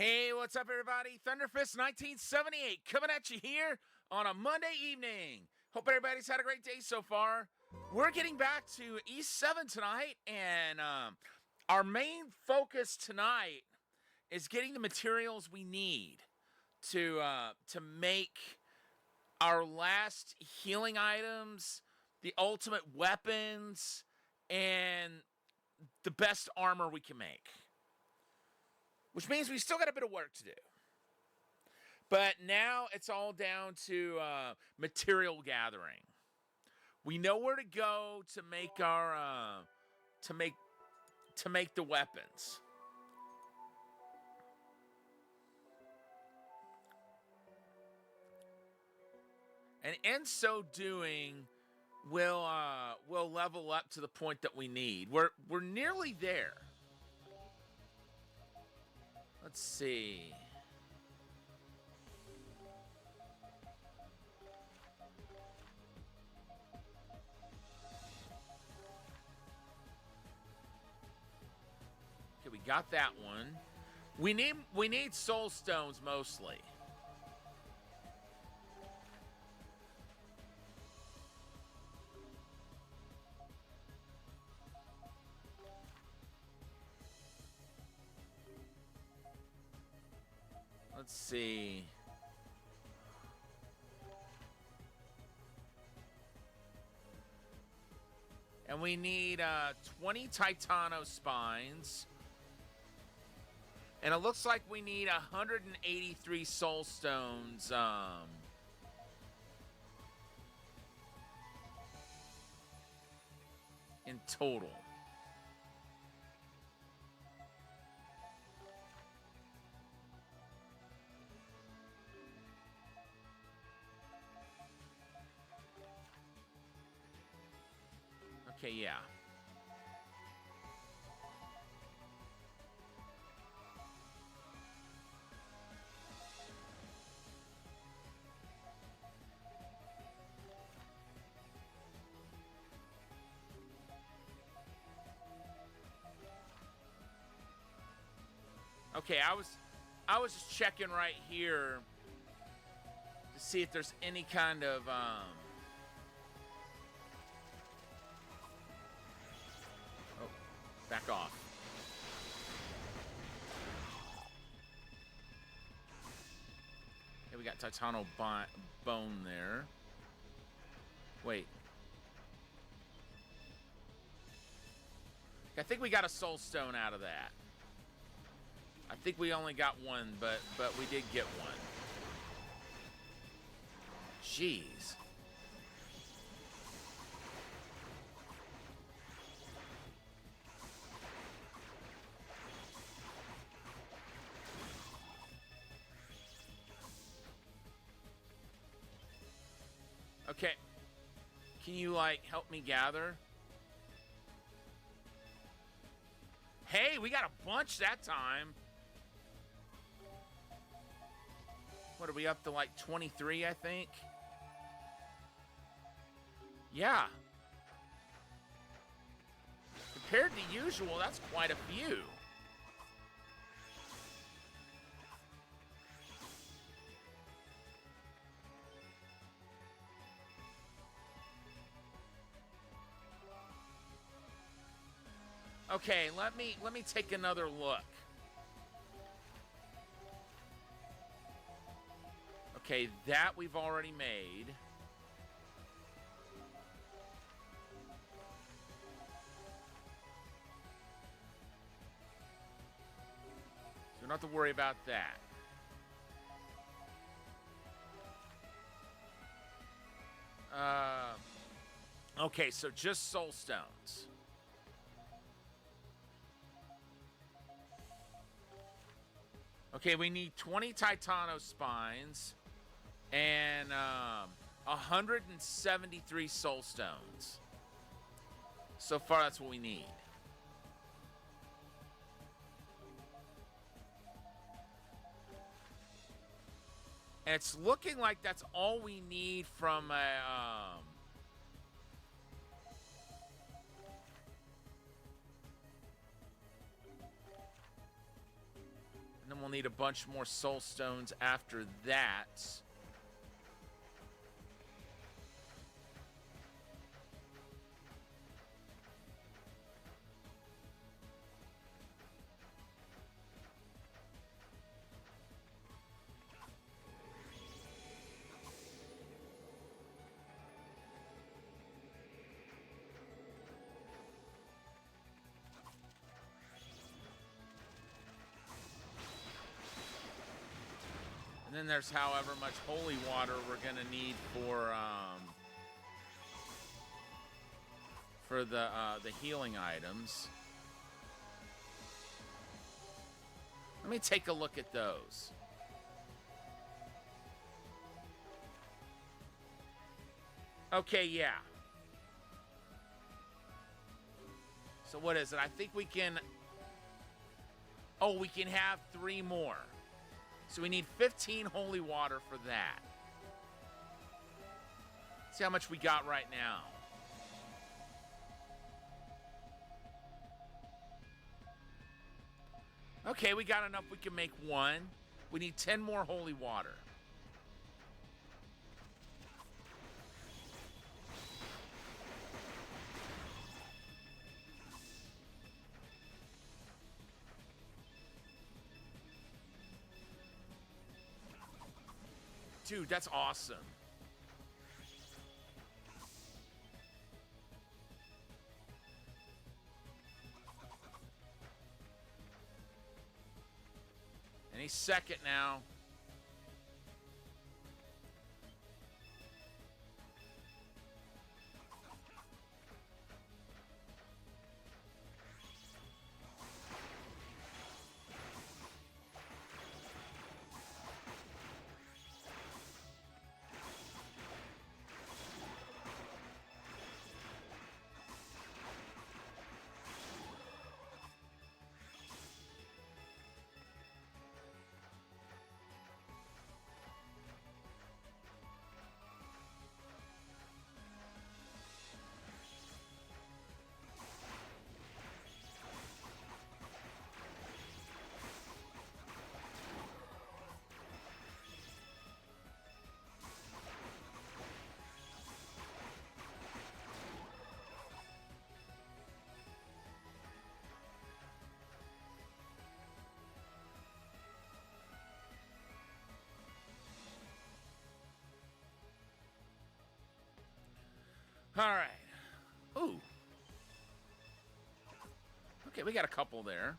Hey, what's up, everybody? Thunderfist 1978 coming at you here on a Monday evening. Hope everybody's had a great day so far. We're getting back to E7 tonight, and our main focus tonight is getting the materials we need to make our last healing items, the ultimate weapons, and the best armor we can make. Which means we still got a bit of work to do. But now it's all down to material gathering. We know where to go to make our to make the weapons. And in so doing, we'll level up to the point that we need. We're nearly there. Let's see. Okay, we got that one. We need soul stones mostly. Let's see. And we need 20 Titano spines. And it looks like we need 183 soul stones. In total. Okay, yeah. Okay, I was just checking right here to see if there's any kind of oh, back off. Okay, we got Titano bone there. Wait. I think we got a soul stone out of that. I think we only got one, but we did get one. Jeez. Okay. Can you, like, help me gather? Hey, we got a bunch that time. What are we up to, like 23, I think? Yeah. Compared to usual, that's quite a few. Okay, let me take another look. Okay, that we've already made. So we don't have to worry about that. Okay, so just soul stones. Okay, we need 20 Titano spines and 173 soul stones. So far, that's what we need. And it's looking like that's all we need from a And then we'll need a bunch more soul stones after that. And then there's however much holy water we're gonna need for the healing items. Let me take a look at those. Okay, yeah. So what is it? I think we can... Oh, we can have 3 more. So we need 15 holy water for that. See how much we got right now. Okay, we got enough. We can make 1. We need 10 more holy water. Dude, that's awesome. Any second now. All right. Ooh. Okay, we got a couple there.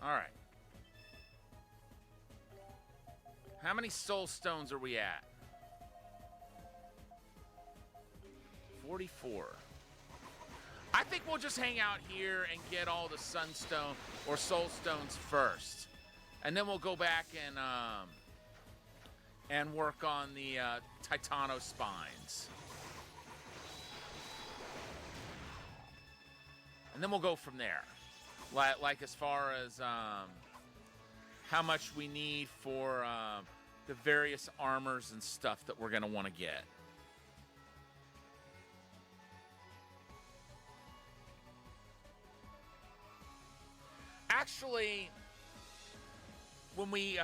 All right. How many soul stones are we at? 44. I think we'll just hang out here and get all the sunstone or soul stones first. And then we'll go back and work on the Titano spines. And then we'll go from there. Like as far as how much we need for the various armors and stuff that we're going to want to get. Actually, when we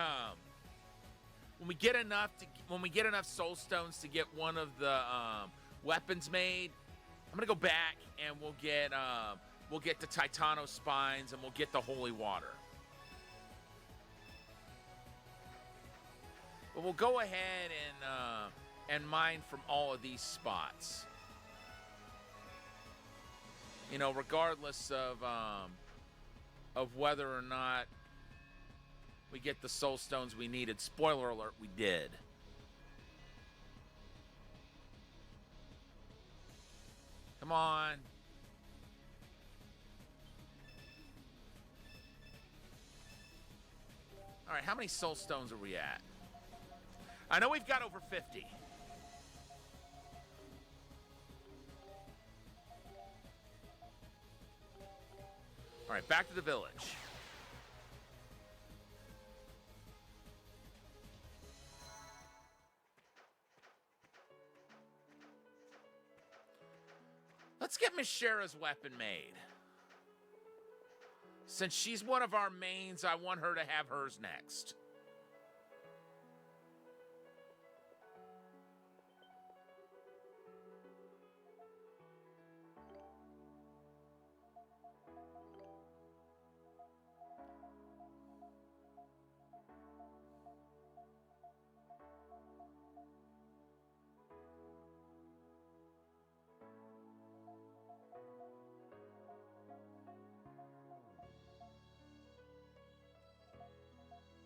get enough soul stones to get one of the weapons made, I'm gonna go back and we'll get the Titano spines and we'll get the holy water. But we'll go ahead and mine from all of these spots. You know, regardless of whether or not we get the soul stones we needed. Spoiler alert, we did. Come on. All right, how many soul stones are we at? I know we've got over 50. right, back to the village. Let's get Miss Shara's weapon made. Since she's one of our mains, I want her to have hers next.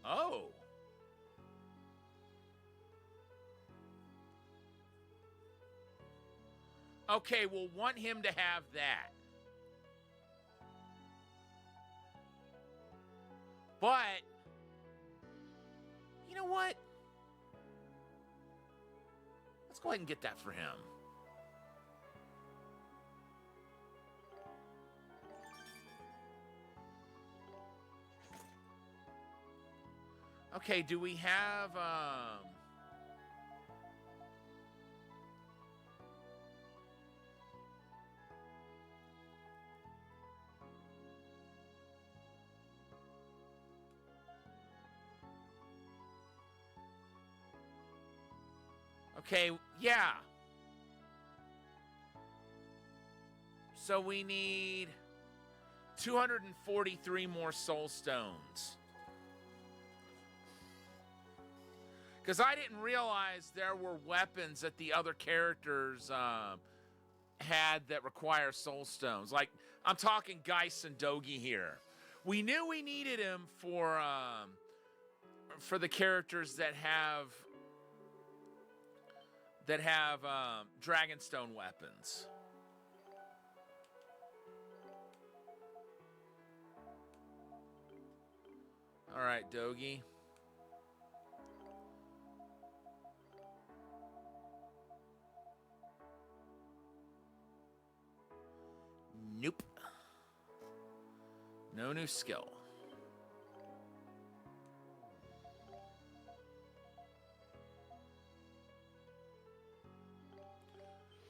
Oh. Okay, we'll want him to have that. But, you know what? Let's go ahead and get that for him. Okay, do we have, okay, yeah. So we need 243 more soul stones. Because I didn't realize there were weapons that the other characters had that require soul stones. Like, I'm talking Geist and Dogi here. We knew we needed him for the characters that have Dragonstone weapons. All right, Dogi. Nope. No new skill.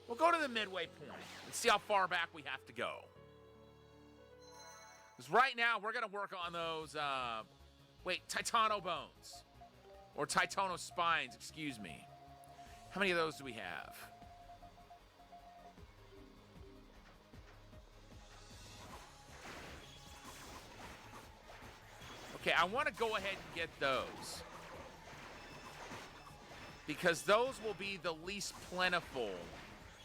We'll go to the midway point and see how far back we have to go. Because right now, we're going to work on those, Titano bones. Or Titano spines, excuse me. How many of those do we have? Okay, I want to go ahead and get those. Because those will be the least plentiful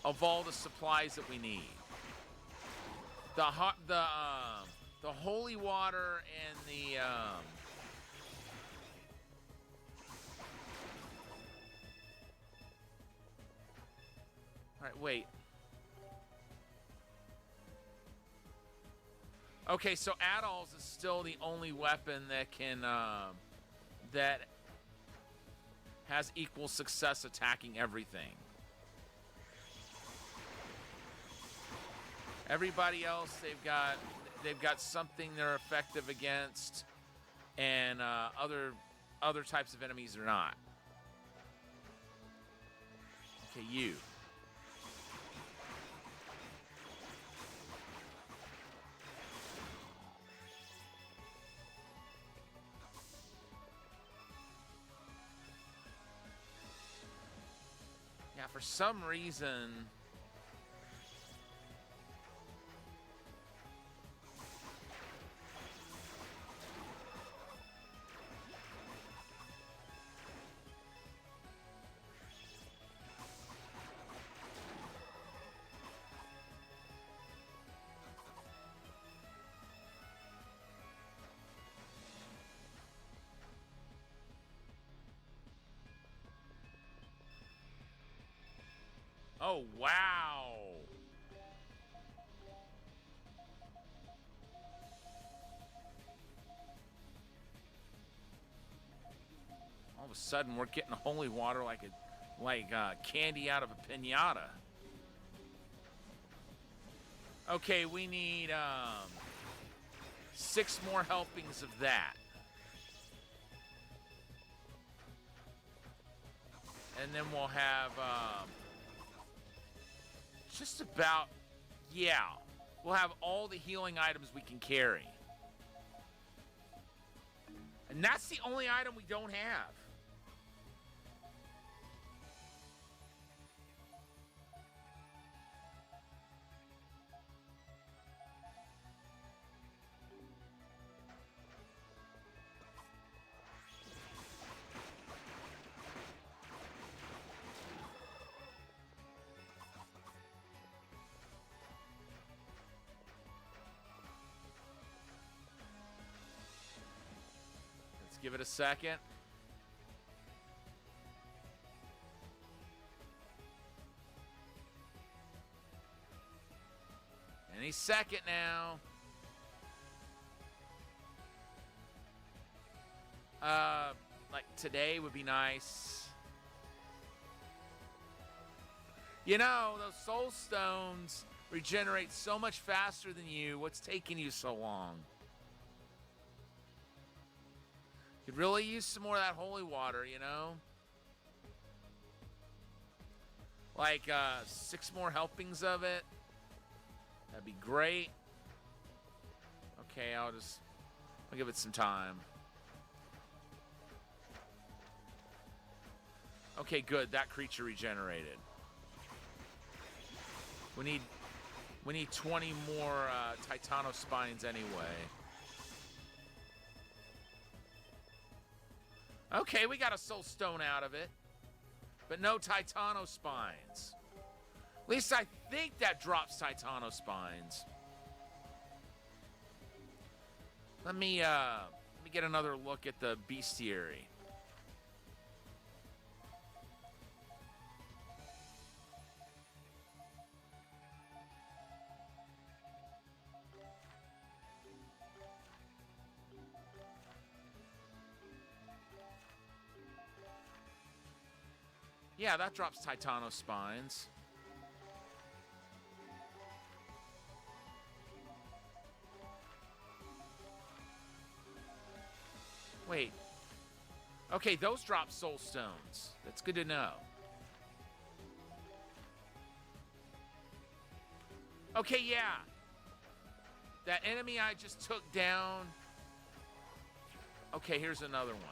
of all the supplies that we need. The holy water and the all right, wait. Okay, so Adol's is still the only weapon that can that has equal success attacking everything. Everybody else, they've got something they're effective against, and other types of enemies are not. Okay, you. Yeah, for some reason. Oh, wow. All of a sudden, we're getting holy water like candy out of a piñata. Okay, we need 6 more helpings of that. And then we'll have just about, yeah, we'll have all the healing items we can carry. And that's the only item we don't have. Give it a second. Any second now. Like today would be nice. You know, those soul stones regenerate so much faster than you. What's taking you so long? Could really use some more of that holy water, you know? Like 6 more helpings of it. That'd be great. Okay, I'll give it some time. Okay, good. That creature regenerated. We need 20 more Titanospines anyway. Okay, we got a soul stone out of it. But no Titanospines. At least I think that drops Titanospines. Let me get another look at the bestiary. Yeah, that drops Titanospines. Wait. Okay, those drop soul stones. That's good to know. Okay, yeah. That enemy I just took down. Okay, here's another one.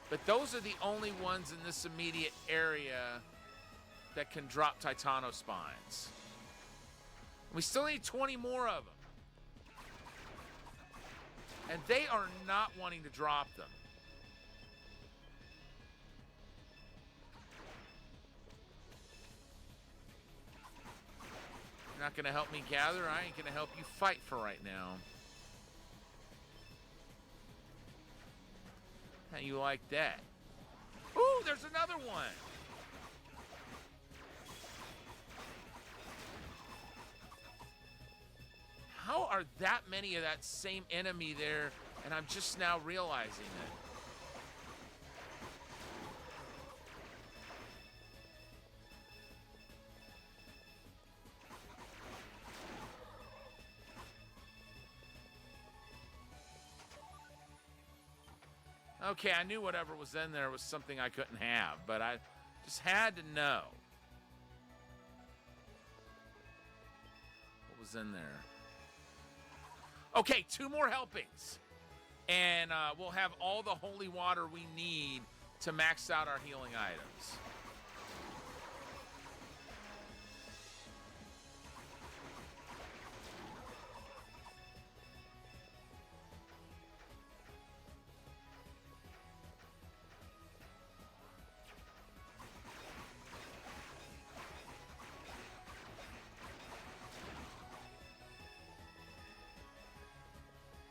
But those are the only ones in this immediate area that can drop Titanospines. We still need 20 more of them. And they are not wanting to drop them. You're not going to help me gather. I ain't going to help you fight for right now. How you like that? Ooh, there's another one. How are that many of that same enemy there, and I'm just now realizing it? Okay, I knew whatever was in there was something I couldn't have, but I just had to know. What was in there? Okay, 2 more helpings. And we'll have all the holy water we need to max out our healing items.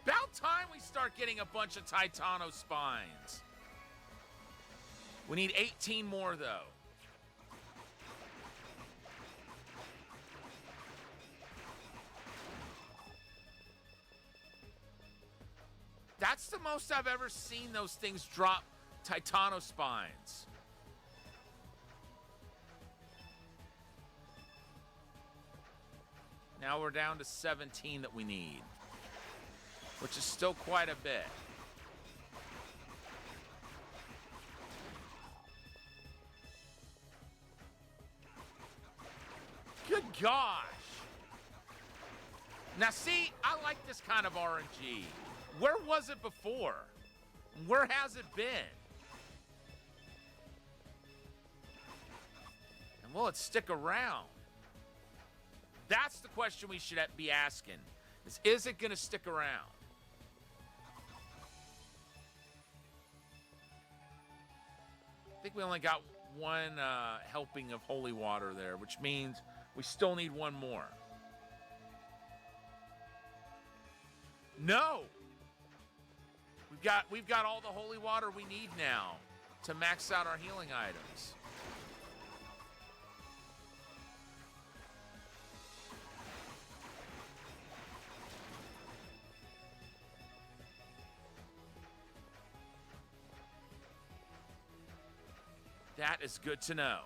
About time we start getting a bunch of Titanospines. We need 18 more, though. That's the most I've ever seen those things drop Titanospines. Now Now we're down to 17 that we need, which is still quite a bit. Good gosh. Now see, I like this kind of RNG. Where was it before? Where has it been? And will it stick around? That's the question we should be asking. Is it going to stick around? I think we only got one helping of holy water there, which means we still need one more. No! We've got all the holy water we need now to max out our healing items. That is good to know.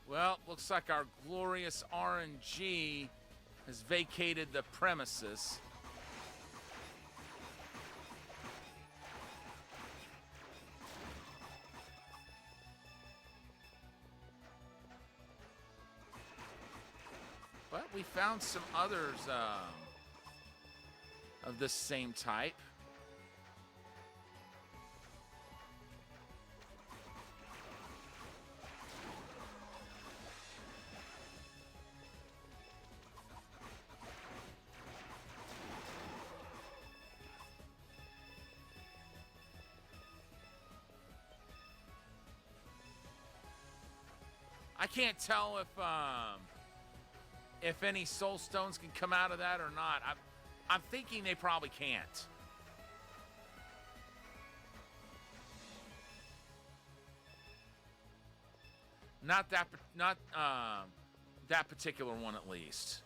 Well, looks like our glorious RNG has vacated the premises. But we found some others of this same type. I can't tell if any soul stones can come out of that or not. I'm thinking they probably can't. Not that particular one at least.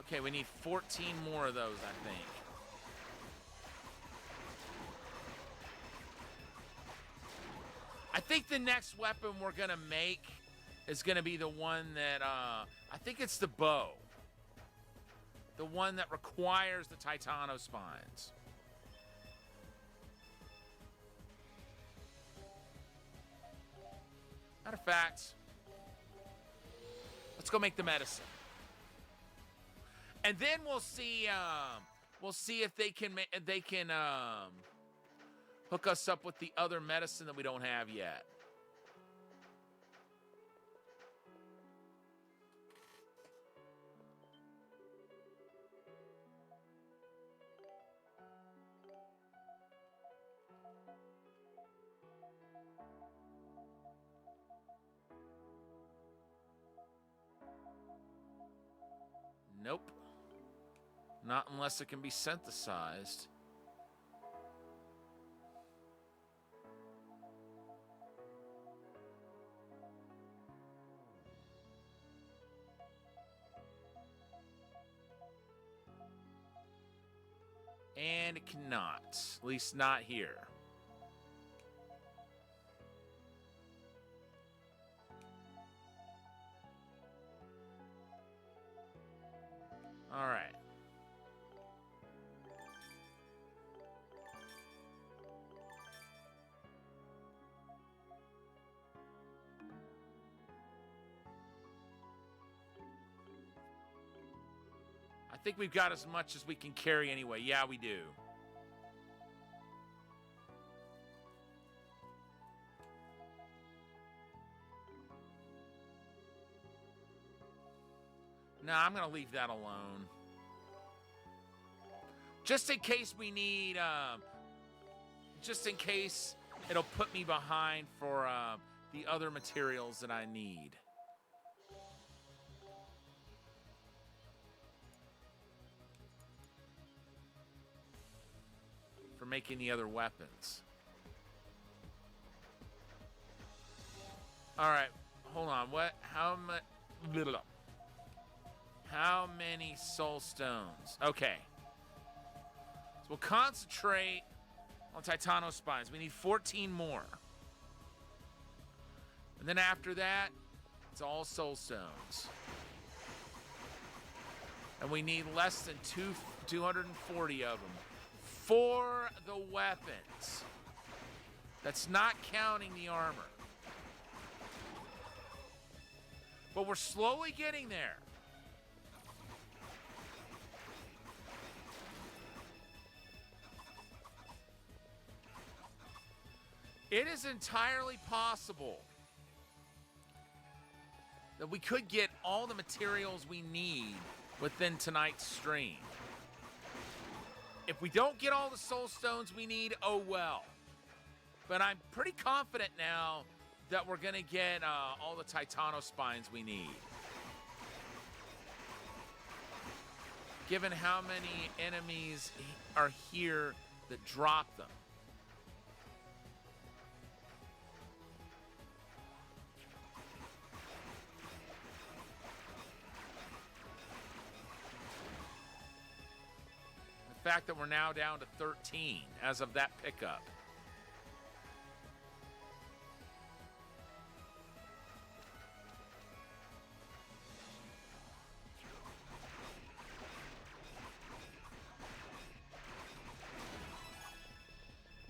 Okay, we need 14 more of those, I think. I think the next weapon we're gonna make is gonna be the one that, I think it's the bow. The one that requires the Titano spines. Matter of fact, let's go make the medicine. And then we'll see if they can hook us up with the other medicine that we don't have yet. Nope. Not unless it can be synthesized. And it cannot. At least not here. All right. think we've got as much as we can carry anyway. Yeah, we do. No, I'm going to leave that alone. Just in case we need, just in case it'll put me behind for the other materials that I need. For making the other weapons. All right, hold on. What? How much? How many soul stones? Okay. So we'll concentrate on Titano spines. We need 14 more. And then after that, it's all soul stones. And we need less than 240 of them for the weapons. That's not counting the armor. But we're slowly getting there. It is entirely possible that we could get all the materials we need within tonight's stream. If we don't get all the soul stones we need, oh well. But I'm pretty confident now that we're going to get all the Titano spines we need. Given how many enemies are here that drop them. The fact that we're now down to 13 as of that pickup.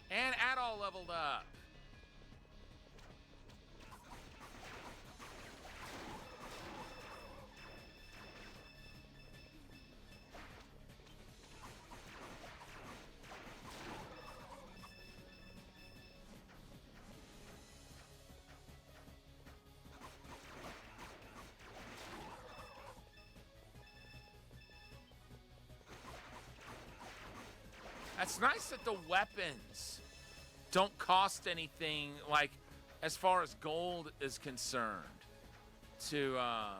And Adol leveled up. It's nice that the weapons don't cost anything, like, as far as gold is concerned, to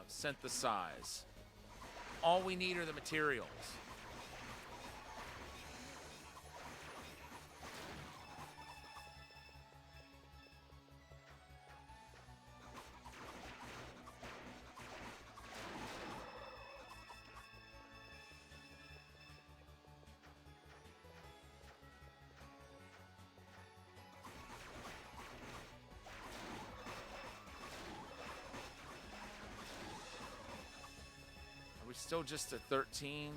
synthesize. All we need are the materials. Still just at 13.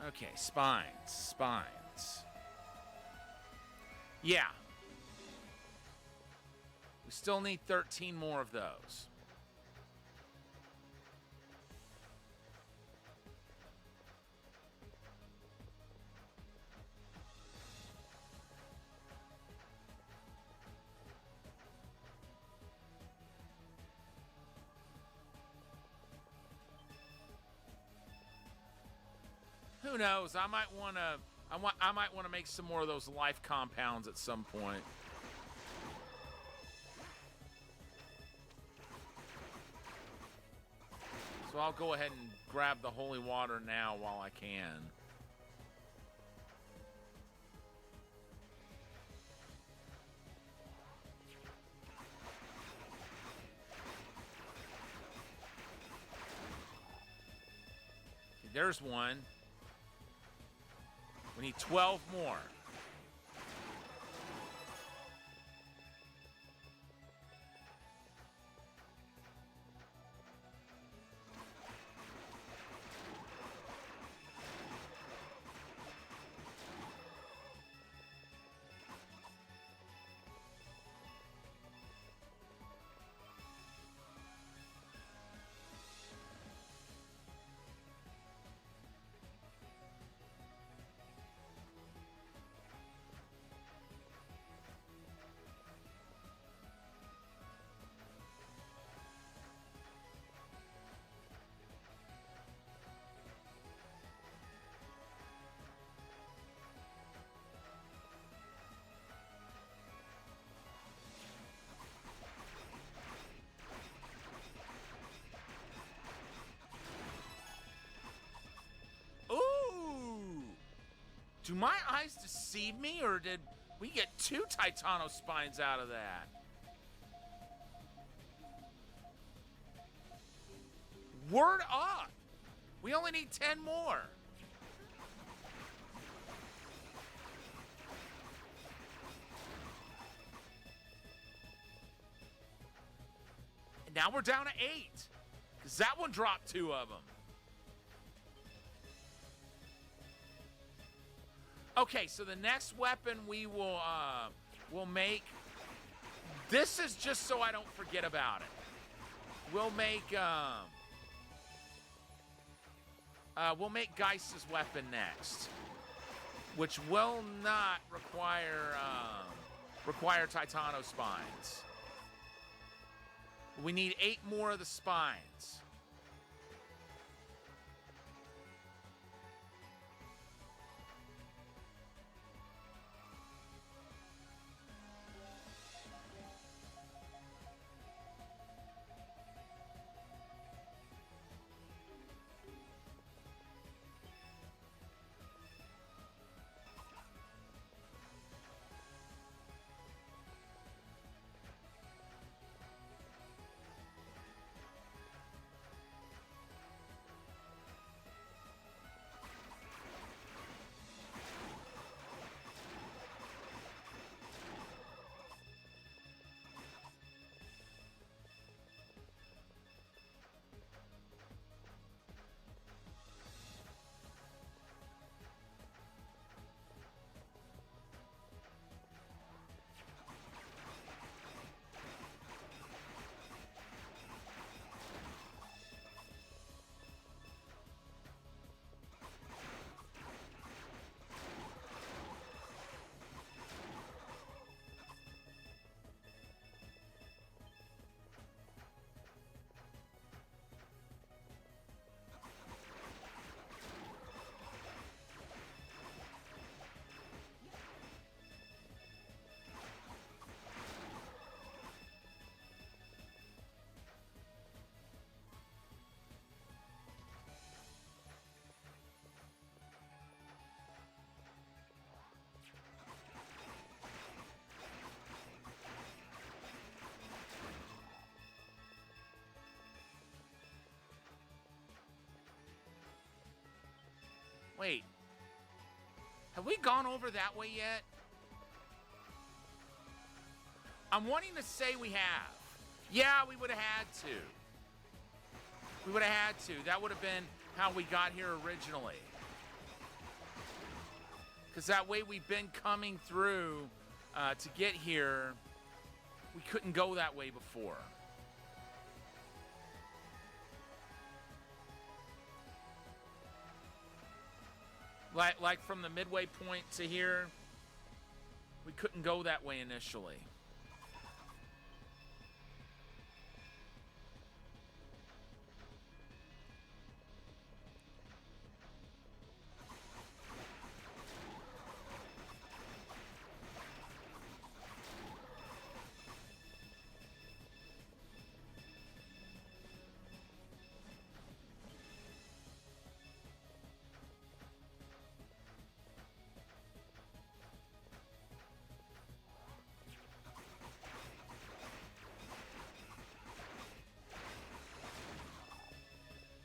Okay, spines. Yeah. We still need 13 more of those. Who knows? I might want to make some more of those life compounds at some point. So I'll go ahead and grab the holy water now while I can. Okay, there's one. We need 12 more. Do my eyes deceive me, or did we get 2 Titanospines out of that? Word up! We only need 10 more. And now we're down to 8. Because that one dropped 2 of them. Okay, so the next weapon we will make. This is just so I don't forget about it. We'll make Geist's weapon next, which will not require Titanospines. We need 8 more of the spines. Wait. Have we gone over that way yet? I'm wanting to say we have. Yeah, we would have had to. We would have had to. That would have been how we got here originally. Because that way we've been coming through to get here. We couldn't go that way before. Like from the midway point to here, we couldn't go that way initially.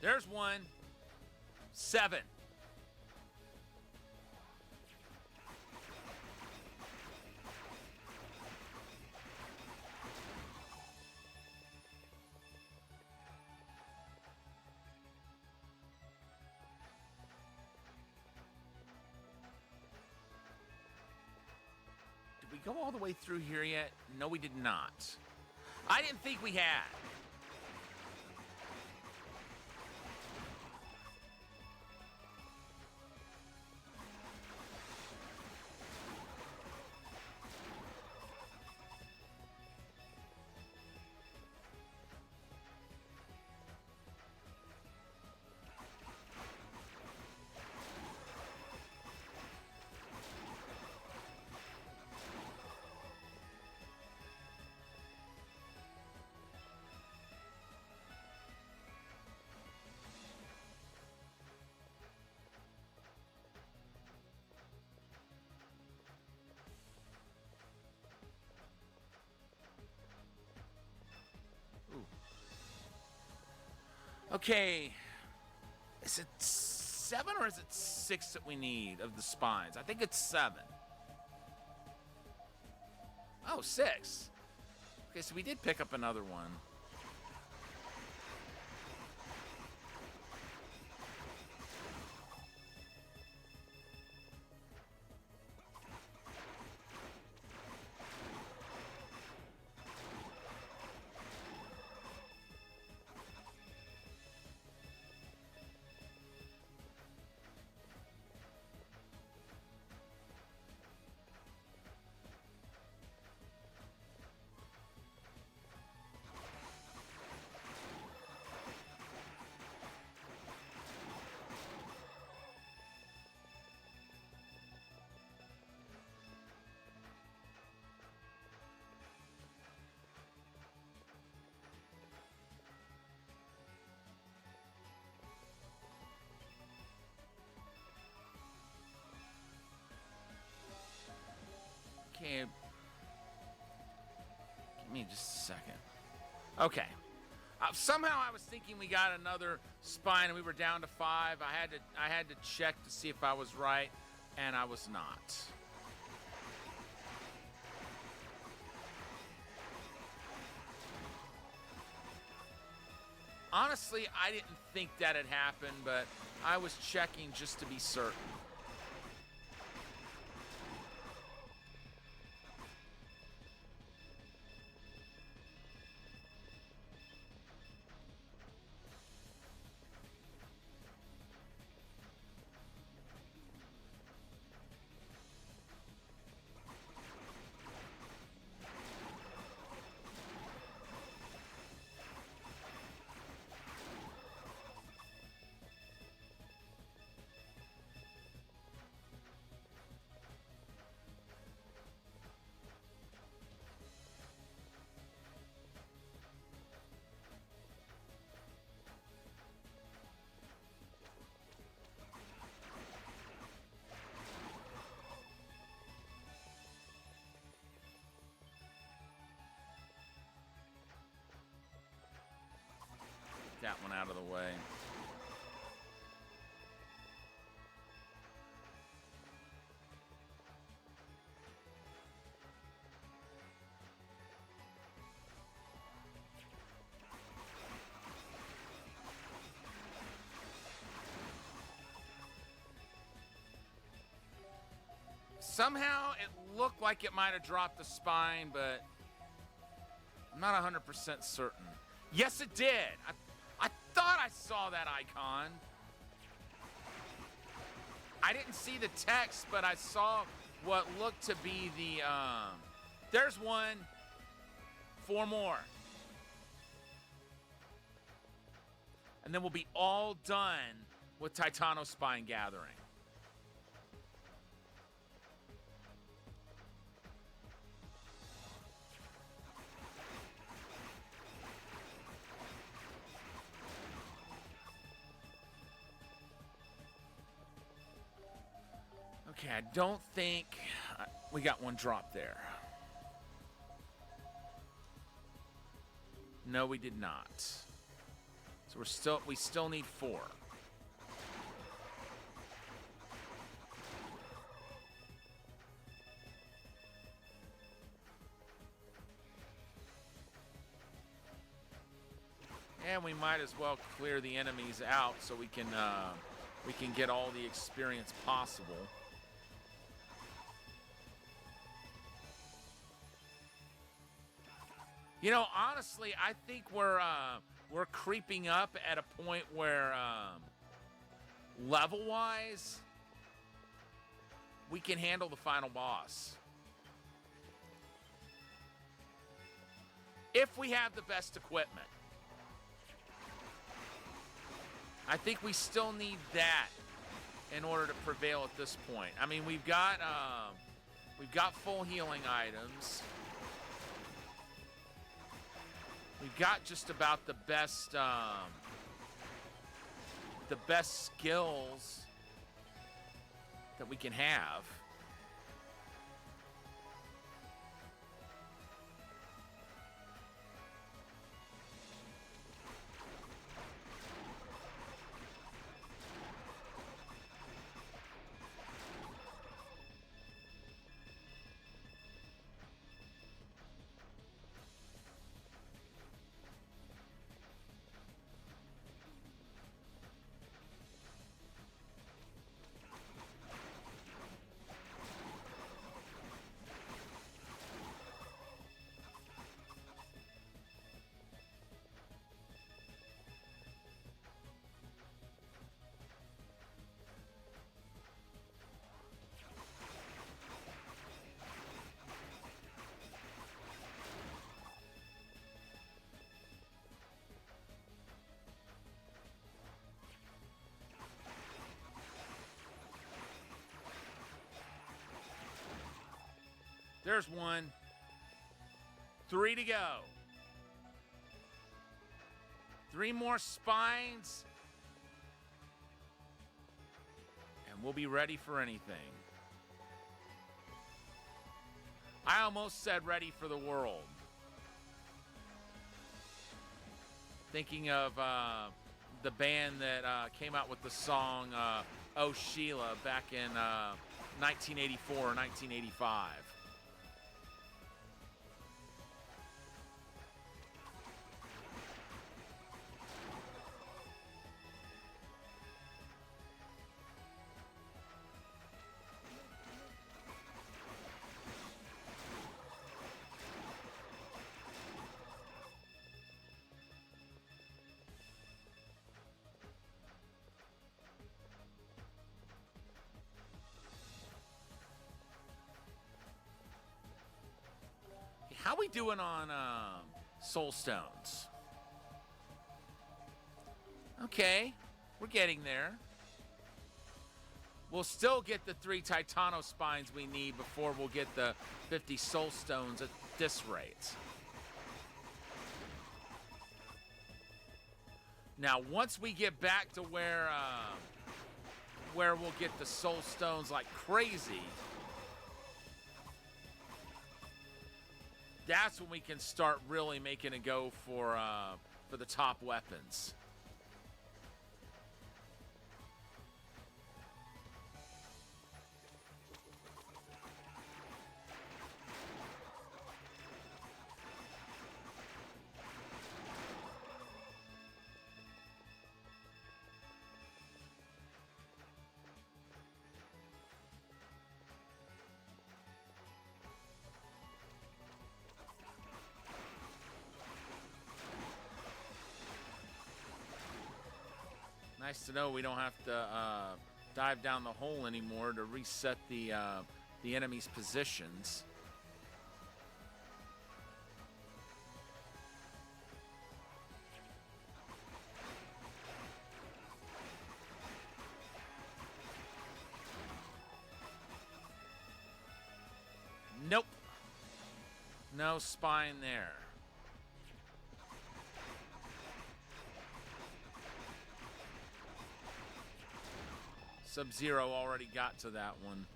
There's one. 7. Did we go all the way through here yet? No, we did not. I didn't think we had. Okay. Is it 7 or is it 6 that we need of the spines? I think it's 7. Oh, 6. Okay, so we did pick up another one. Okay. Give me just a second. Okay. Somehow I was thinking we got another spine and we were down to 5. I had to check to see if I was right, and I was not. Honestly, I didn't think that had happened, but I was checking just to be certain. That one out of the way. Somehow it looked like it might have dropped the spine, but I'm not 100% certain. Yes, it did. I thought I saw that icon. I didn't see the text, but I saw what looked to be the, there's one. 4 more. And then we'll be all done with Titanospine Gathering. Okay, I don't think we got one drop there. No, we did not. So we still need 4. And we might as well clear the enemies out so we can get all the experience possible. You know, honestly, I think we're creeping up at a point where level-wise we can handle the final boss. If we have the best equipment. I think we still need that in order to prevail at this point. I mean, we've got full healing items. We've got just about the best skills that we can have. There's one. 3 to go. 3 more spines. And we'll be ready for anything. I almost said ready for the world. Thinking of the band that came out with the song Oh Sheila back in 1984 or 1985. How we doing on Soul Stones? Okay, we're getting there. We'll still get the 3 Titano spines we need before we'll get the 50 Soul Stones at this rate. Now, once we get back to where we'll get the Soul Stones like crazy, that's when we can start really making a go for the top weapons. Nice to know we don't have to dive down the hole anymore to reset the enemy's positions. Nope. No spine there. Sub-Zero already got to that one.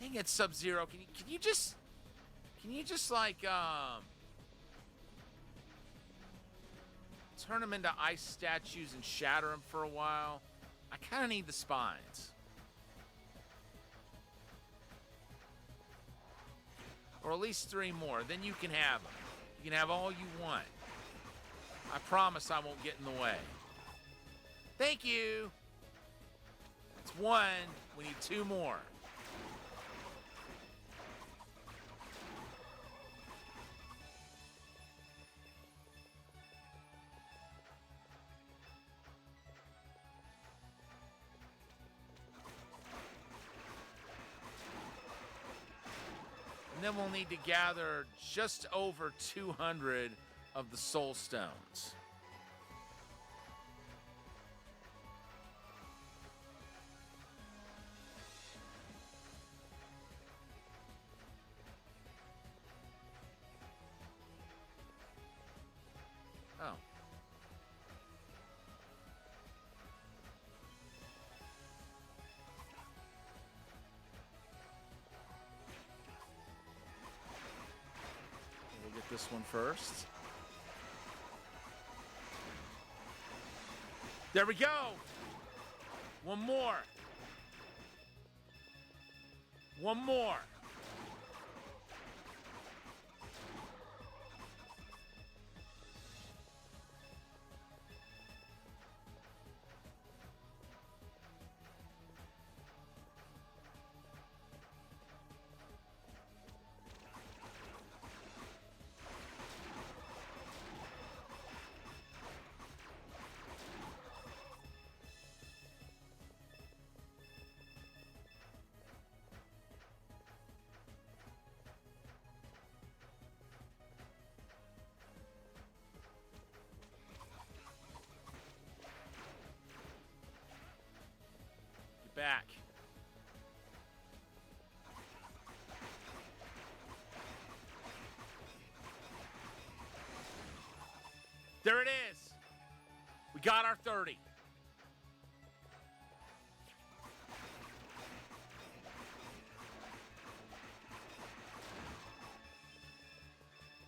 Dang it, Sub-Zero. Can you just like turn them into ice statues and shatter them for a while? I kind of need the spines. Or at least 3 more. Then you can have them. You can have all you want. I promise I won't get in the way. Thank you. That's 1. We need 2 more. And then we'll need to gather just over 200 of the Soul Stones. Oh. We'll get this one first. There we go. 1 more. 1 more. There it is. We got our 30.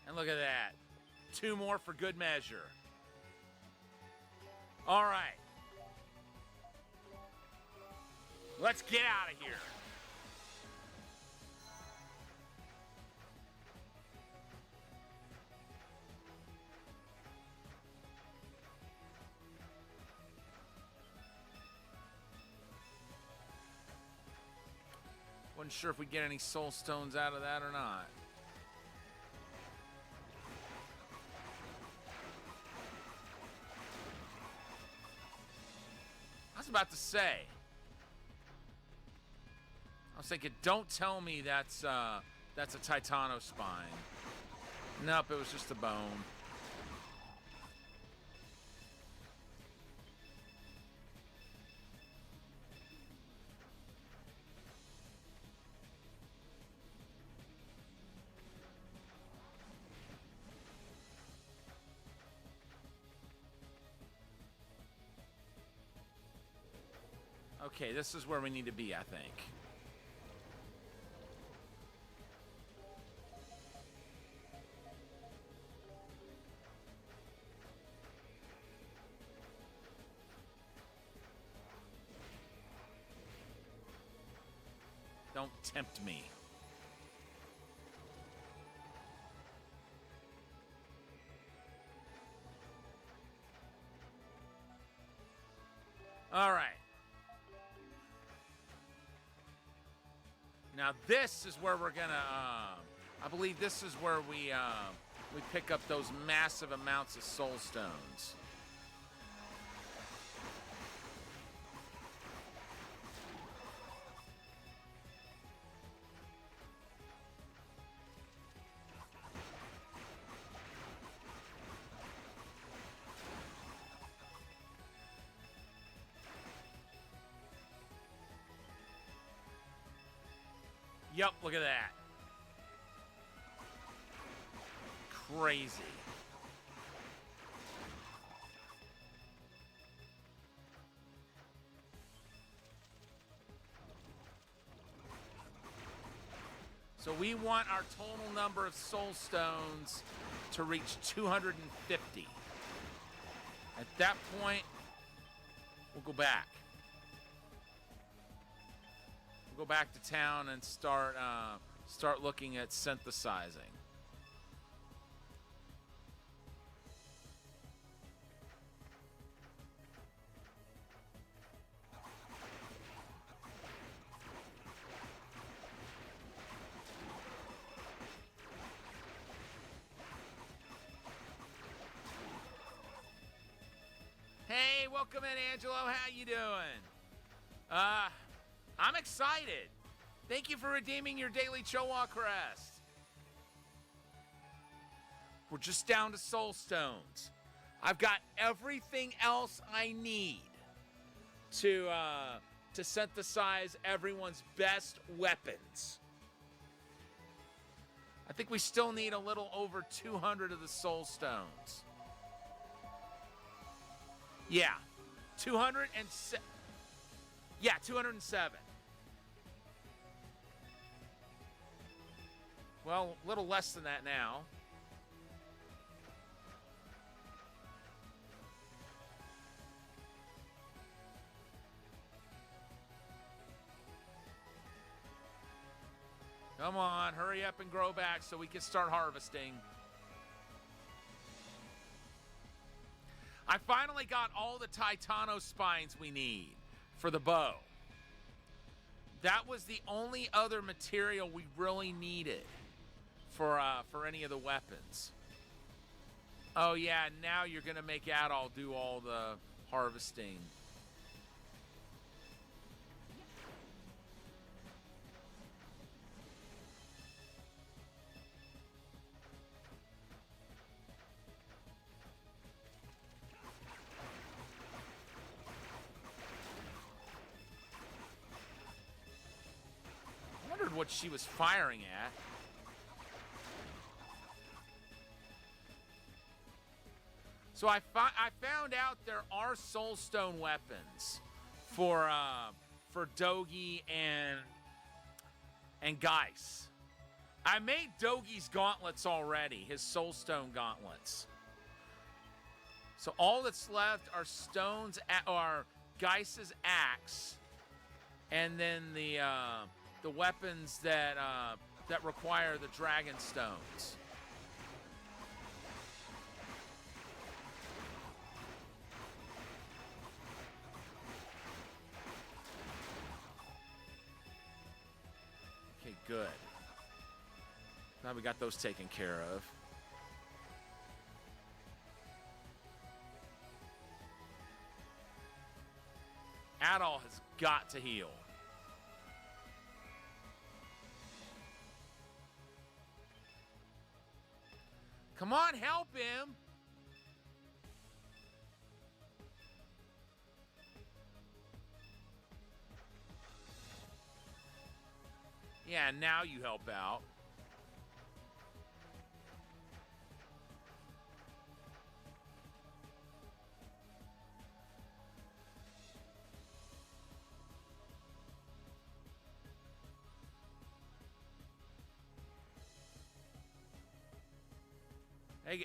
And look at that. 2 more for good measure. All right. Let's get out of here. Wasn't sure if we'd get any soul stones out of that or not. I was about to say. I was thinking, don't tell me that's a Titano spine. Nope, it was just a bone. Okay, this is where we need to be, I think. Don't tempt me. All right. Now this is where we're gonna, I believe this is where we pick up those massive amounts of soul stones. Yep, look at that. Crazy. So we want our total number of soul stones to reach 250. At that point, we'll go back. Go back to town and start looking at synthesizing. Hey, welcome in, Angelo. How you doing? I'm excited. Thank you for redeeming your daily Chowa crest. We're just down to soul stones. I've got everything else I need to synthesize everyone's best weapons. I think we still need a little over 200 of the soul stones. Yeah, 207. Yeah, 207. Well, a little less than that now. Come on, hurry up and grow back so we can start harvesting. I finally got all the Titano spines we need for the bow. That was the only other material we really needed for any of the weapons. Oh yeah, now you're gonna make Adol do all the harvesting. I wondered what she was firing at. So I found out there are Soulstone weapons for Dogi and Geis. I made Dogi's gauntlets already, his Soulstone gauntlets. So all that's left are Geis's axe, and then the weapons that require the dragon stones. Okay, good. Glad we got those taken care of. Adol has got to heal. Come on, help him. Yeah, now you help out.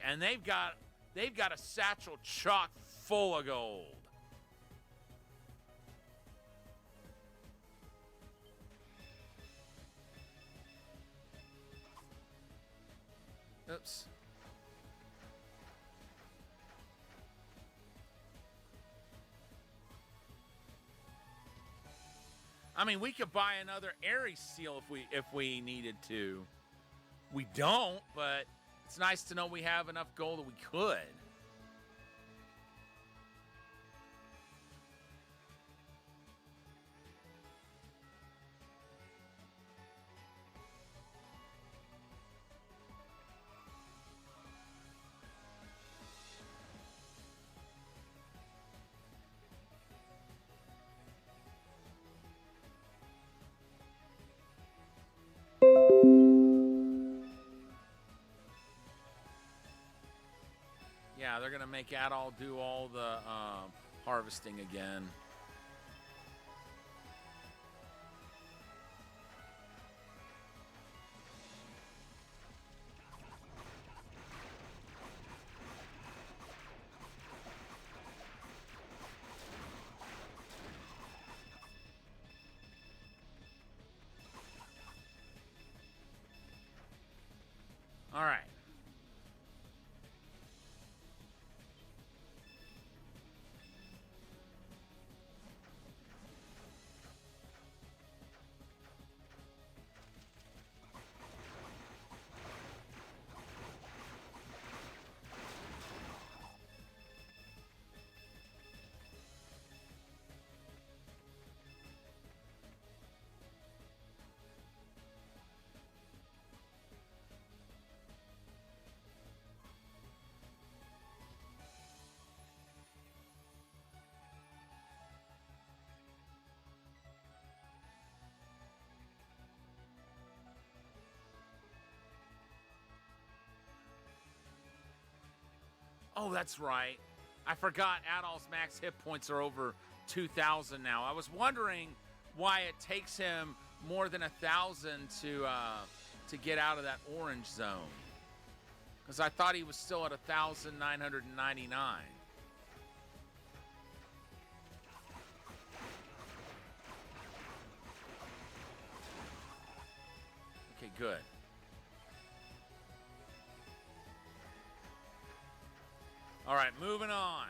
And they've got a satchel chock full of gold. Oops. I mean, we could buy another Ares seal if we needed to. We don't, but it's nice to know we have enough gold that we could. Yeah, they're gonna make Adol do all the harvesting again. All right. Oh, that's right. I forgot Adol's max hit points are over 2,000 now. I was wondering why it takes him more than 1,000 to get out of that orange zone. Because I thought he was still at 1,999. Okay, good. All right, moving on.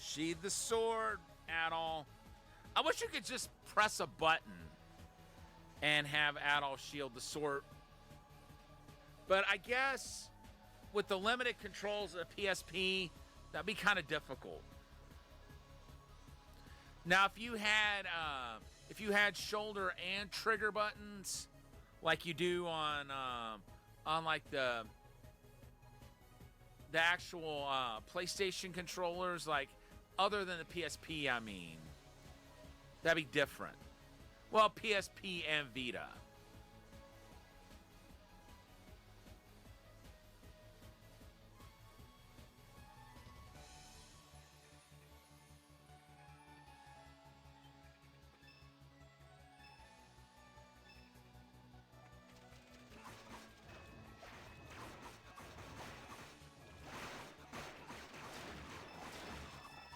Sheathe the sword, Adol. I wish you could just press a button and have Adol shield the sword. But I guess with the limited controls of the PSP, that'd be kind of difficult. Now, if you had shoulder and trigger buttons, like you do on like the the actual PlayStation controllers, like other than the PSP, I mean, that'd be different. Well, PSP and Vita.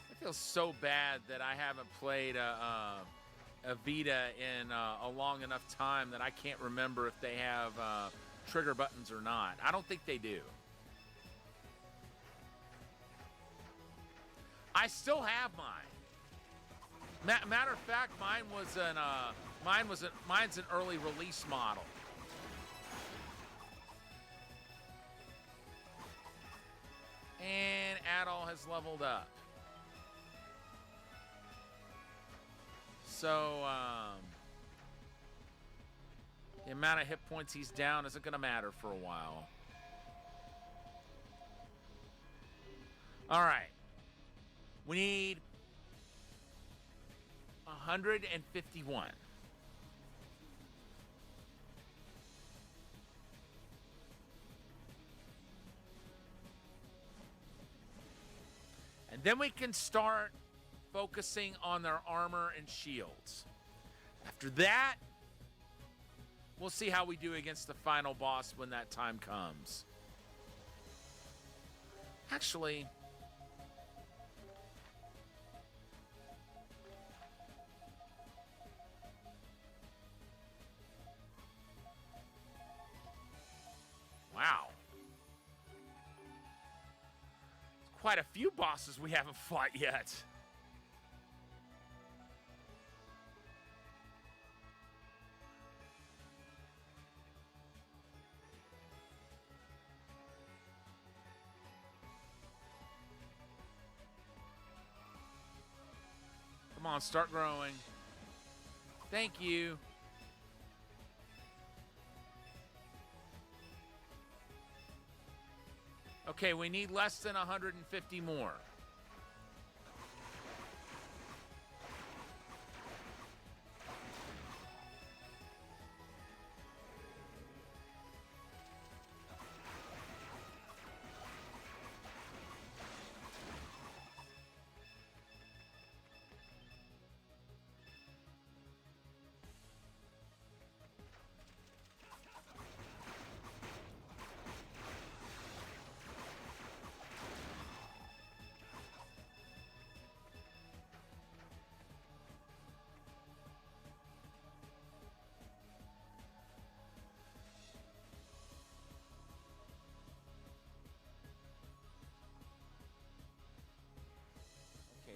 I feel so bad that I haven't played a Vita in a long enough time that I can't remember if they have trigger buttons or not. I don't think they do. I still have mine. Matter of fact, mine's an early release model. And Adol has leveled up. So, the amount of hit points he's down isn't going to matter for a while. All right. We need 151. And then we can start focusing on their armor and shields. After that, we'll see how we do against the final boss when that time comes. Actually, wow. Quite a few bosses we haven't fought yet. Come on, start growing. Thank you. Okay, we need less than 150 more.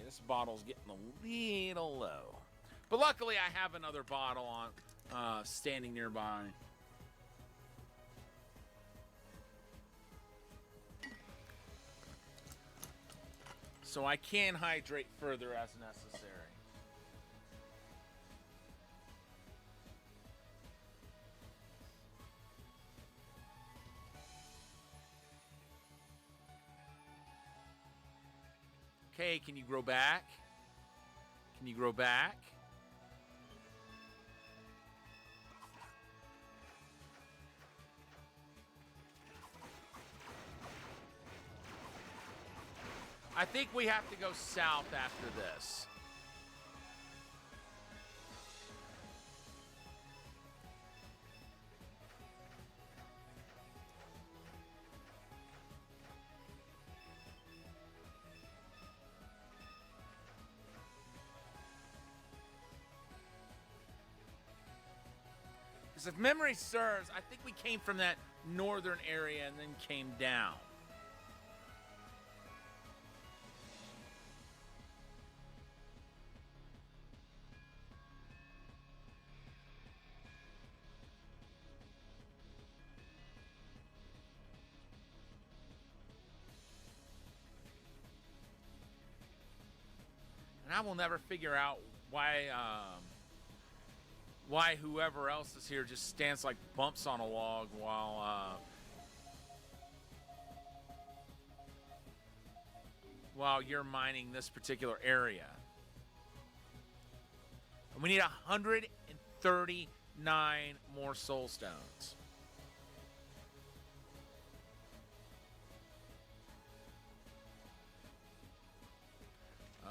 This bottle's getting a little low. But luckily I have another bottle on standing nearby. So I can hydrate further as necessary. Okay, can you grow back? Can you grow back? I think we have to go south after this. Because if memory serves, I think we came from that northern area and then came down. And I will never figure out why whoever else is here just stands like bumps on a log while while you're mining this particular area. And we need 139 more soul stones.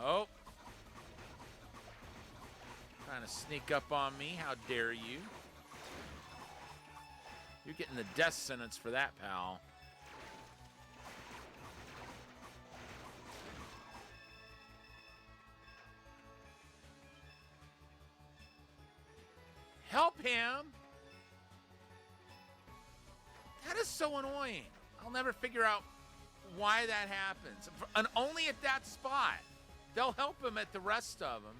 Oh. Trying to sneak up on me. How dare you? You're getting the death sentence for that, pal. Help him! That is so annoying. I'll never figure out why that happens. And only at that spot. They'll help him at the rest of them.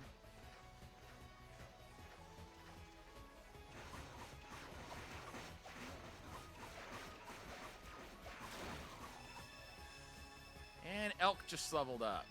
And Elk just leveled up.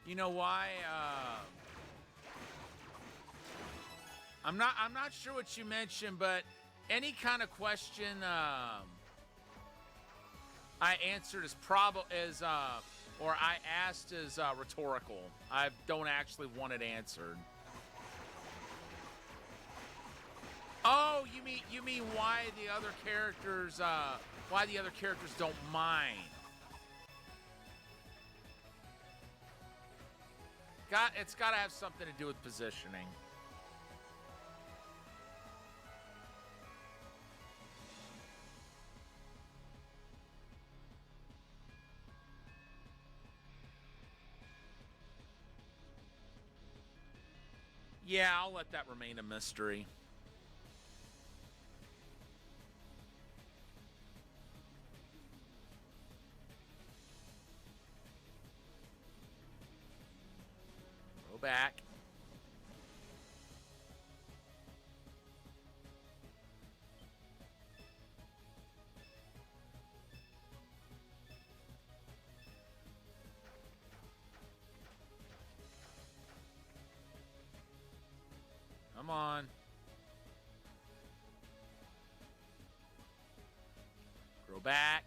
You know why? I'm not sure what you mentioned, but any kind of question I answered as or I asked as rhetorical. I don't actually want it answered. Oh, you mean why the other characters don't mind? It's got to have something to do with positioning. Yeah, I'll let that remain a mystery. Go back. Come on. Grow back.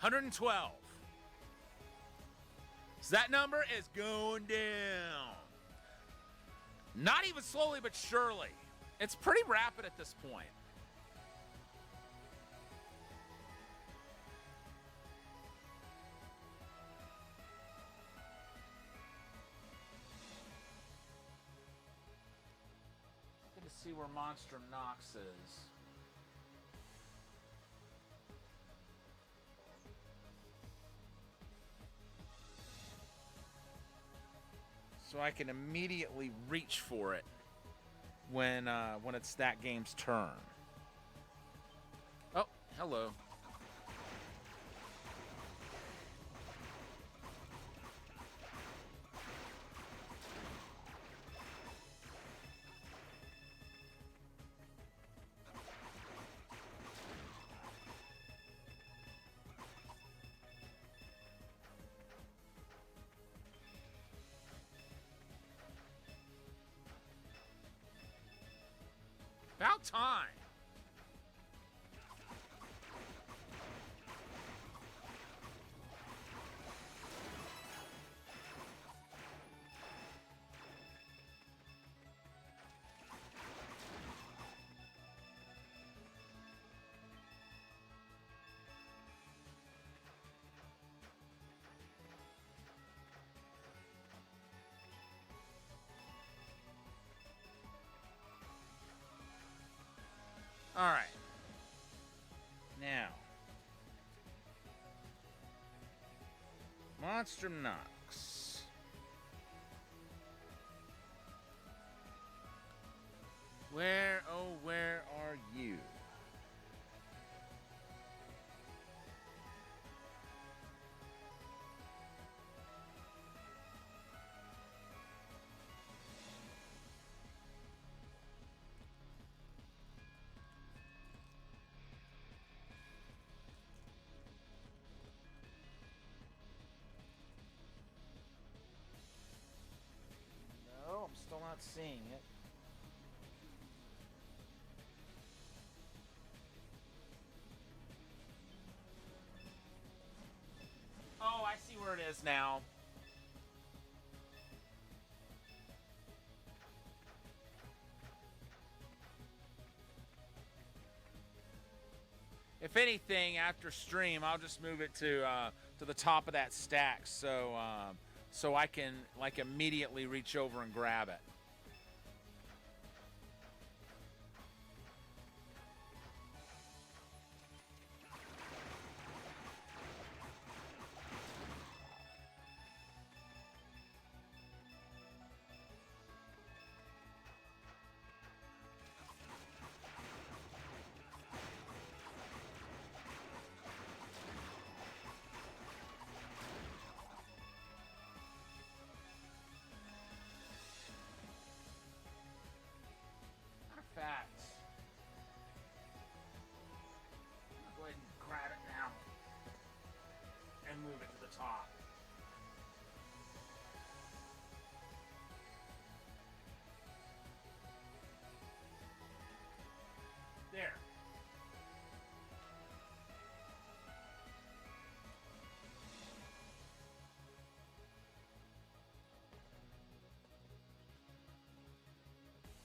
$112. So that number is going down. Not even slowly, but surely. It's pretty rapid at this point. Good to see where Monstrum Nox is. So I can immediately reach for it when it's that game's turn. Oh, hello. About time. All right. Now, Monstrum Nox. Where, oh, where are you? No, I'm still not seeing it. Oh, I see where it is now. If anything, after stream, I'll just move it to the top of that stack, so I can like immediately reach over and grab it. Facts. Go ahead and grab it now and move it to the top. There.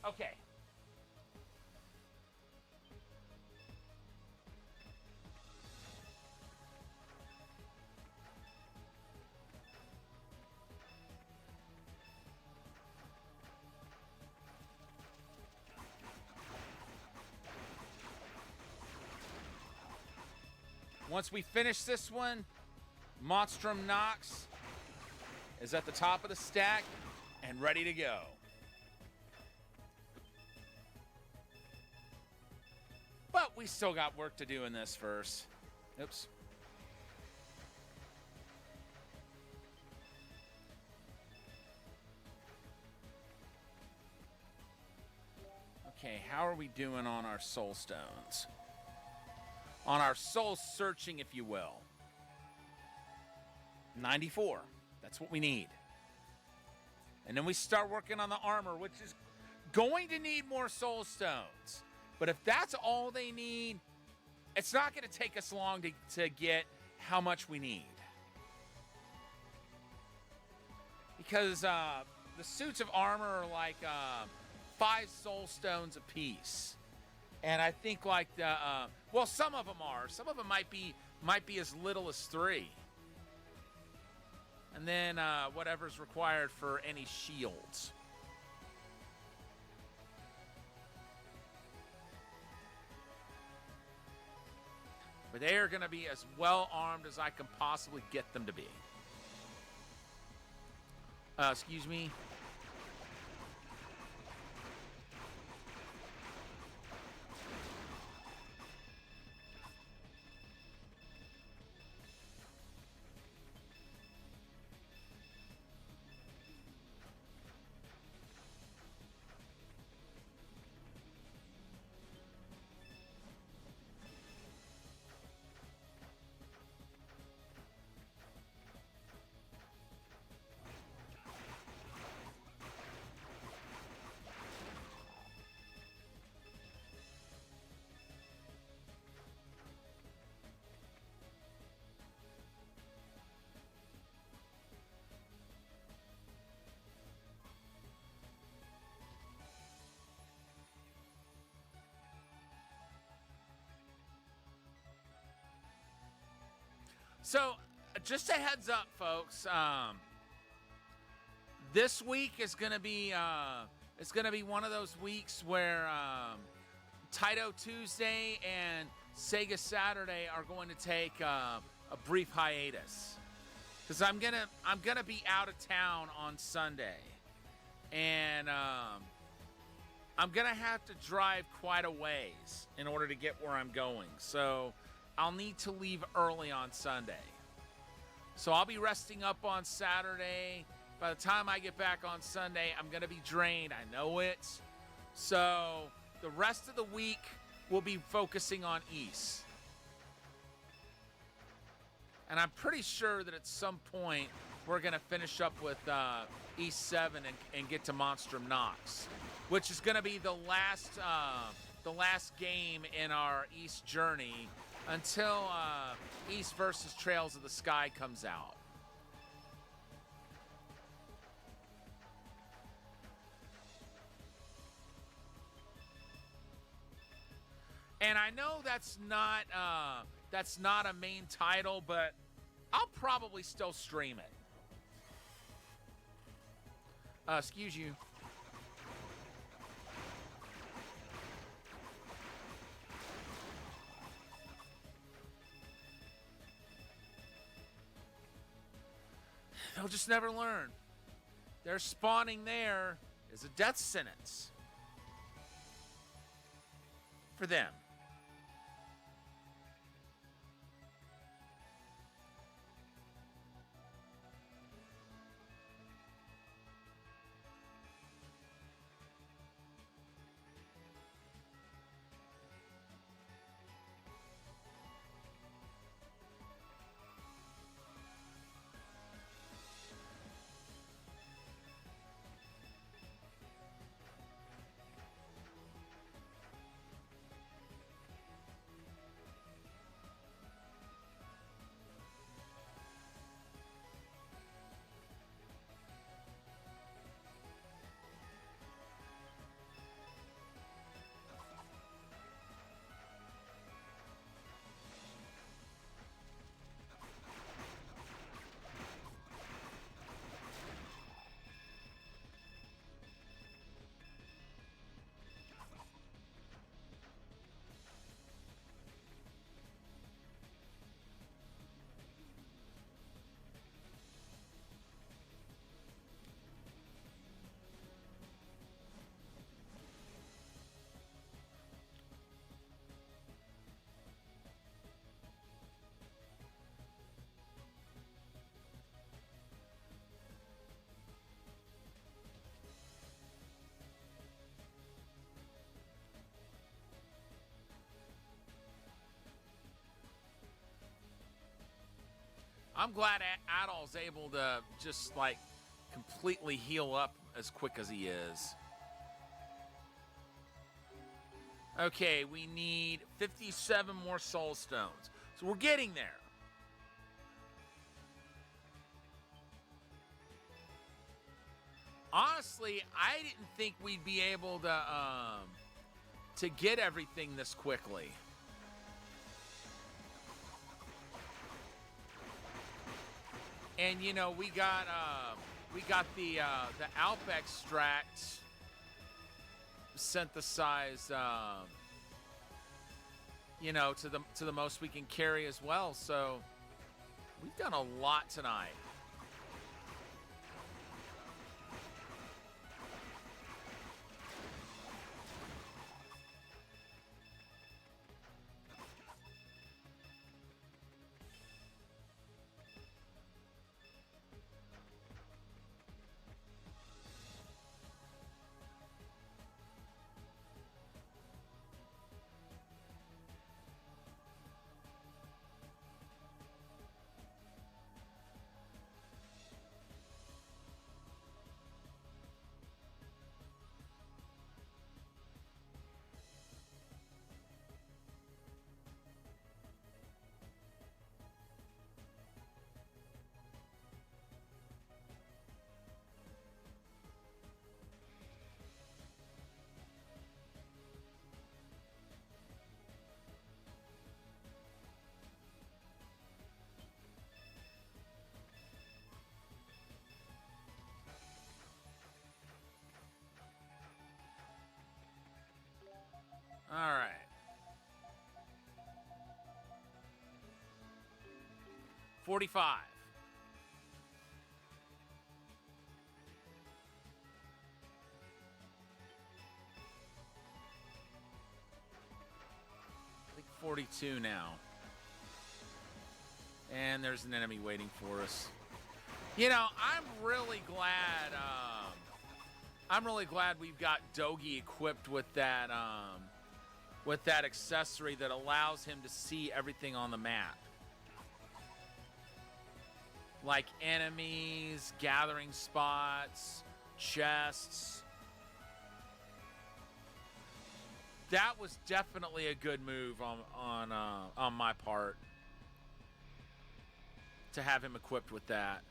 Okay. Once we finish this one, Monstrum Nox is at the top of the stack and ready to go. But we still got work to do in this first. Oops. Okay, how are we doing on our soul stones? On our soul searching, if you will. 94. That's what we need. And then we start working on the armor, which is going to need more soul stones. But if that's all they need, it's not going to take us long to get how much we need. Because the suits of armor are like 5 soul stones apiece. And I think like well, some of them are. Some of them might be as little as 3. And then whatever's required for any shields. But they are going to be as well armed as I can possibly get them to be. Excuse me. So, just a heads up, folks. This week is gonna be one of those weeks where Taito Tuesday and Sega Saturday are going to take a brief hiatus because I'm gonna be out of town on Sunday, and I'm gonna have to drive quite a ways in order to get where I'm going. So I'll need to leave early on Sunday. So I'll be resting up on Saturday. By the time I get back on Sunday, I'm going to be drained. I know it. So the rest of the week, we'll be focusing on East. And I'm pretty sure that at some point, we're going to finish up with East 7 and get to Monstrum Nox, which is going to be the last game in our East journey until East versus Trails of the Sky comes out. And I know that's not a main title, but I'll probably still stream it. Excuse you. They'll just never learn. Their spawning there is a death sentence for them. I'm glad Adol's able to just like completely heal up as quick as he is. Okay, we need 57 more soul stones. So we're getting there. Honestly, I didn't think we'd be able to get everything this quickly. And you know, we got the Alp extract synthesized, you know, to the most we can carry as well. So we've done a lot tonight. 45. I think 42 now. And there's an enemy waiting for us. You know, I'm really glad we've got Dogi equipped with that accessory that allows him to see everything on the map. Like enemies, gathering spots, chests. That was definitely a good move on my part to have him equipped with that.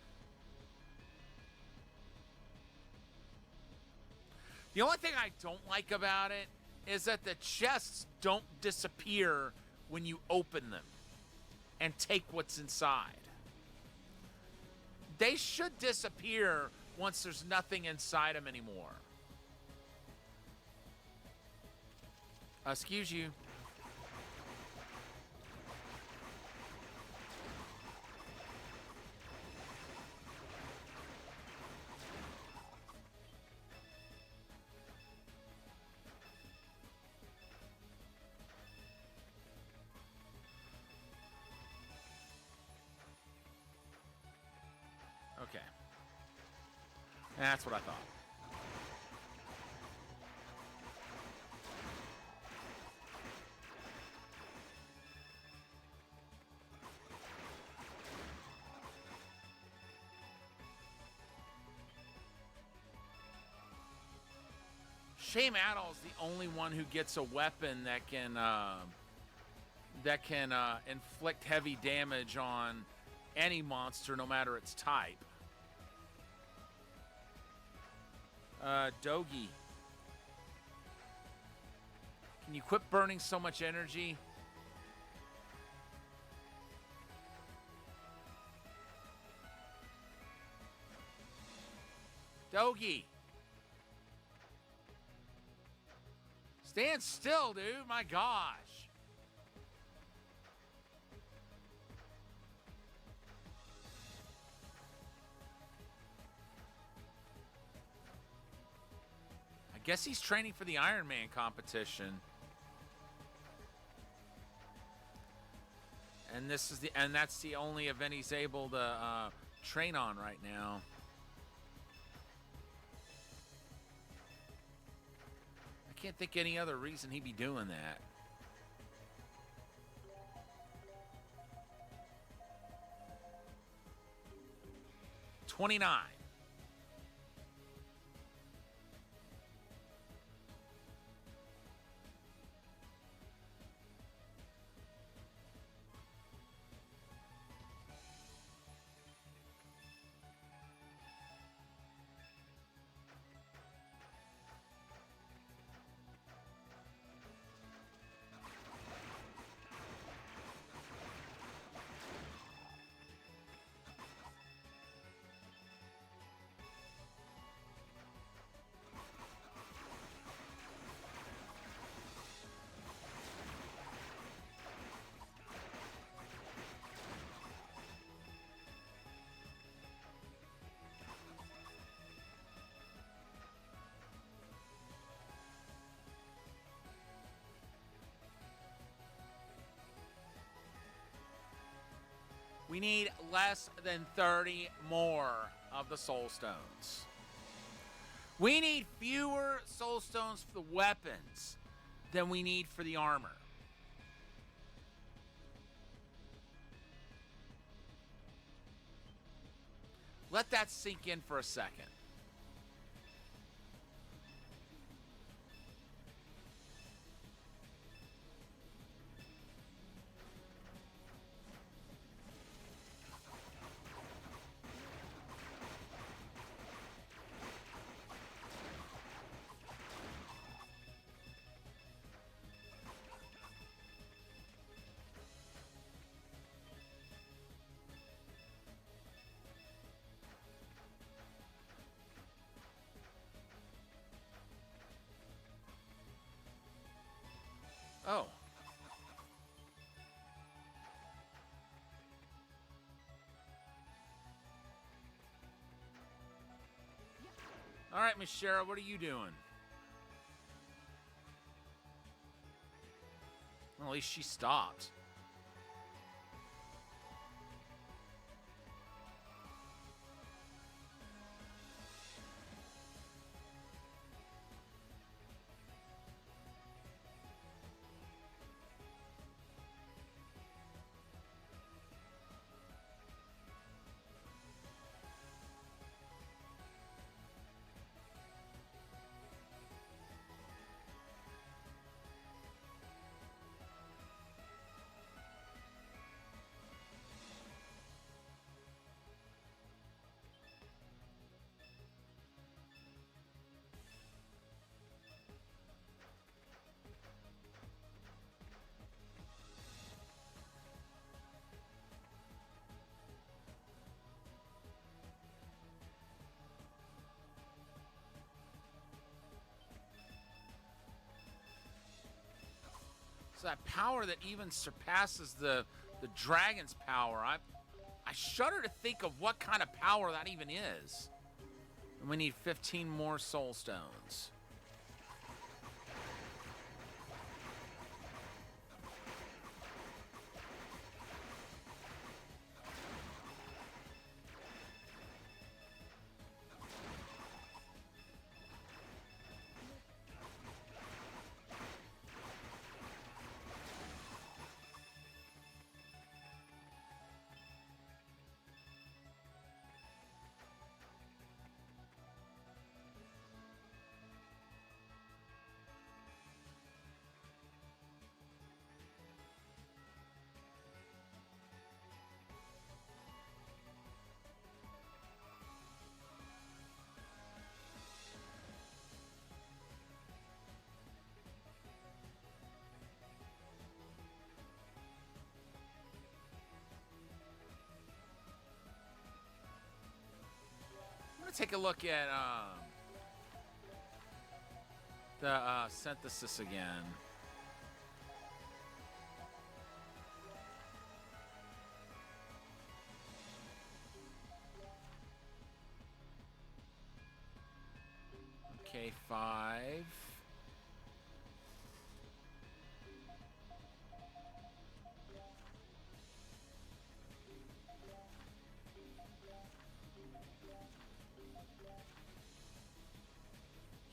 The only thing I don't like about it is that the chests don't disappear when you open them and take what's inside. They should disappear once there's nothing inside them anymore. Excuse you. Okay. That's what I thought. Shame Adol's the only one who gets a weapon that can inflict heavy damage on any monster, no matter its type. Dogi. Can you quit burning so much energy? Dogi. Stand still, dude. My gosh. I guess he's training for the Iron Man competition. And that's the only event he's able to train on right now. I can't think any other reason he'd be doing that. $29. We need less than 30 more of the Soul Stones. We need fewer Soul Stones for the weapons than we need for the armor. Let that sink in for a second. right, Miss Shara, what are you doing? Well, at least she stopped. So that power that even surpasses the dragon's power. I shudder to think of what kind of power that even is. And we need 15 more soul stones. I'm gonna take a look at the synthesis again. Okay, 5.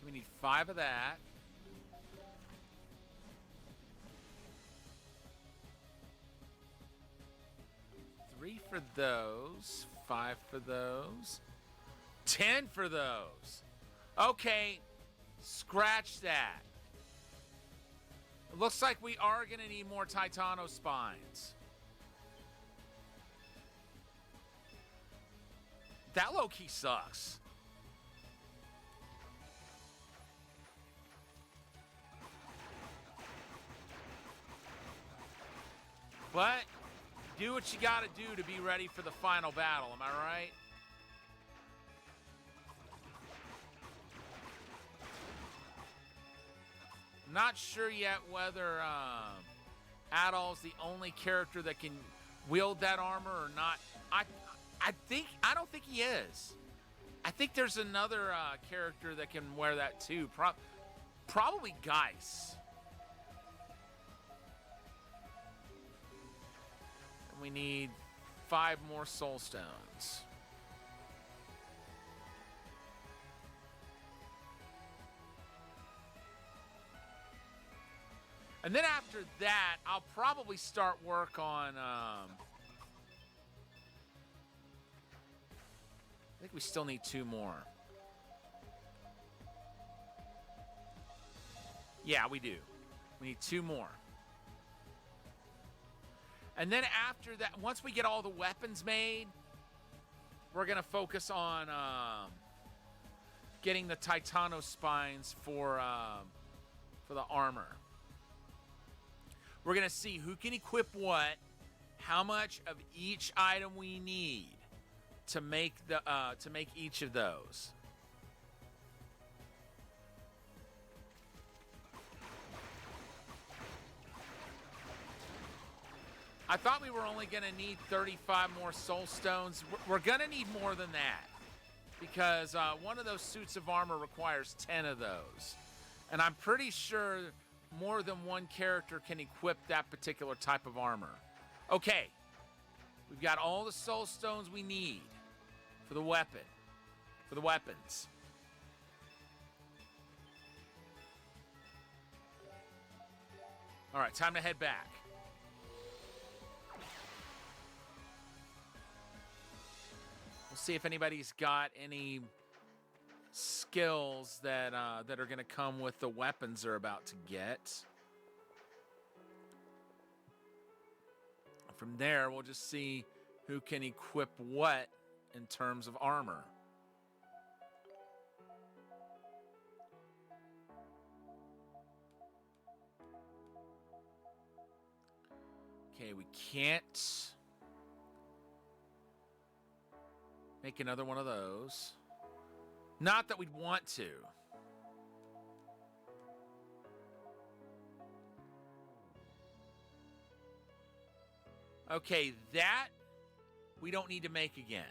We need 5 of that. Three for those. 5 for those. 10 for those. Okay, scratch that. It looks like we are going to need more Titano spines. That low-key sucks. But do what you got to do to be ready for the final battle. Am I right? Not sure yet whether Adol's the only character that can wield that armor or not. I don't think he is. I think there's another character that can wear that too. Probably Geis. And we need 5 more soul stones. And then after that, I'll probably start work on, I think we still need 2 more. Yeah, we do. We need 2 more. And then after that, once we get all the weapons made, we're going to focus on getting the Titano spines for the armor. We're going to see who can equip what, how much of each item we need to make each of those. I thought we were only going to need 35 more soul stones. We're going to need more than that. because one of those suits of armor requires 10 of those. And I'm pretty sure more than one character can equip that particular type of armor. Okay, we've got all the soul stones we need for the weapons. All right, time to head back. We'll see if anybody's got any skills that that are going to come with the weapons they're about to get. From there, we'll just see who can equip what in terms of armor. Okay, we can't make another one of those. Not that we'd want to. Okay, that we don't need to make again.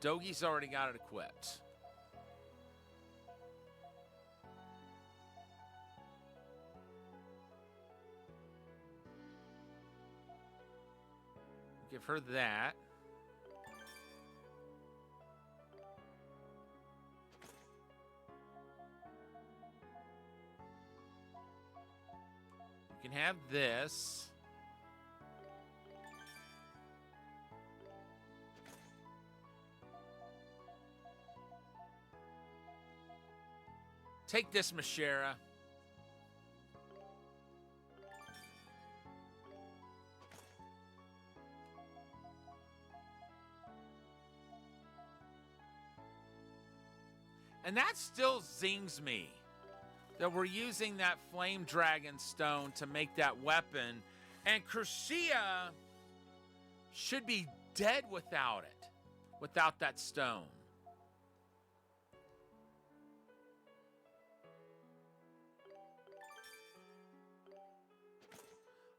Dogi's already got it equipped. Give her that. You can have this. Take this, Mashera. And that still zings me that we're using that Flame Dragon Stone to make that weapon. And Crucia should be dead without it, without that stone.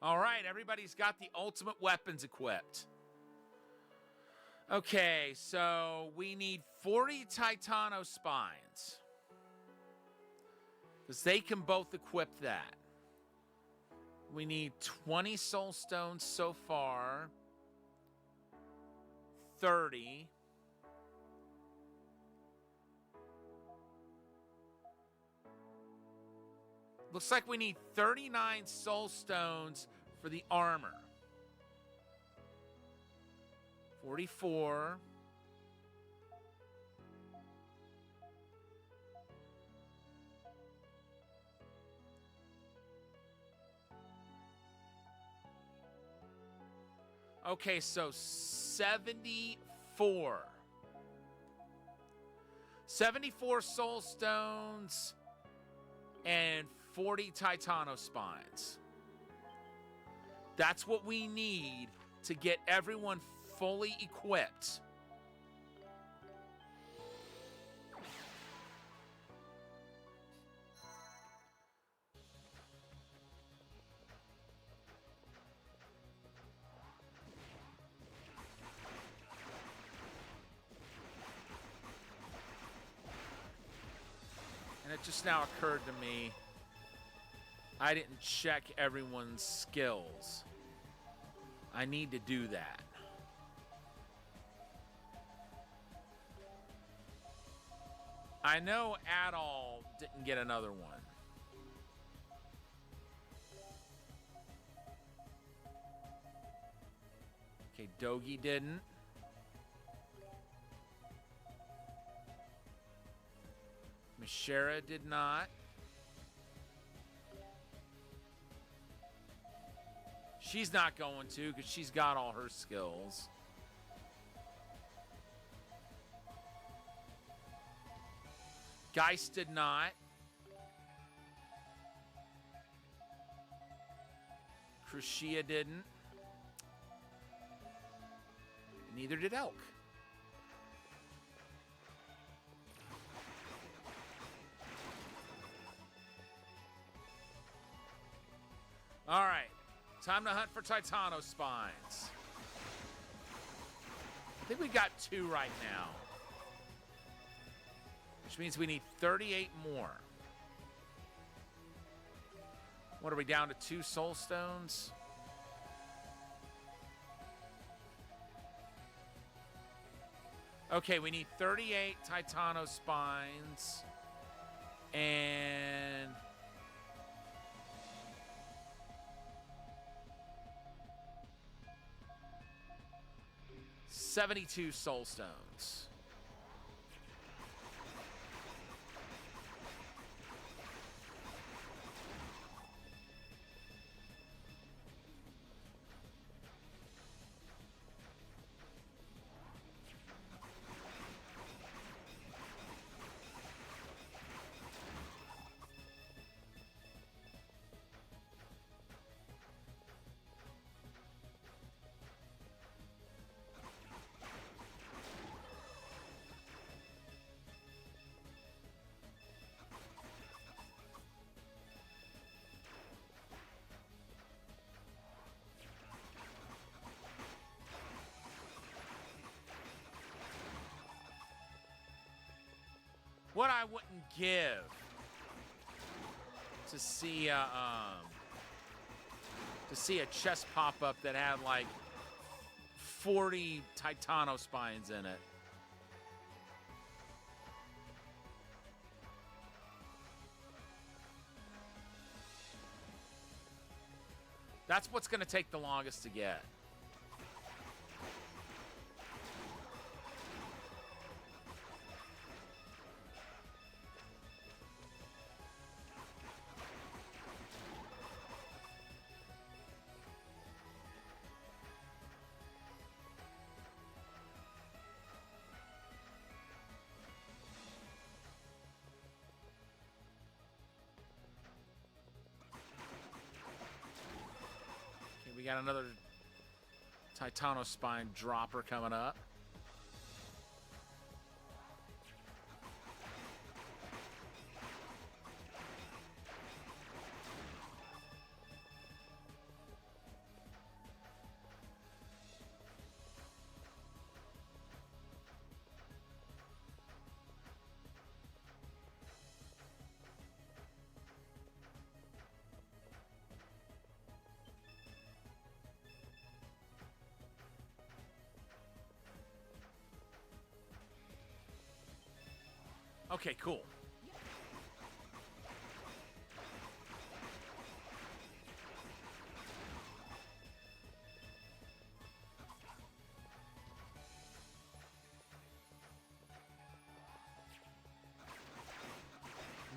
All right, everybody's got the ultimate weapons equipped. Okay, so we need 40 Titano Spines, because they can both equip that. We need 20 Soul Stones so far. 30. Looks like we need 39 Soul Stones for the armor. 44. Okay, so 74. 74 Soul Stones and 40 Titano Spines. That's what we need to get everyone fully equipped. And it just now occurred to me, I didn't check everyone's skills. I need to do that. I know Adol didn't get another one. Okay, Dogi didn't. Mashera did not. She's not going to because she's got all her skills. Geist did not. Crucia didn't. Neither did Elk. All right. Time to hunt for Titano Spines. I think we got 2 right now. Which means we need 38 more. What are we down to? 2 soul stones? Okay, we need 38 Titano spines. And 72 soul stones. What I wouldn't give to see a chest pop up that had like 40 Titano spines in it. That's what's going to take the longest to get. We got another Titano spine dropper coming up. Okay, cool.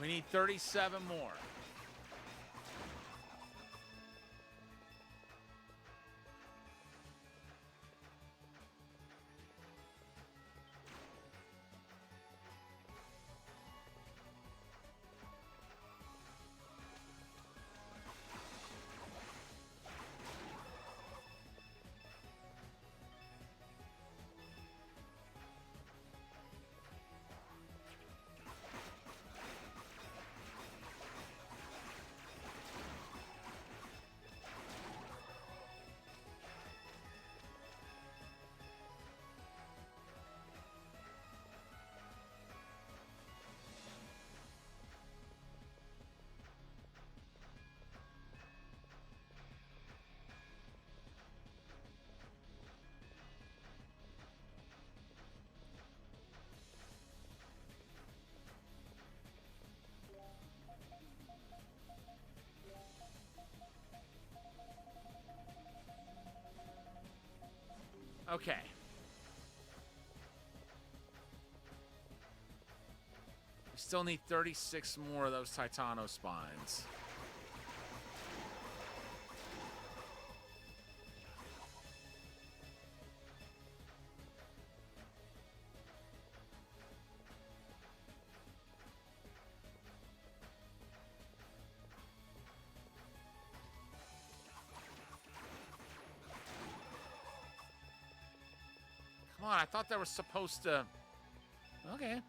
We need 37 more. Okay. We still need 36 more of those Titano spines. Come on, I thought they were supposed to... Okay.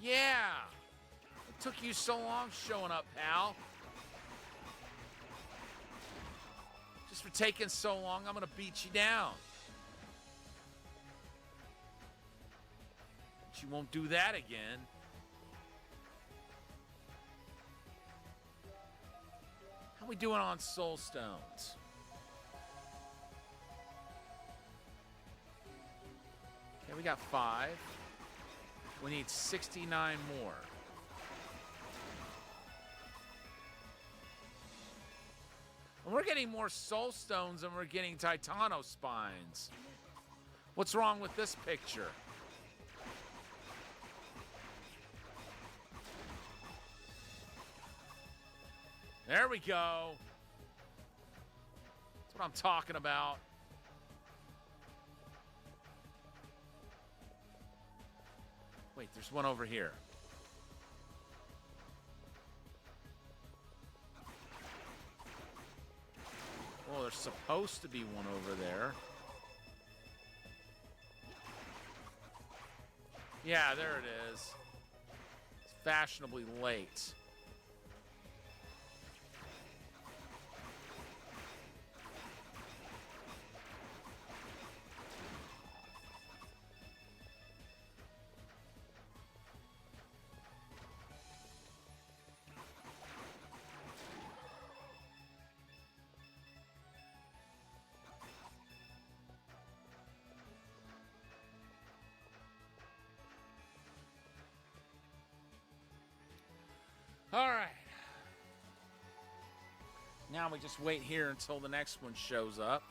Yeah! It took you so long showing up, pal. for taking so long. I'm going to beat you down. But you won't do that again. How we doing on soul stones? Okay, we got 5. We need 69 more. And we're getting more soul stones than we're getting Titano spines. What's wrong with this picture? There we go. That's what I'm talking about. Wait, there's one over here. Oh, there's supposed to be one over there. Yeah, there it is. It's fashionably late. All right. Now we just wait here until the next one shows up.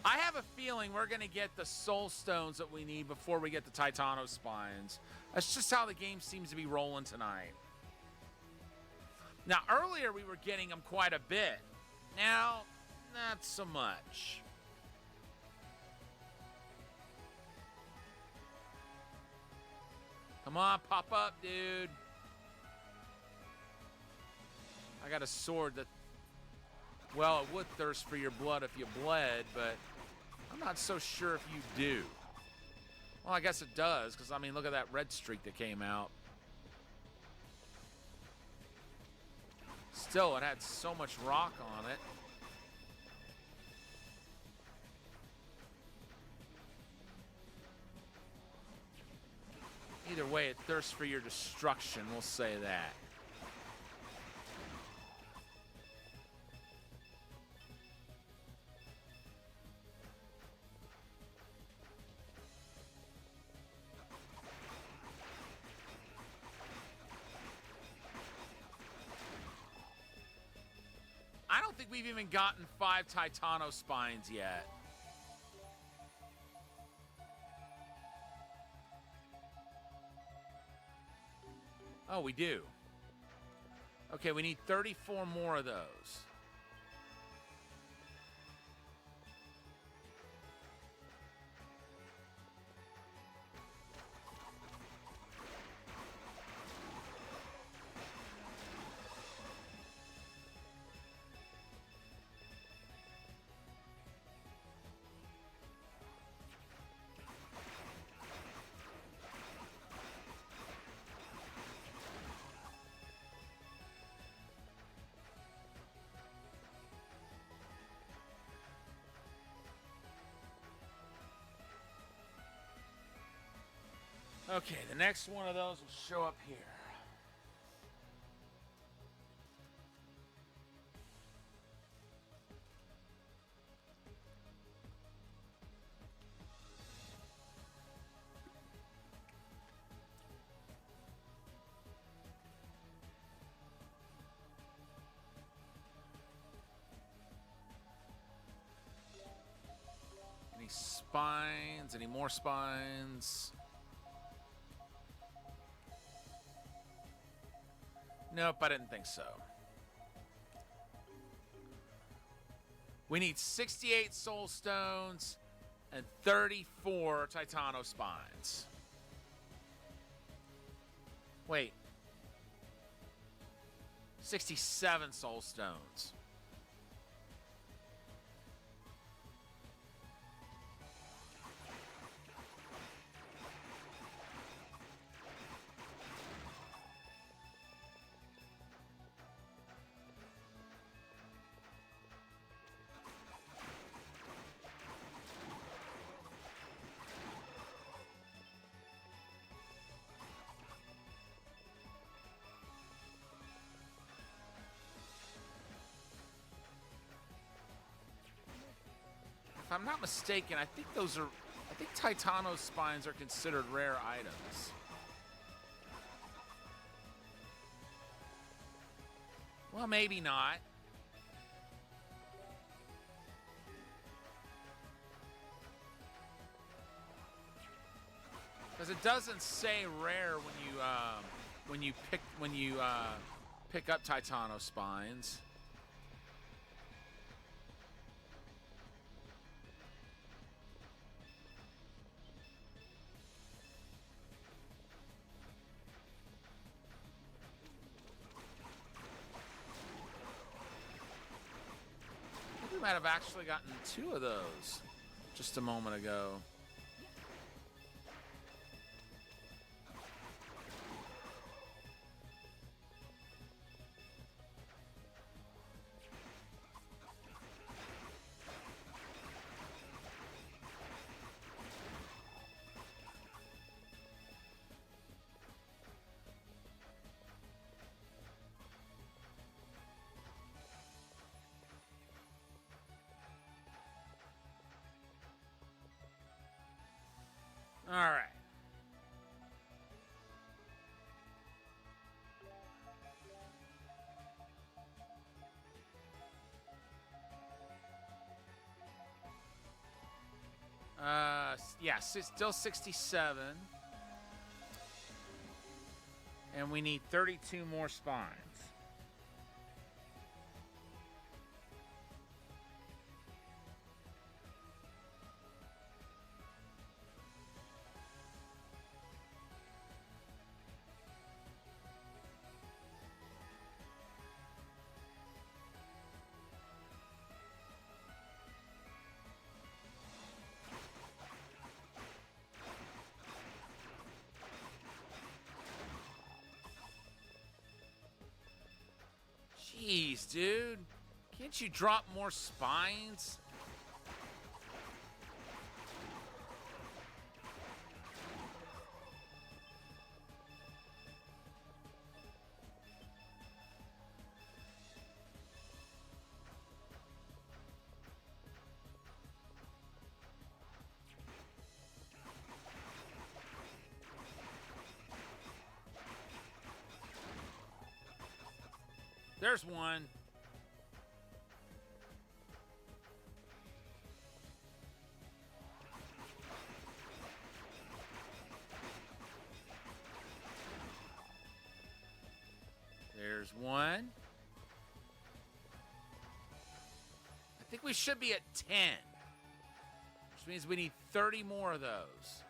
I have a feeling we're going to get the soul stones that we need before we get the Titano spines. That's just how the game seems to be rolling tonight. Now, earlier we were getting them quite a bit. Now, not so much. Come on, pop up, dude. I got a sword that, well, it would thirst for your blood if you bled, but I'm not so sure if you do. Well, I guess it does, because, I mean, look at that red streak that came out. Still, it had so much rock on it. Either way, it thirsts for your destruction, we'll say that. I don't think we've even gotten 5 Titano spines yet. Oh, we do. Okay, we need 34 more of those. Okay, the next one of those will show up here. Any spines? Any more spines? Nope, I didn't think so. We need 68 soul stones and 34 Titano spines. Wait. 67 soul stones. I'm not mistaken, I think Titano spines are considered rare items. Well, maybe not. Because it doesn't say rare when you pick up Titano spines. I think we might have actually gotten 2 of those just a moment ago. All right. Yeah, still 67. And we need 32 more spines. Jeez, dude. Can't you drop more spines? There's one. There's one. I think we should be at 10. Which means we need 30 more of those.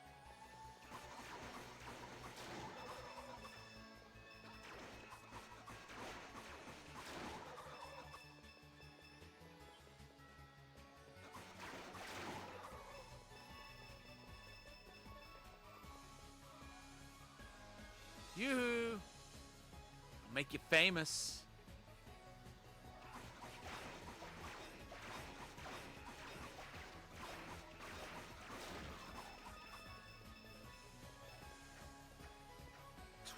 Yoo-hoo! I'll make you famous.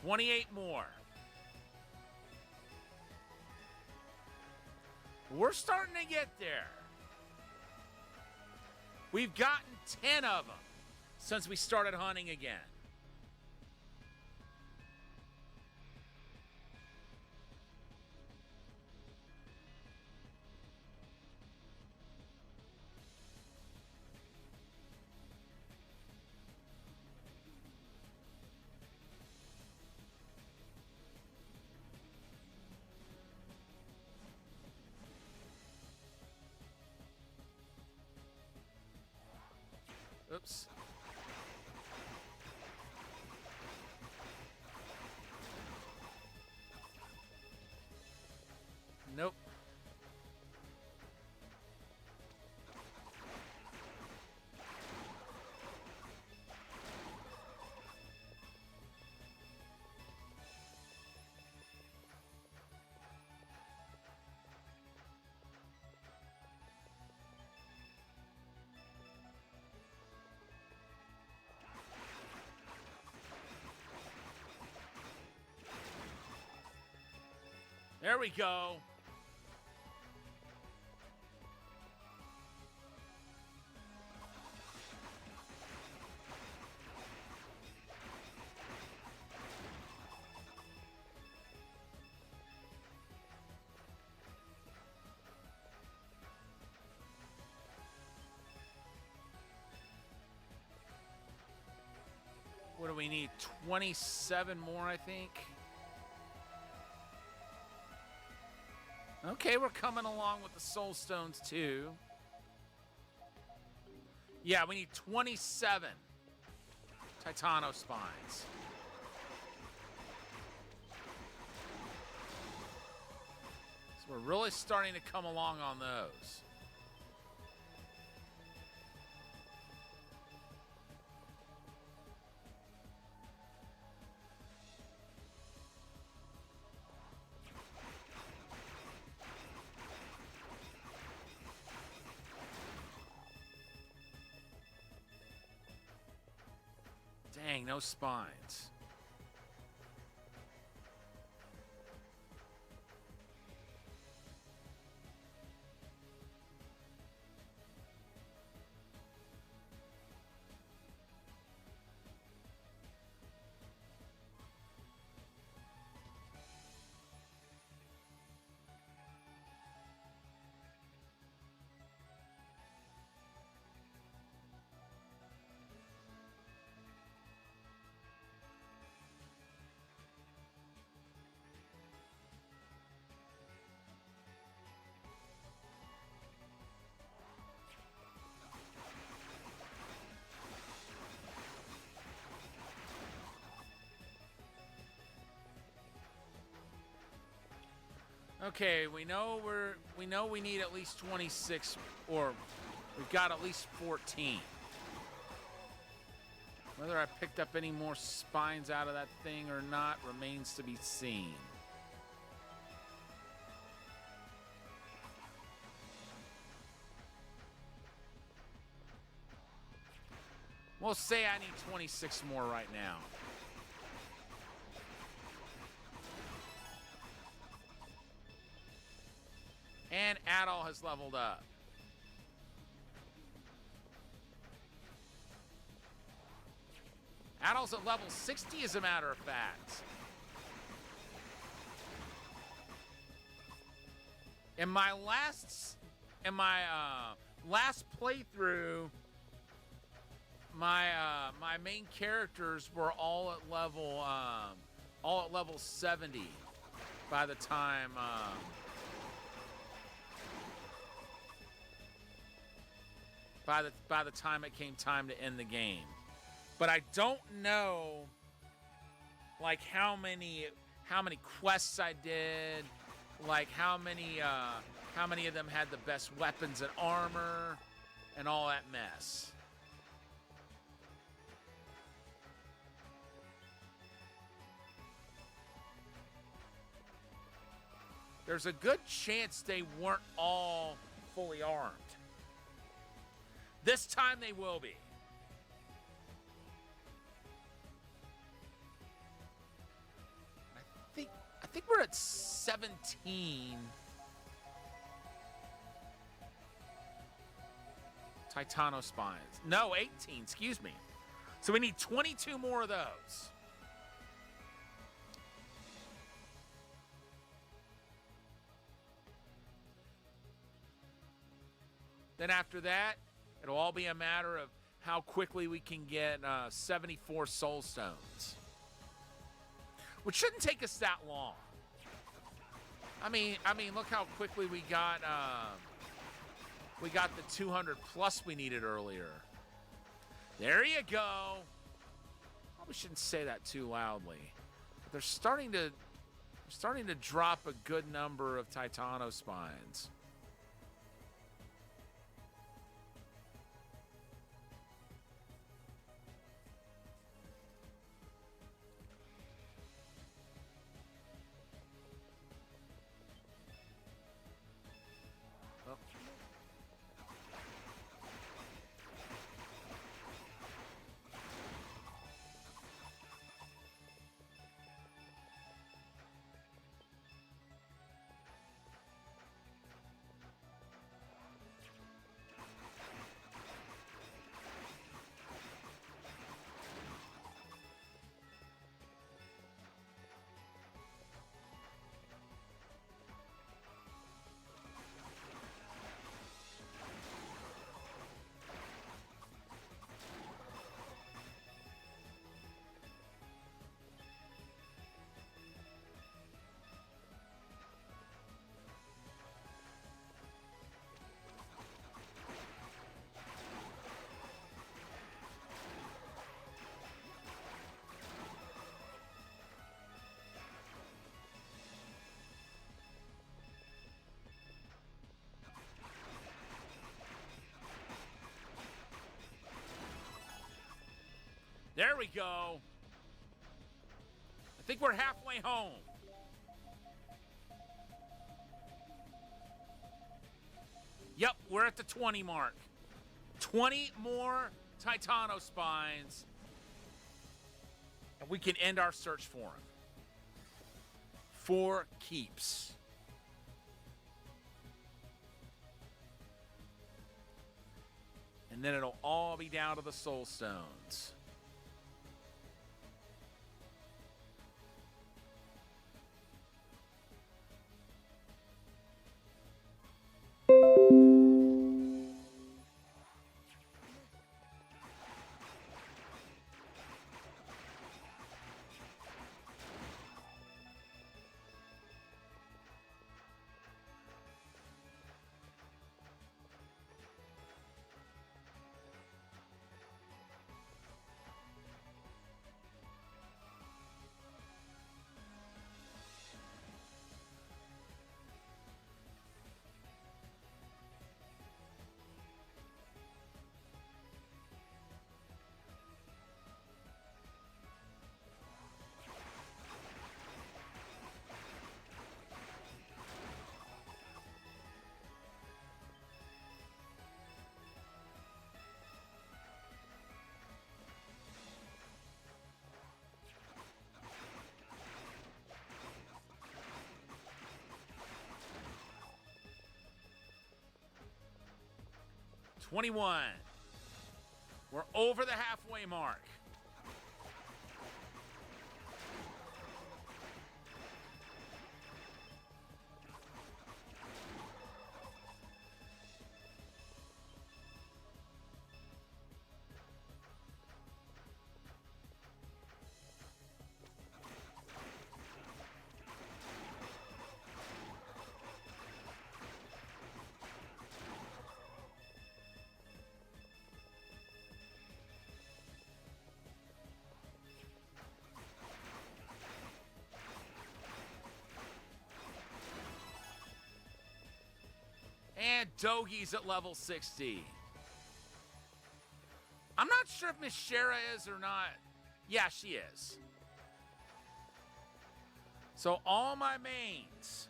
$28 more. We're starting to get there. We've gotten 10 of them since we started hunting again. Oops. Nope. There we go. we need 27 more, I think. Okay, we're coming along with the soul stones too. Yeah, we need 27 Titano spines. So we're really starting to come along on those. Dang, no spines. Okay, we know we need at least 26, or we've got at least 14. Whether I picked up any more spines out of that thing or not remains to be seen. We'll say I need 26 more right now. And Adol has leveled up. Adol's at level 60, as a matter of fact. In my last playthrough, my main characters were all at level 70 by the time by the time it came time to end the game. But I don't know, like, how many quests I did, like how many of them had the best weapons and armor, and all that mess. There's a good chance they weren't all fully armed. This time they will be. I think we're at 17 Titano spines. No, 18, excuse me. So we need 22 more of those. Then after that, it'll all be a matter of how quickly we can get 74 soul stones. Which shouldn't take us that long. I mean, look how quickly we got the 200 plus we needed earlier. There you go. Probably shouldn't say that too loudly. But they're starting to drop a good number of Titano spines. There we go. I think we're halfway home. Yep, we're at the 20 mark. 20 more Titano spines, and we can end our search for him. 4 keeps. And then it'll all be down to the soul stones. $21. We're over the halfway mark. And Dogi's at level 60. I'm not sure if Miss Shara is or not. Yeah, she is. So all my mains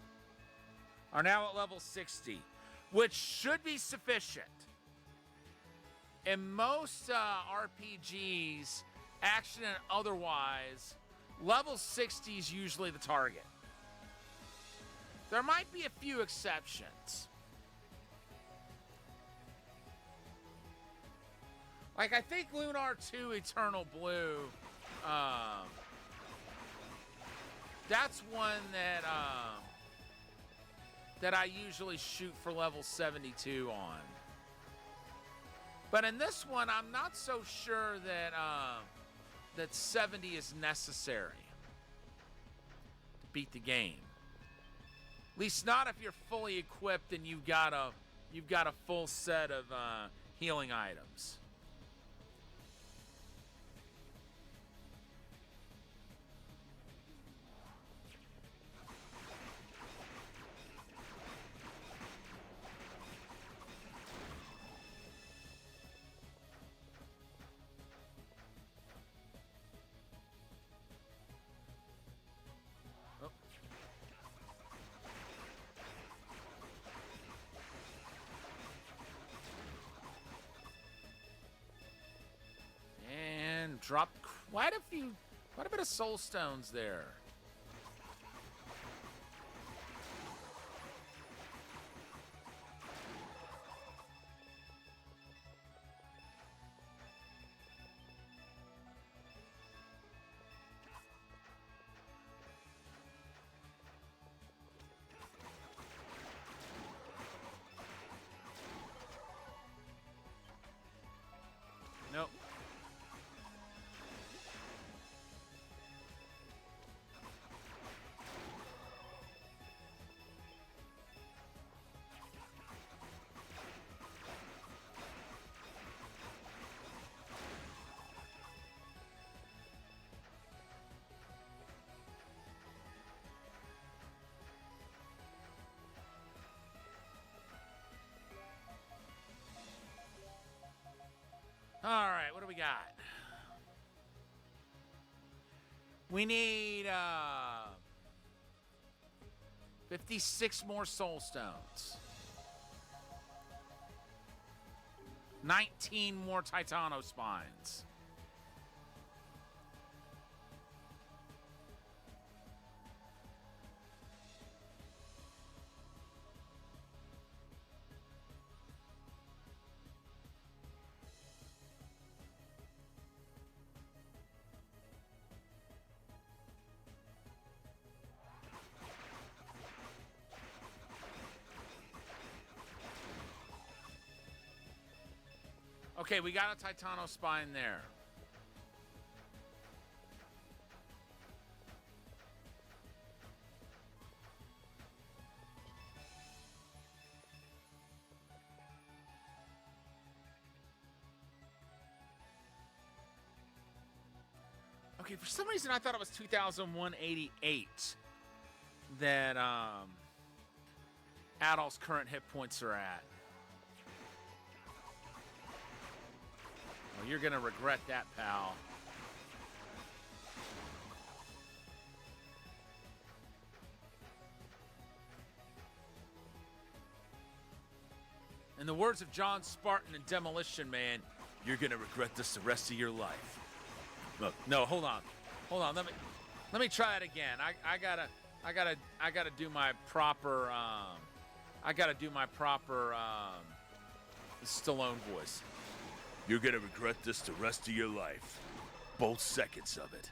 are now at level 60, which should be sufficient. In most RPGs, action and otherwise, level 60 is usually the target. There might be a few exceptions. Like, I think Lunar 2 Eternal Blue, that's one that I usually shoot for level 72 on. But in this one, I'm not so sure that 70 is necessary to beat the game. At least not if you're fully equipped and you've got a full set of healing items. Dropped quite a bit of soul stones there. Nope. All right, what do we got? We need 56 more soul stones. 19 more Titano spines. Okay, we got a Titano spine there. Okay, for some reason I thought it was 2,188 that Adol's current hit points are at. Well, you're gonna regret that, pal. In the words of John Spartan in Demolition Man, you're gonna regret this the rest of your life. Look, no, hold on. Let me try it again. I gotta do my proper Stallone voice. You're gonna regret this the rest of your life. Both seconds of it.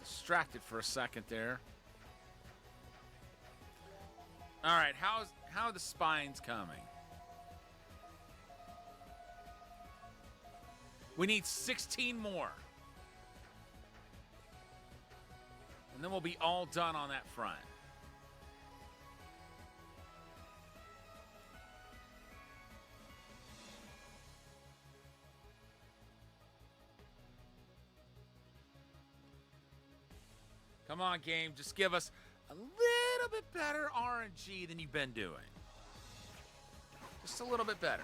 Distracted for a second there. All right, how are the spines coming? We need 16 more. And then we'll be all done on that front. Come on, game. Just give us a little bit better RNG than you've been doing. Just a little bit better.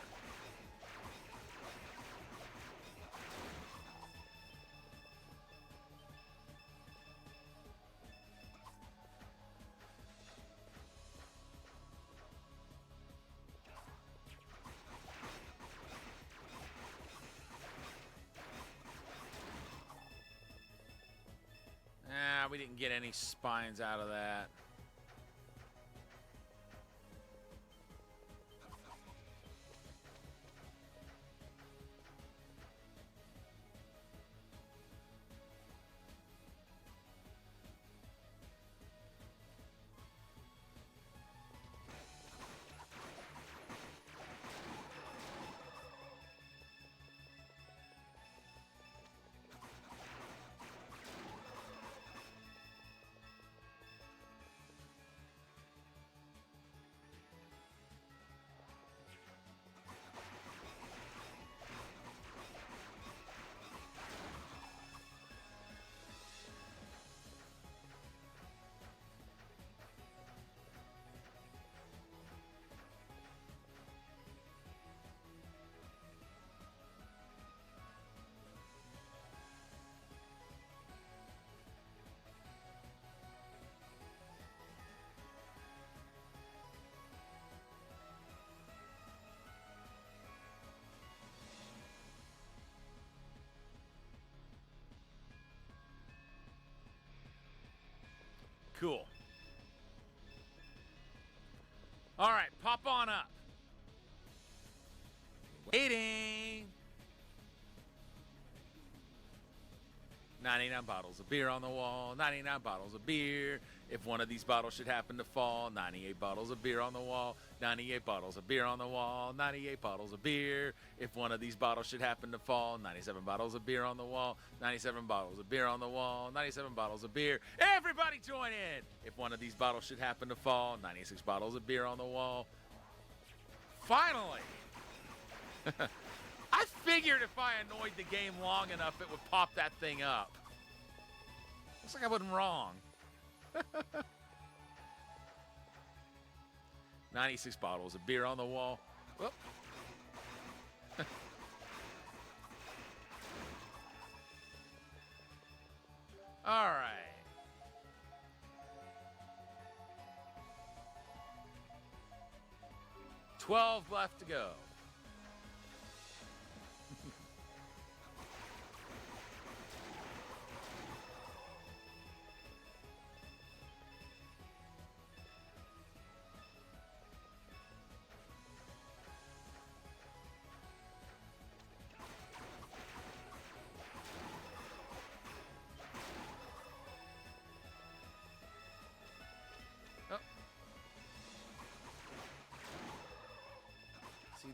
We didn't get any spines out of that. Cool. All right, pop on up. Waiting. 99 bottles of beer on the wall, 99 bottles of beer. If one of these bottles should happen to fall, 98 bottles of beer on the wall, 98 bottles of beer on the wall, 98 bottles of beer. If one of these bottles should happen to fall, 97 bottles of beer on the wall, 97 bottles of beer on the wall, 97 bottles of beer. Everybody join in. If one of these bottles should happen to fall, 96 bottles of beer on the wall. Finally. I figured if I annoyed the game long enough, it would pop that thing up. Looks like I wasn't wrong. 96 bottles of beer on the wall. Whoop. All right. $12 left to go.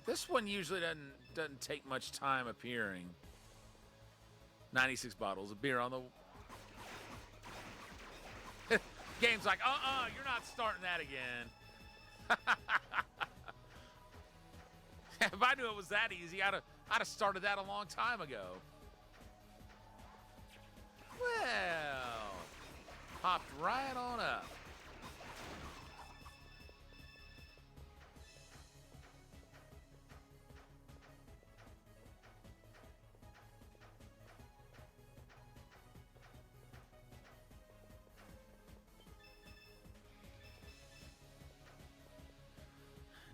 This one usually doesn't take much time appearing. 96 bottles of beer on the game's like, you're not starting that again. If I knew it was that easy, I'd have started that a long time ago. Well, hopped right on up.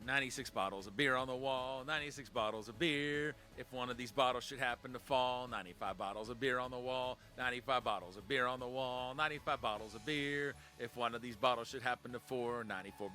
$96 bottles of beer on the wall, 96 bottles of beer. If one of these bottles should happen to fall, 95 bottles of beer on the wall, 95 bottles of beer on the wall, 95 bottles of beer. If one of these bottles should happen to fall, 95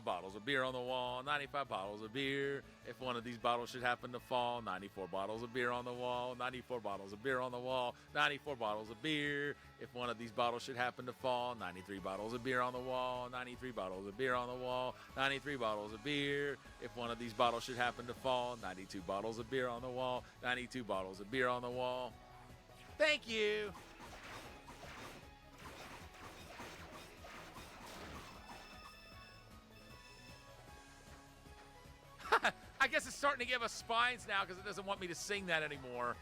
bottles of beer on the wall, 95 bottles of beer. If one of these bottles should happen to fall, 94 bottles of beer on the wall, 94 bottles of beer on the wall, 94 bottles of beer. If one of these bottles should happen to fall, 93 bottles of beer on the wall, 93 bottles of beer on the wall, 93 bottles of beer. If one of these bottles should happen to fall, 92 bottles of beer on the wall, 92 bottles of beer on the wall. Thank you. I guess it's starting to give us spines now because it doesn't want me to sing that anymore.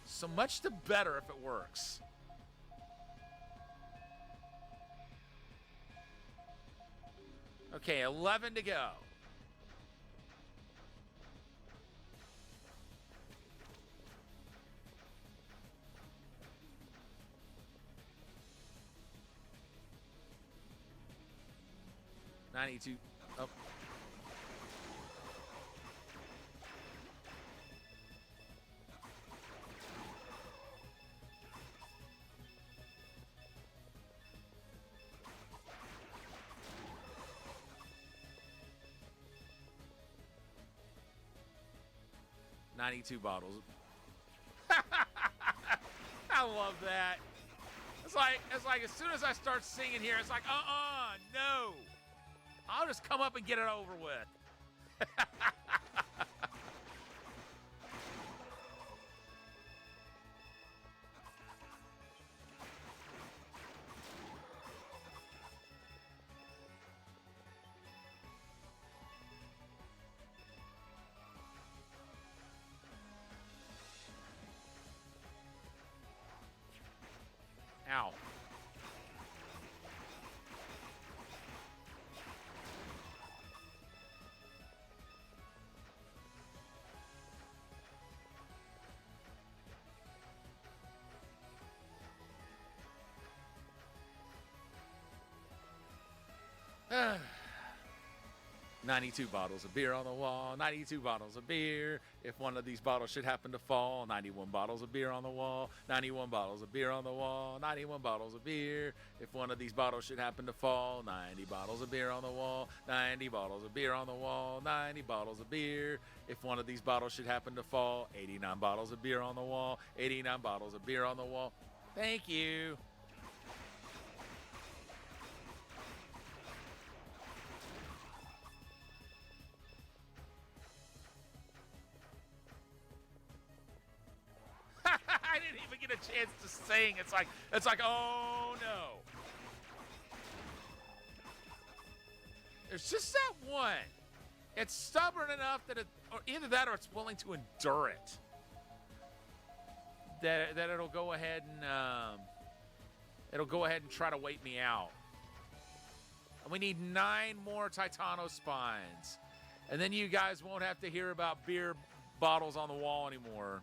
So much the better if it works. Okay, 11 to go. $92. Oh. $92 bottles. I love that. It's like as soon as I start singing here, it's like, no. I'll just come up and get it over with. Ow. 92 bottles of beer on the wall, 92 bottles of beer. If one of these bottles should happen to fall, 91 bottles of beer on the wall, 91 bottles of beer on the wall, 91 bottles of beer. If one of these bottles should happen to fall, 90 bottles of beer on the wall, 90 bottles of beer on the wall, 90 bottles of beer. If one of these bottles should happen to fall, 89 bottles of beer on the wall, 89 bottles of beer on the wall. Thank you. I didn't even get a chance to sing. It's like, oh no. There's just that one. It's stubborn enough that or either that or it's willing to endure it. That it'll go ahead and try to wait me out. And we need 9 more Titano spines. And then you guys won't have to hear about beer bottles on the wall anymore.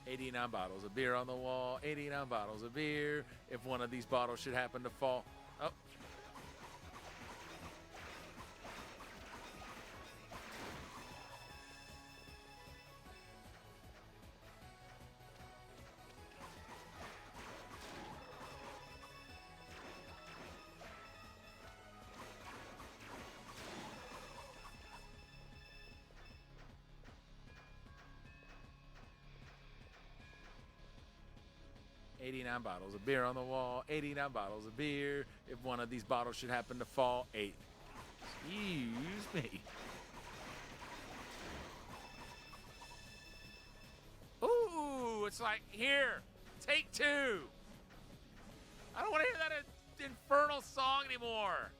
$89 bottles of beer on the wall, 89 bottles of beer. If one of these bottles should happen to fall. Oh. $89 bottles of beer on the wall, 89 bottles of beer. If one of these bottles should happen to fall, excuse me. Ooh, it's like, here, take 2. I don't want to hear that infernal song anymore.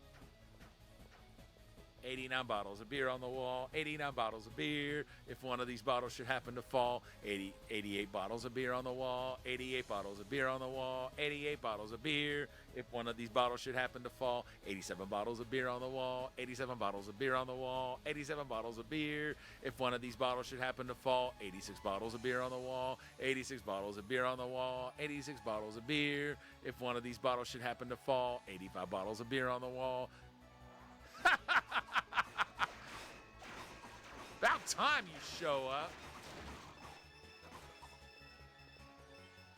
89 bottles of beer on the wall, 89 bottles of beer. If one of these bottles should happen to fall, 88 bottles of beer on the wall, 88 bottles of beer on the wall, 88 bottles of beer. If one of these bottles should happen to fall, 87 bottles of beer on the wall, 87 bottles of beer on the wall, 87 bottles of beer. If one of these bottles should happen to fall, 86 bottles of beer on the wall, 86 bottles of beer on the wall, 86 bottles of beer. If one of these bottles should happen to fall, 85 bottles of beer on the wall. About time you show up.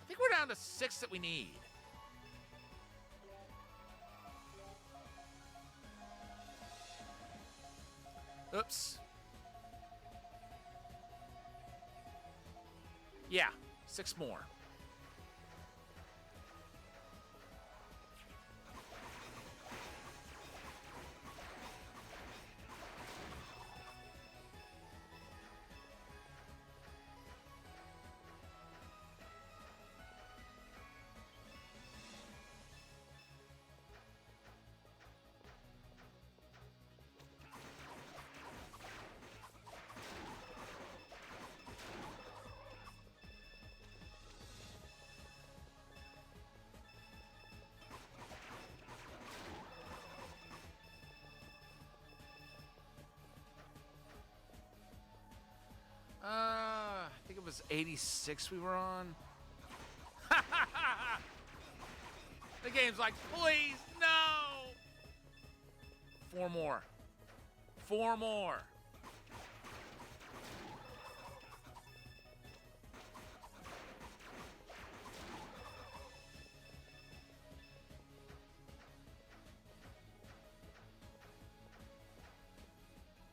I think we're down to 6 that we need. Oops. Yeah, 6 more. I think it was 86 we were on. The game's like, please, no! 4 more. 4 more.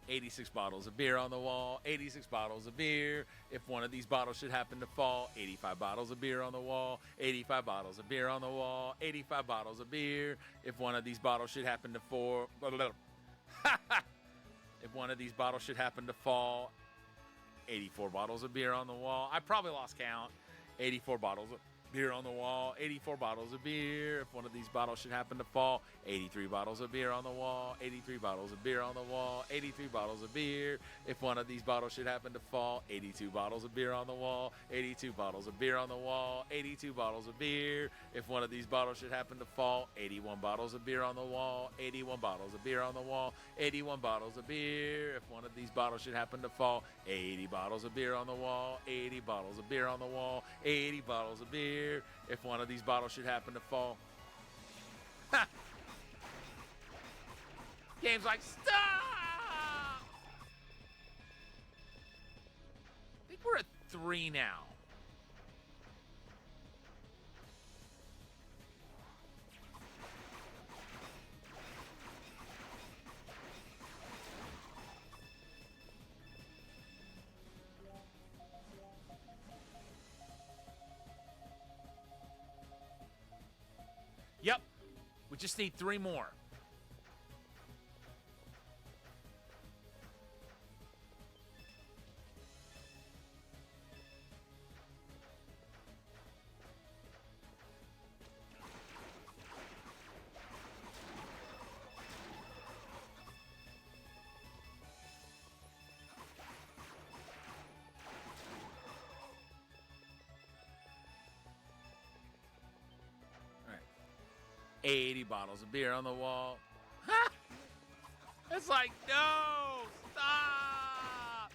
$86 bottles of beer on the wall, 86 bottles of beer. If one of these bottles should happen to fall, 85 bottles of beer on the wall, 85 bottles of beer on the wall, 85 bottles of beer. If one of these bottles should happen to fall, if one of these bottles should happen to fall, 84 bottles of beer on the wall. I probably lost count. 84 bottles of beer on the wall. 84 bottles of beer. If one of these bottles should happen to fall. 83 bottles of beer on the wall. 83 bottles of beer on the wall. 83 bottles of beer. If one of these bottles should happen to fall. 82 bottles of beer on the wall. 82 bottles of beer on the wall. 82 bottles of beer. If one of these bottles should happen to fall. 81 bottles of beer on the wall. 81 bottles of beer on the wall. 81 bottles of beer. If one of these bottles should happen to fall. 80 bottles of beer on the wall. 80 bottles of beer on the wall. 80 bottles of beer. If one of these bottles should happen to fall. Ha! Game's like, stop! I think we're at 3 now. Yep. We just need 3 more. All right. 80 bottles of beer on the wall. Ha! It's like, no, stop.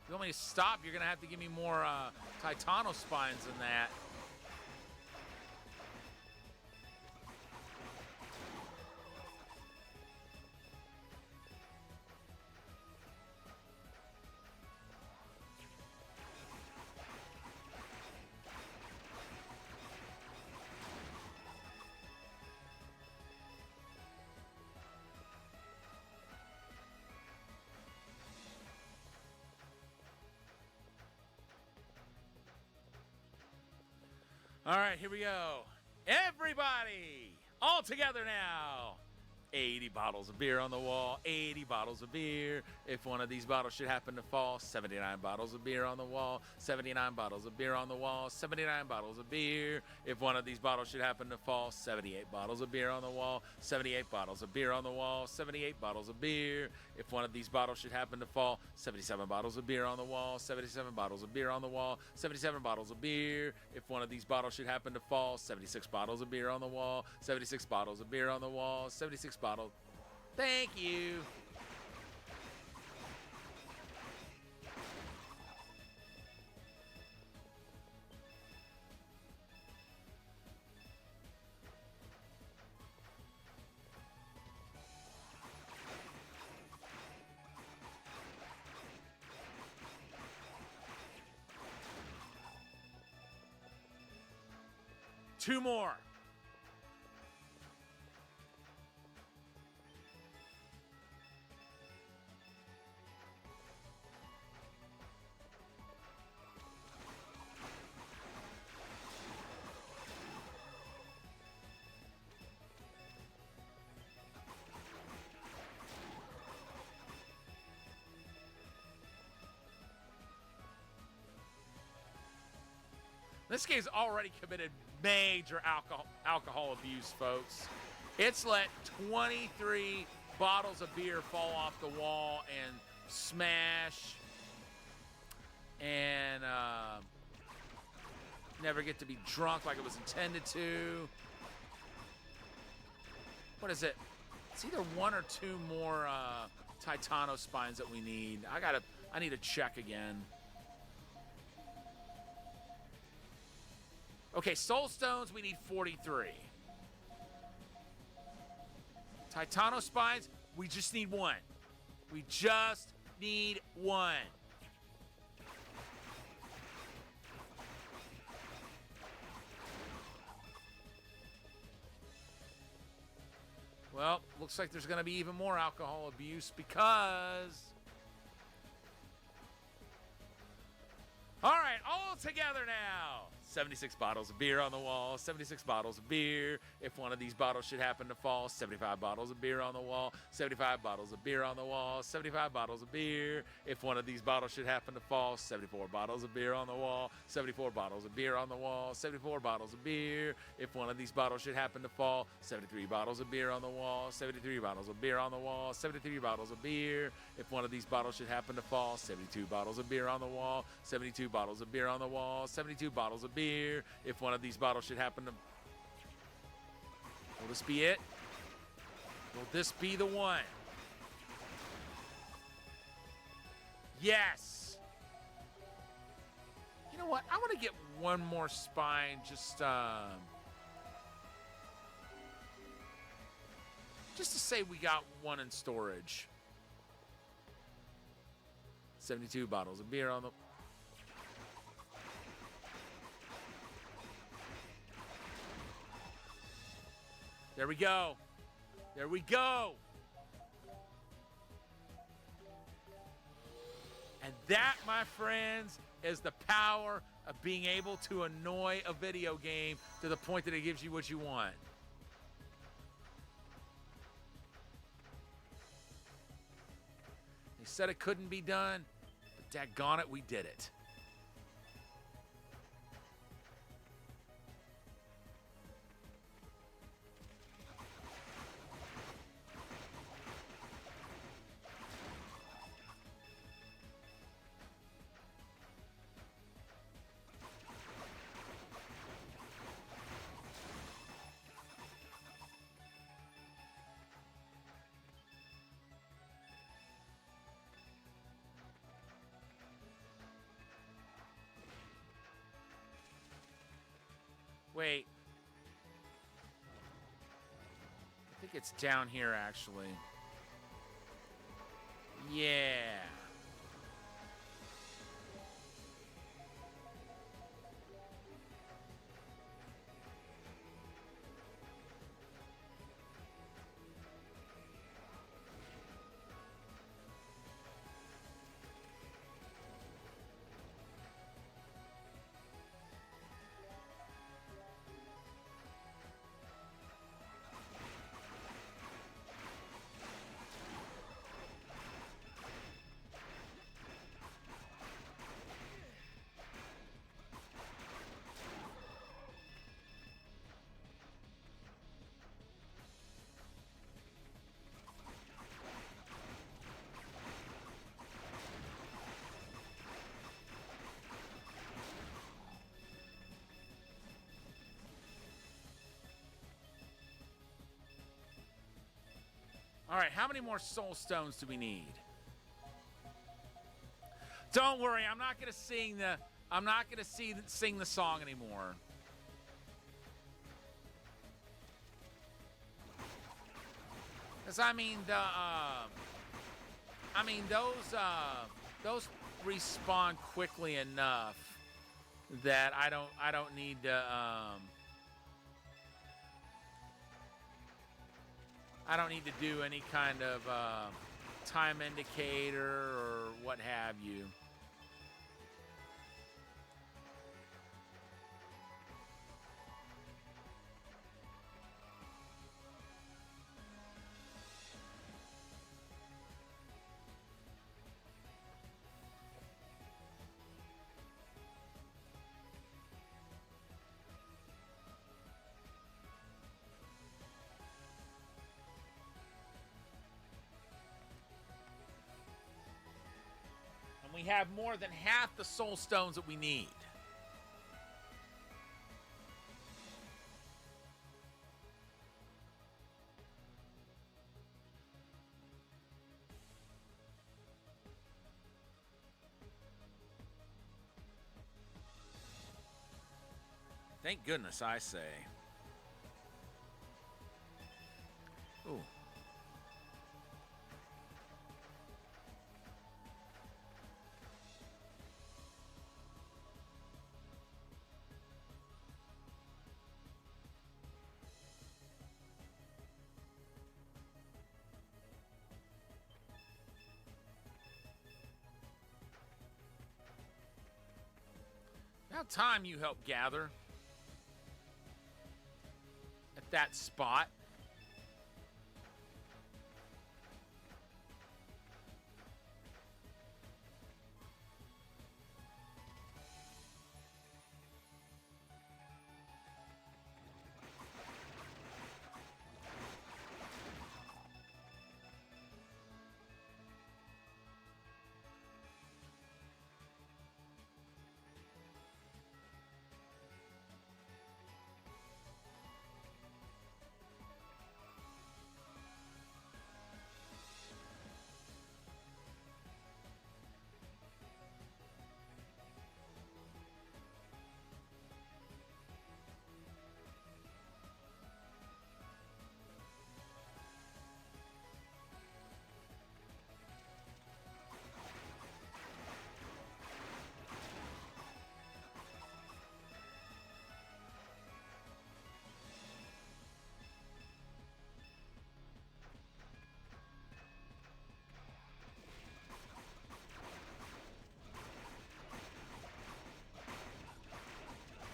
If you want me to stop, you're going to have to give me more Titano spines than that. All right, here we go. Everybody, all together now. 80 bottles of beer on the wall, 80 bottles of beer. If one of these bottles should happen to fall, 79 bottles of beer on the wall, 79 bottles of beer on the wall, 79 bottles of beer. If one of these bottles should happen to fall, 78 bottles of beer on the wall, 78 bottles of beer on the wall, 78 bottles of beer. If one of these bottles should happen to fall, 77 bottles of beer on the wall, 77 bottles of beer on the wall, 77 bottles of beer. If one of these bottles should happen to fall, 76 bottles of beer on the wall, 76 bottles of beer on the wall, 76 bottles. Thank you. Two more. This game's already committed major alcohol abuse, folks. It's let 23 bottles of beer fall off the wall and smash and never get to be drunk like it was intended to. What is it? It's either 1 or 2 more Titano spines that we need. I need to check again. Okay, Soul Stones, we need 43. Titano Spines, we just need 1. We just need 1. Well, looks like there's going to be even more alcohol abuse because... All right, all together now. 76 bottles of beer on the wall, 76 bottles of beer. If one of these bottles should happen to fall, 75 bottles of beer on the wall, 75 bottles of beer on the wall, 75 bottles of beer. If one of these bottles should happen to fall, 74 bottles of beer on the wall, 74 bottles of beer on the wall, 74 bottles of beer. If one of these bottles should happen to fall, 73 bottles of beer on the wall, 73 bottles of beer on the wall, 73 bottles of beer. If one of these bottles should happen to fall, 72 bottles of beer on the wall, 72 bottles of beer on the wall, 72 bottles of beer. If one of these bottles should happen to... Will this be it? Will this be the one? Yes! You know what? I want to get one more spine just to say we got one in storage. 72 bottles of beer on the... There we go. There we go. And that, my friends, is the power of being able to annoy a video game to the point that it gives you what you want. They said it couldn't be done, but daggone it, we did it. Wait. I think it's down here, actually. Yeah. All right, how many more soul stones do we need? Don't worry, I'm not gonna sing the song anymore. Cause I mean those respawn quickly enough that I don't need to I don't need to do any kind of time indicator or what have you. We have more than half the soul stones that we need. Thank goodness, I say. Ooh. About time you helped gather at that spot.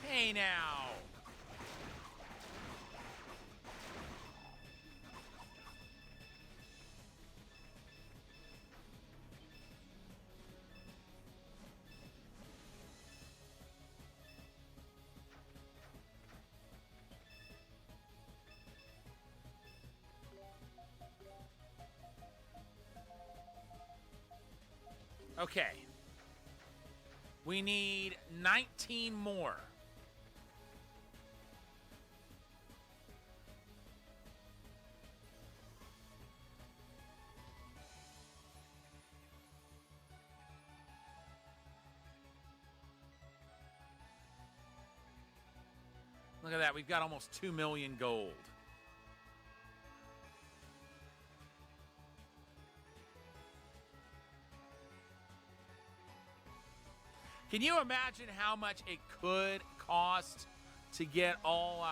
Hey now. Okay. We need 19 more. Look at that. We've got almost 2 million gold. Can you imagine how much it could cost to get all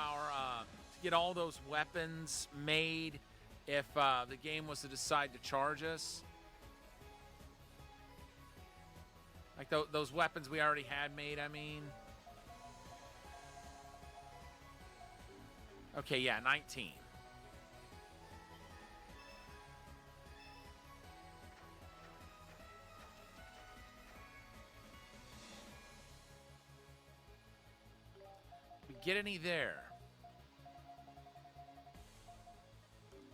those weapons made if the game was to decide to charge us? Like those weapons we already had made, I mean. Okay, yeah, 19. Did we get any there?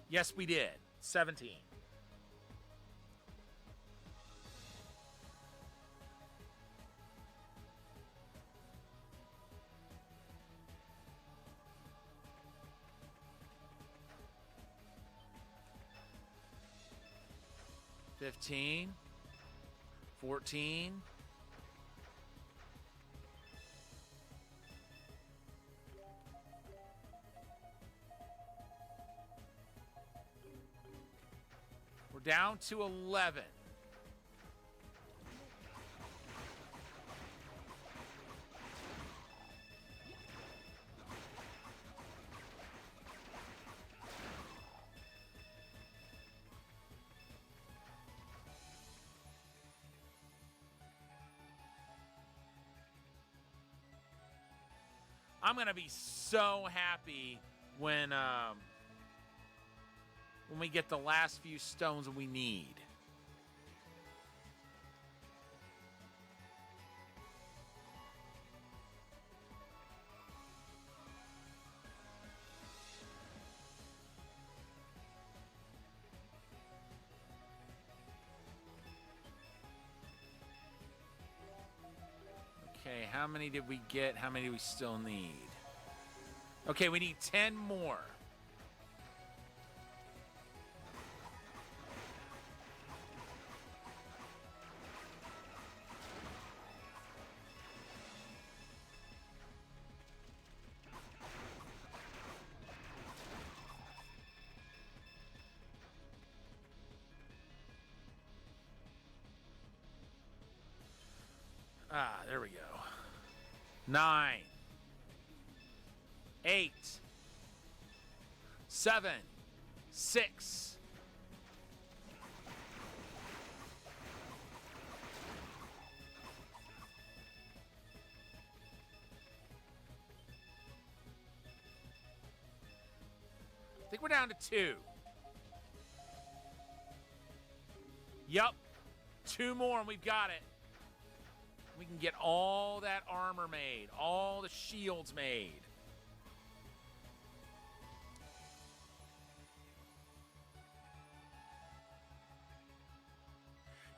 Yes, we did. 17. $15, $14, we're down to 11. I'm gonna be so happy when we get the last few stones we need. Okay, how many did we get? How many do we still need? Okay, we need 10 more. Ah, there we go. 9, 8, 7, 6. think we're down to 2. Yup. 2 more and we've got it. We can get all that armor made. All the shields made.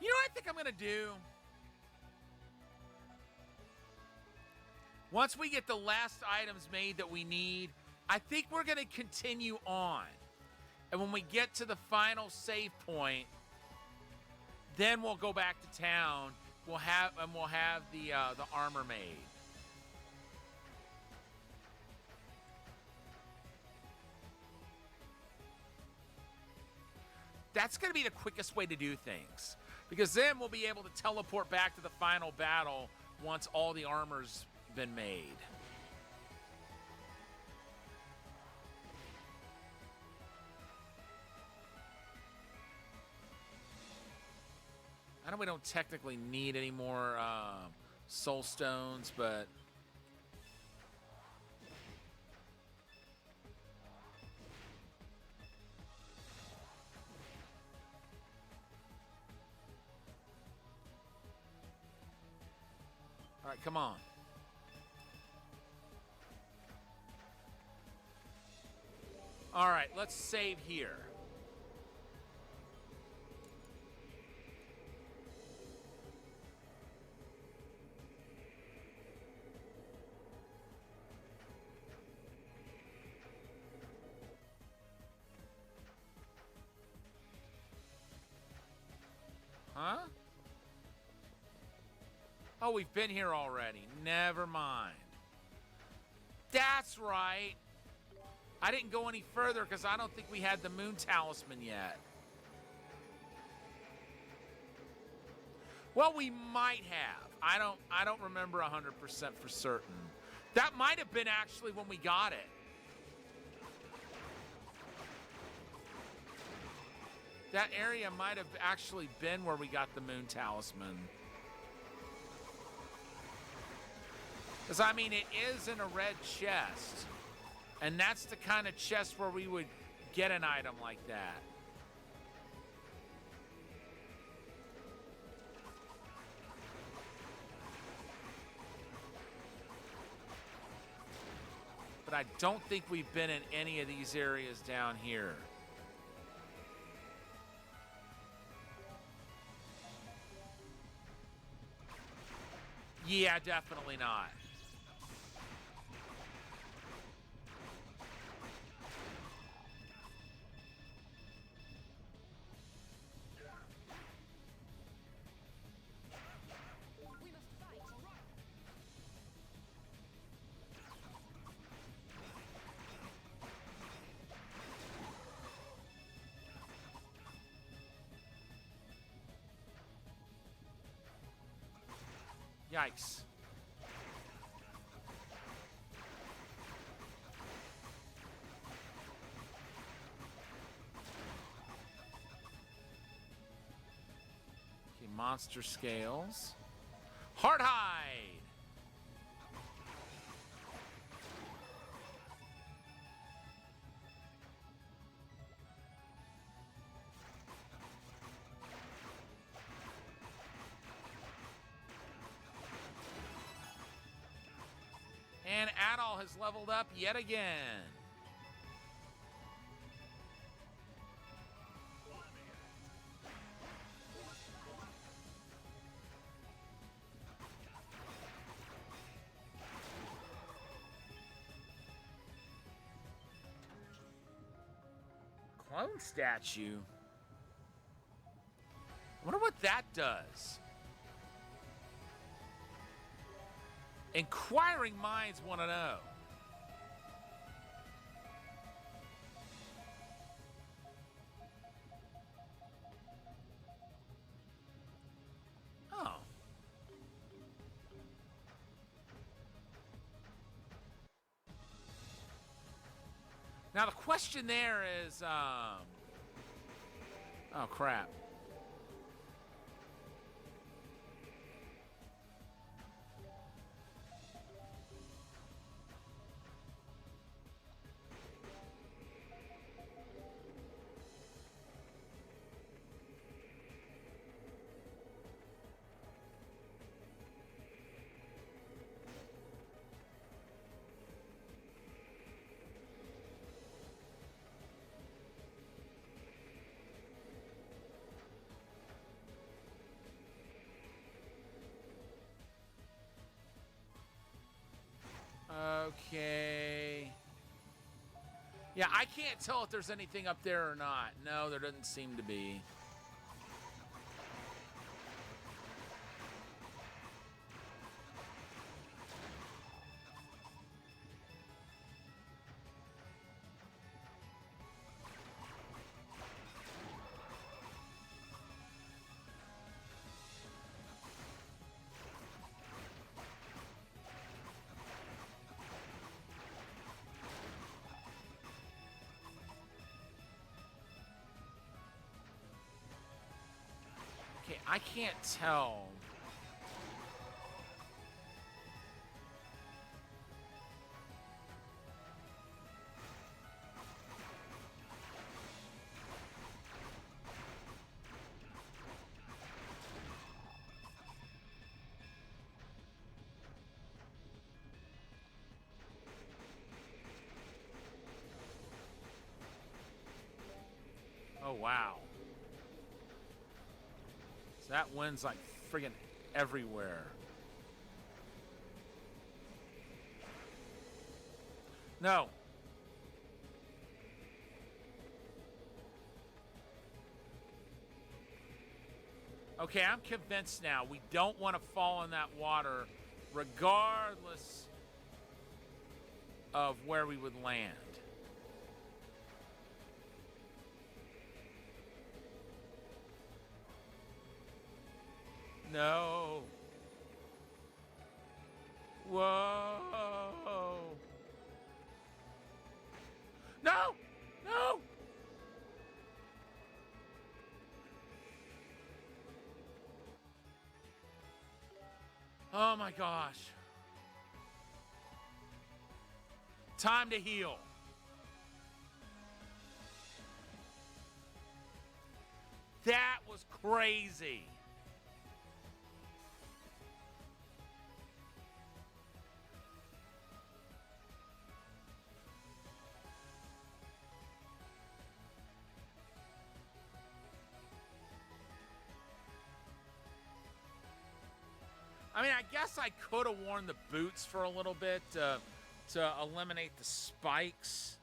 You know what I think I'm going to do? Once we get the last items made that we need, I think we're going to continue on. And when we get to the final save point, then we'll go back to town. We'll have the armor made. That's going to be the quickest way to do things. Because then we'll be able to teleport back to the final battle once all the armor's been made. I know we don't technically need any more soul stones, but... All right, come on. All right, let's save here. Huh? Oh, we've been here already. Never mind. That's right. I didn't go any further because I don't think we had the moon talisman yet. Well, we might have. I don't remember 100% for certain. That might have been actually when we got it. That area might have actually been where we got the moon talisman. Because, I mean, it is in a red chest. And that's the kind of chest where we would get an item like that. But I don't think we've been in any of these areas down here. Yeah, definitely not. Yikes. Okay, monster scales. Heart hide. And Adol has leveled up yet again. Clone statue. I wonder what that does. Inquiring minds want to know. Oh. Now the question there is, oh crap. Okay. Yeah, I can't tell if there's anything up there or not. No, there doesn't seem to be. Okay, I can't tell. Oh, wow. So that wind's like friggin' everywhere. No. Okay, I'm convinced now. We don't want to fall in that water regardless of where we would land. No. Whoa. No. No. Oh my gosh. Time to heal. That was crazy. I mean, I guess I could have worn the boots for a little bit to eliminate the spikes.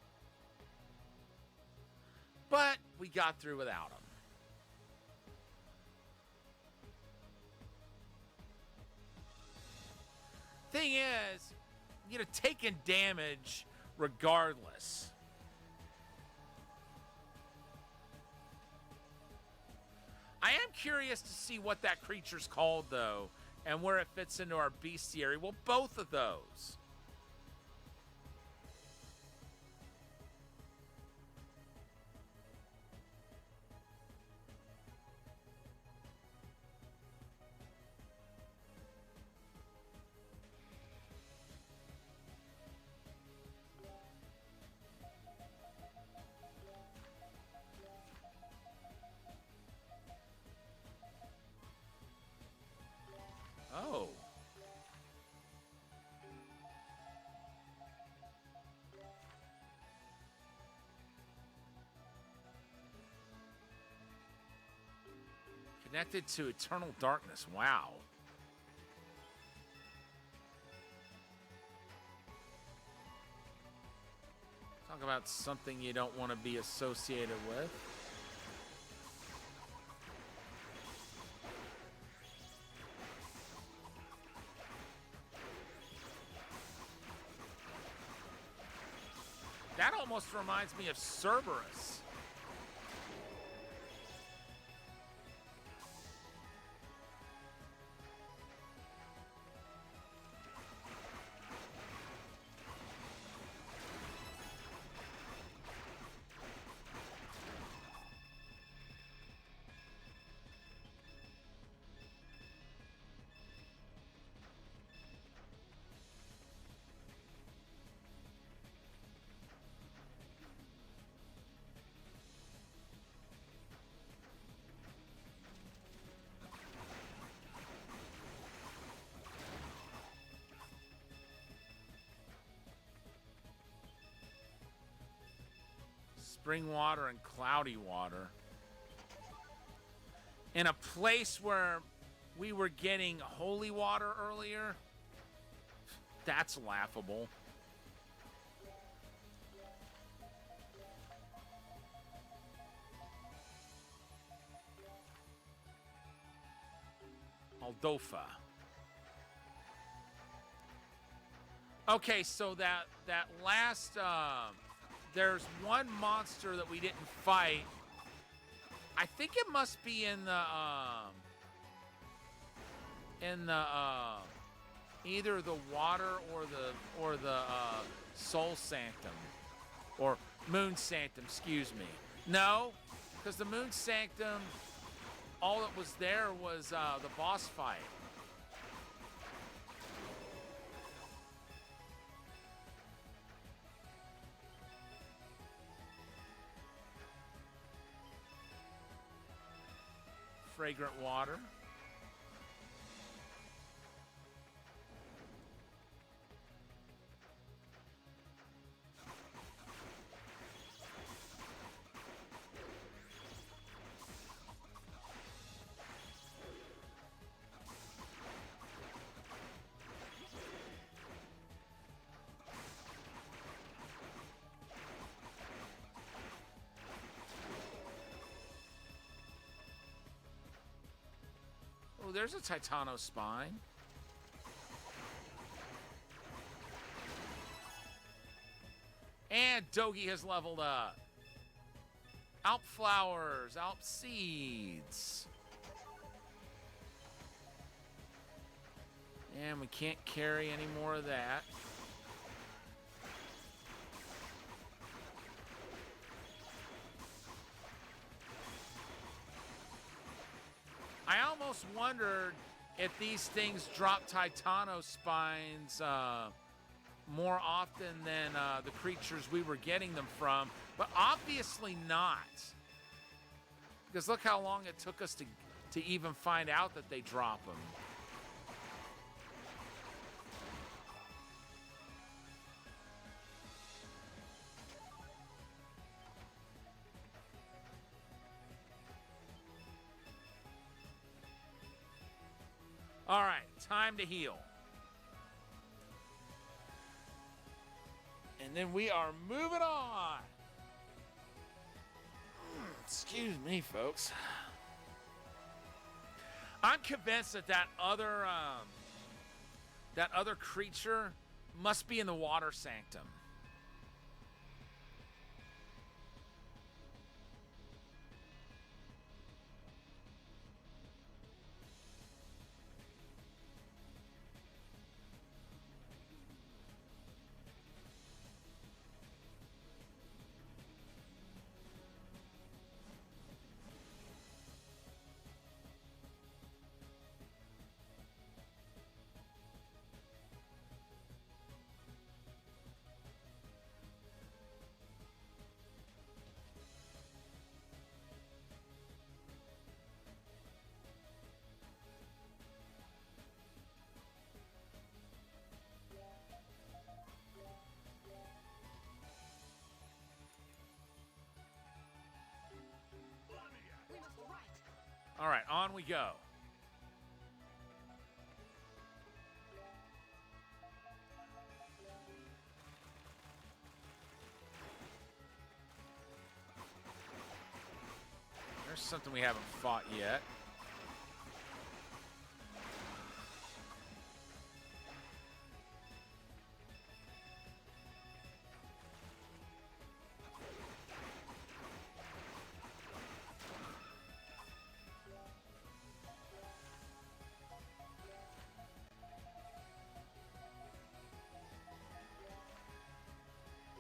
But we got through without them. Thing is, taking damage regardless. I am curious to see what that creature's called, though, and where it fits into our bestiary. Well, both of those. Oh. Connected to eternal darkness. Wow. Talk about something you don't want to be associated with. That almost reminds me of Cerberus. Spring water and cloudy water. In a place where we were getting holy water earlier, that's laughable. Moldofa. Okay, so that last there's one monster that we didn't fight. I think it must be in the either the water or the Soul Sanctum or Moon Sanctum, excuse me. No, because the Moon Sanctum, all that was there was the boss fight. Fragrant water. Oh, there's a Titano spine. And Dogi has leveled up. Alp flowers, Alp seeds. And we can't carry any more of that. I almost wondered if these things drop Titano spines more often than the creatures we were getting them from, but obviously not. Because look how long it took us to even find out that they drop them. All right, time to heal. And then we are moving on. Excuse me, folks. I'm convinced that other creature must be in the Water Sanctum. All right, on we go. There's something we haven't fought yet.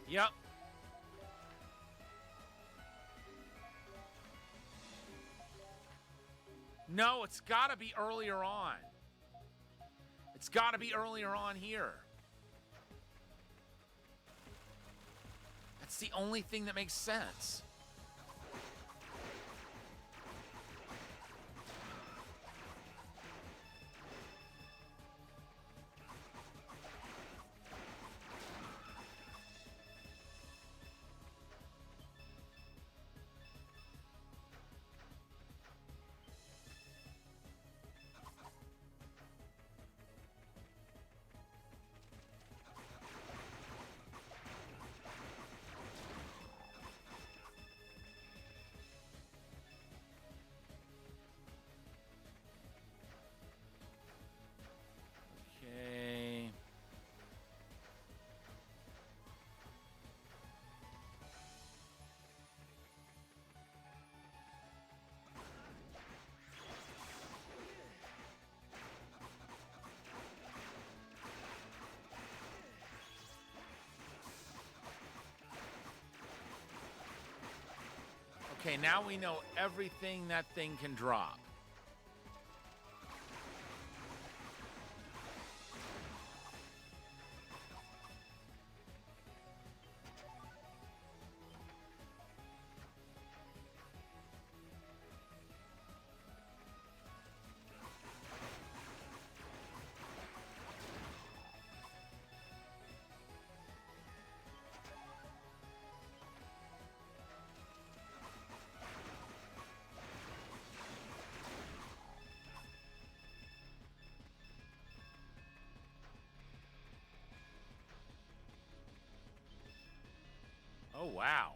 Yep. No, it's got to be earlier on. It's got to be earlier on here. That's the only thing that makes sense. Okay, now we know everything that thing can drop. Oh, wow.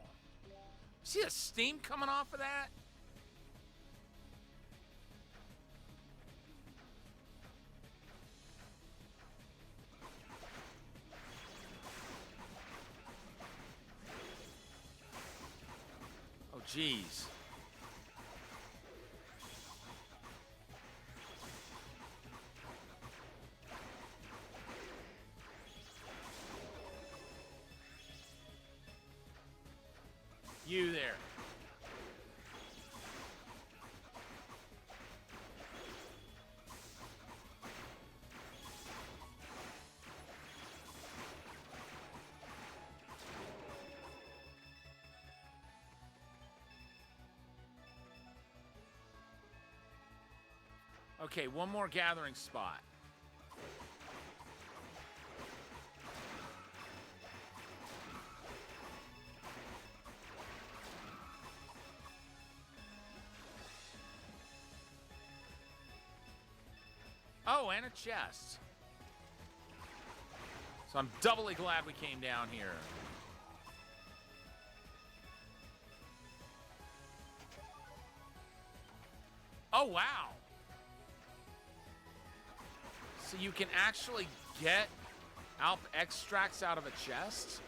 See the steam coming off of that? Oh, geez. You there. Okay, one more gathering spot. Oh, and a chest. So I'm doubly glad we came down here. Oh, wow. So you can actually get alp extracts out of a chest?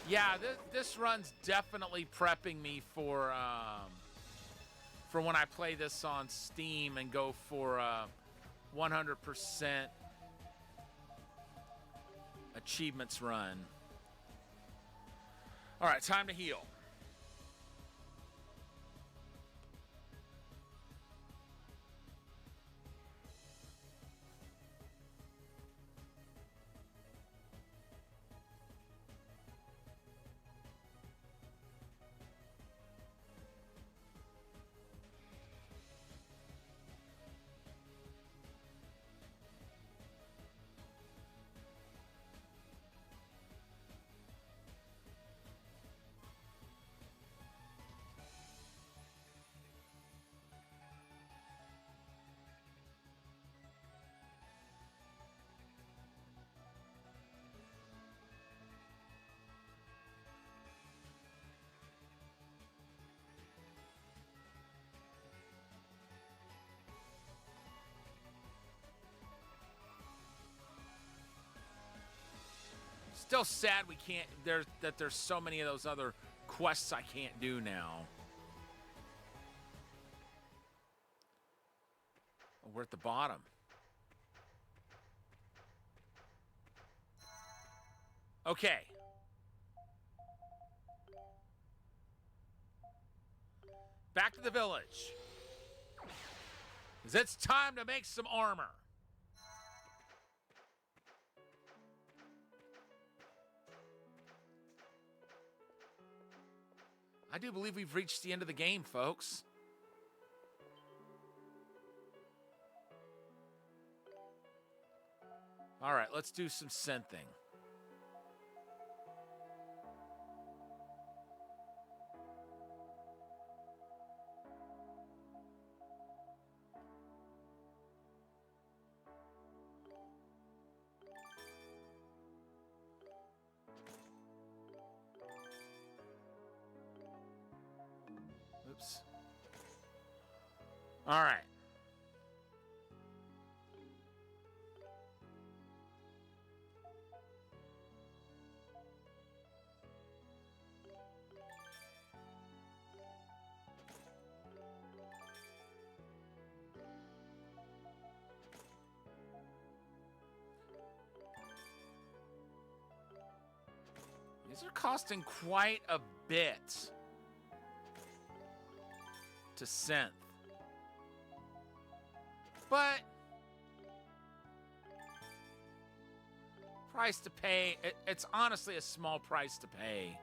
Yeah, this run's definitely prepping me for when I play this on Steam and go for 100% achievements run. All right, time to heal. Still sad we can't. There's so many of those other quests I can't do now. Oh, we're at the bottom. Okay. Back to the village. 'Cause it's time to make some armor. I do believe we've reached the end of the game, folks. All right, let's do some synthing. Oops. All right. These are costing quite a bit to synth. But price to pay, it's honestly a small price to pay.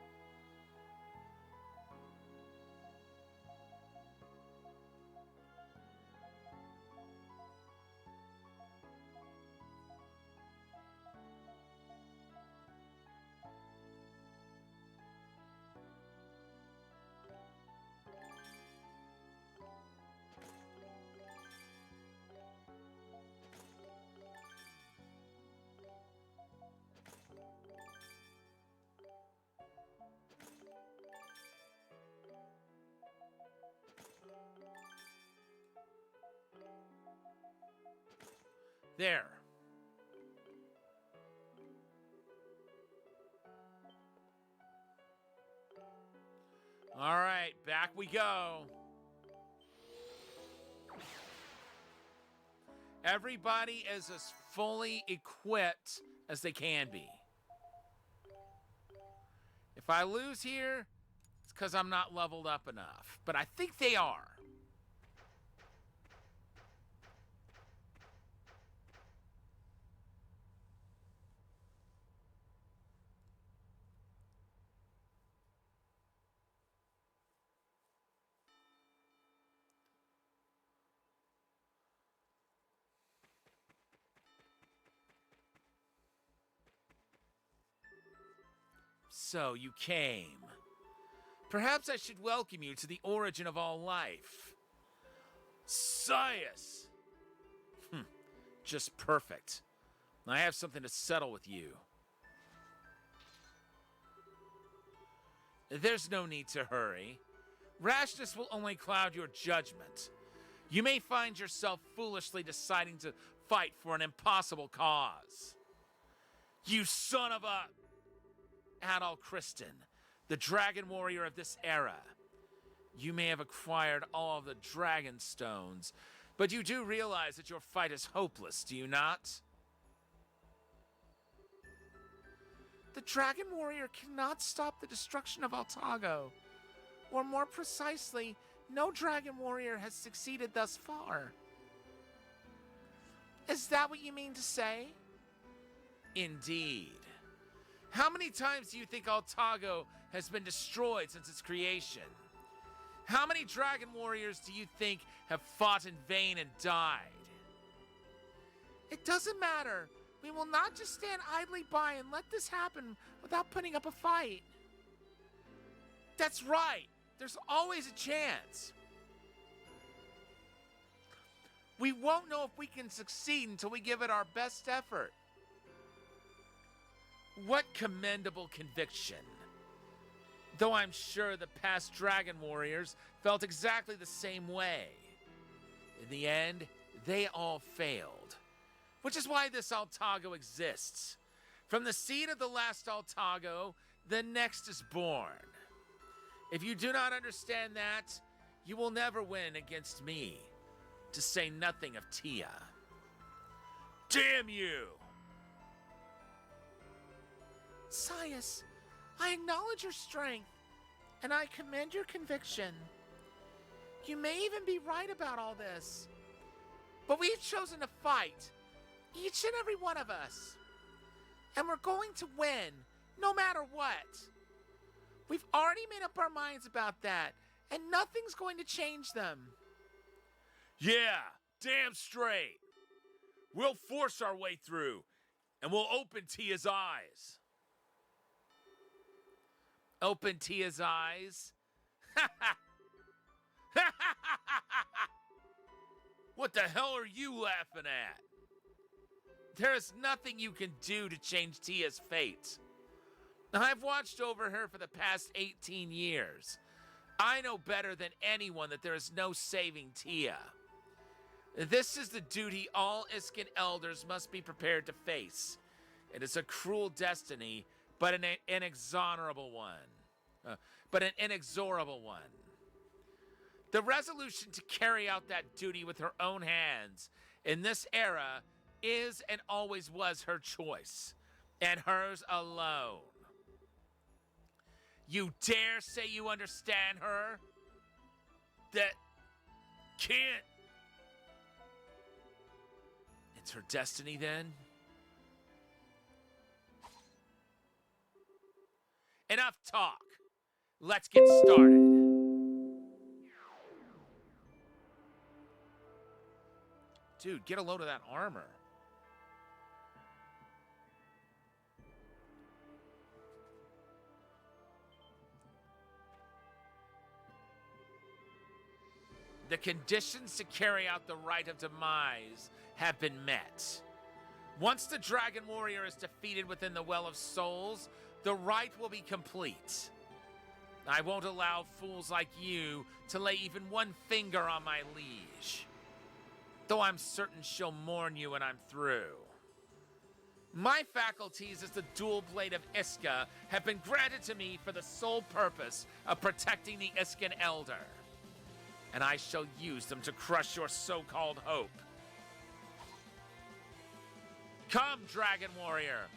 There. All right, back we go. Everybody is as fully equipped as they can be. If I lose here, it's because I'm not leveled up enough. But I think they are. So you came. Perhaps I should welcome you to the origin of all life. Sias! Just perfect. I have something to settle with you. There's no need to hurry. Rashness will only cloud your judgment. You may find yourself foolishly deciding to fight for an impossible cause. You son of a... Adol Kristen, the Dragon Warrior of this era. You may have acquired all of the Dragon Stones, but you do realize that your fight is hopeless, do you not? The Dragon Warrior cannot stop the destruction of Altago. Or more precisely, no Dragon Warrior has succeeded thus far. Is that what you mean to say? Indeed. How many times do you think Altago has been destroyed since its creation? How many Dragon Warriors do you think have fought in vain and died? It doesn't matter. We will not just stand idly by and let this happen without putting up a fight. That's right. There's always a chance. We won't know if we can succeed until we give it our best effort. What commendable conviction. Though I'm sure the past Dragon Warriors felt exactly the same way. In the end, they all failed. Which is why this Altago exists. From the seed of the last Altago, the next is born. If you do not understand that, you will never win against me. To say nothing of Tia. Damn you! Sias, I acknowledge your strength, and I commend your conviction. You may even be right about all this. But we've chosen to fight, each and every one of us. And we're going to win, no matter what. We've already made up our minds about that, and nothing's going to change them. Yeah, damn straight. We'll force our way through, and we'll open Tia's eyes. Open Tia's eyes? What the hell are you laughing at? There is nothing you can do to change Tia's fate. I've watched over her for the past 18 years. I know better than anyone that there is no saving Tia. This is the duty all Iskin elders must be prepared to face. It is a cruel destiny, but an inexorable one. The resolution to carry out that duty with her own hands in this era is and always was her choice, and hers alone. You dare say you understand her? That can't. It's her destiny then? Enough talk. Let's get started. Dude, get a load of that armor. The conditions to carry out the rite of demise have been met. Once the Dragon Warrior is defeated within the Well of Souls, the rite will be complete. I won't allow fools like you to lay even one finger on my liege, though I'm certain she'll mourn you when I'm through. My faculties as the dual blade of Iska have been granted to me for the sole purpose of protecting the Iskan Elder, and I shall use them to crush your so-called hope. Come, Dragon Warrior,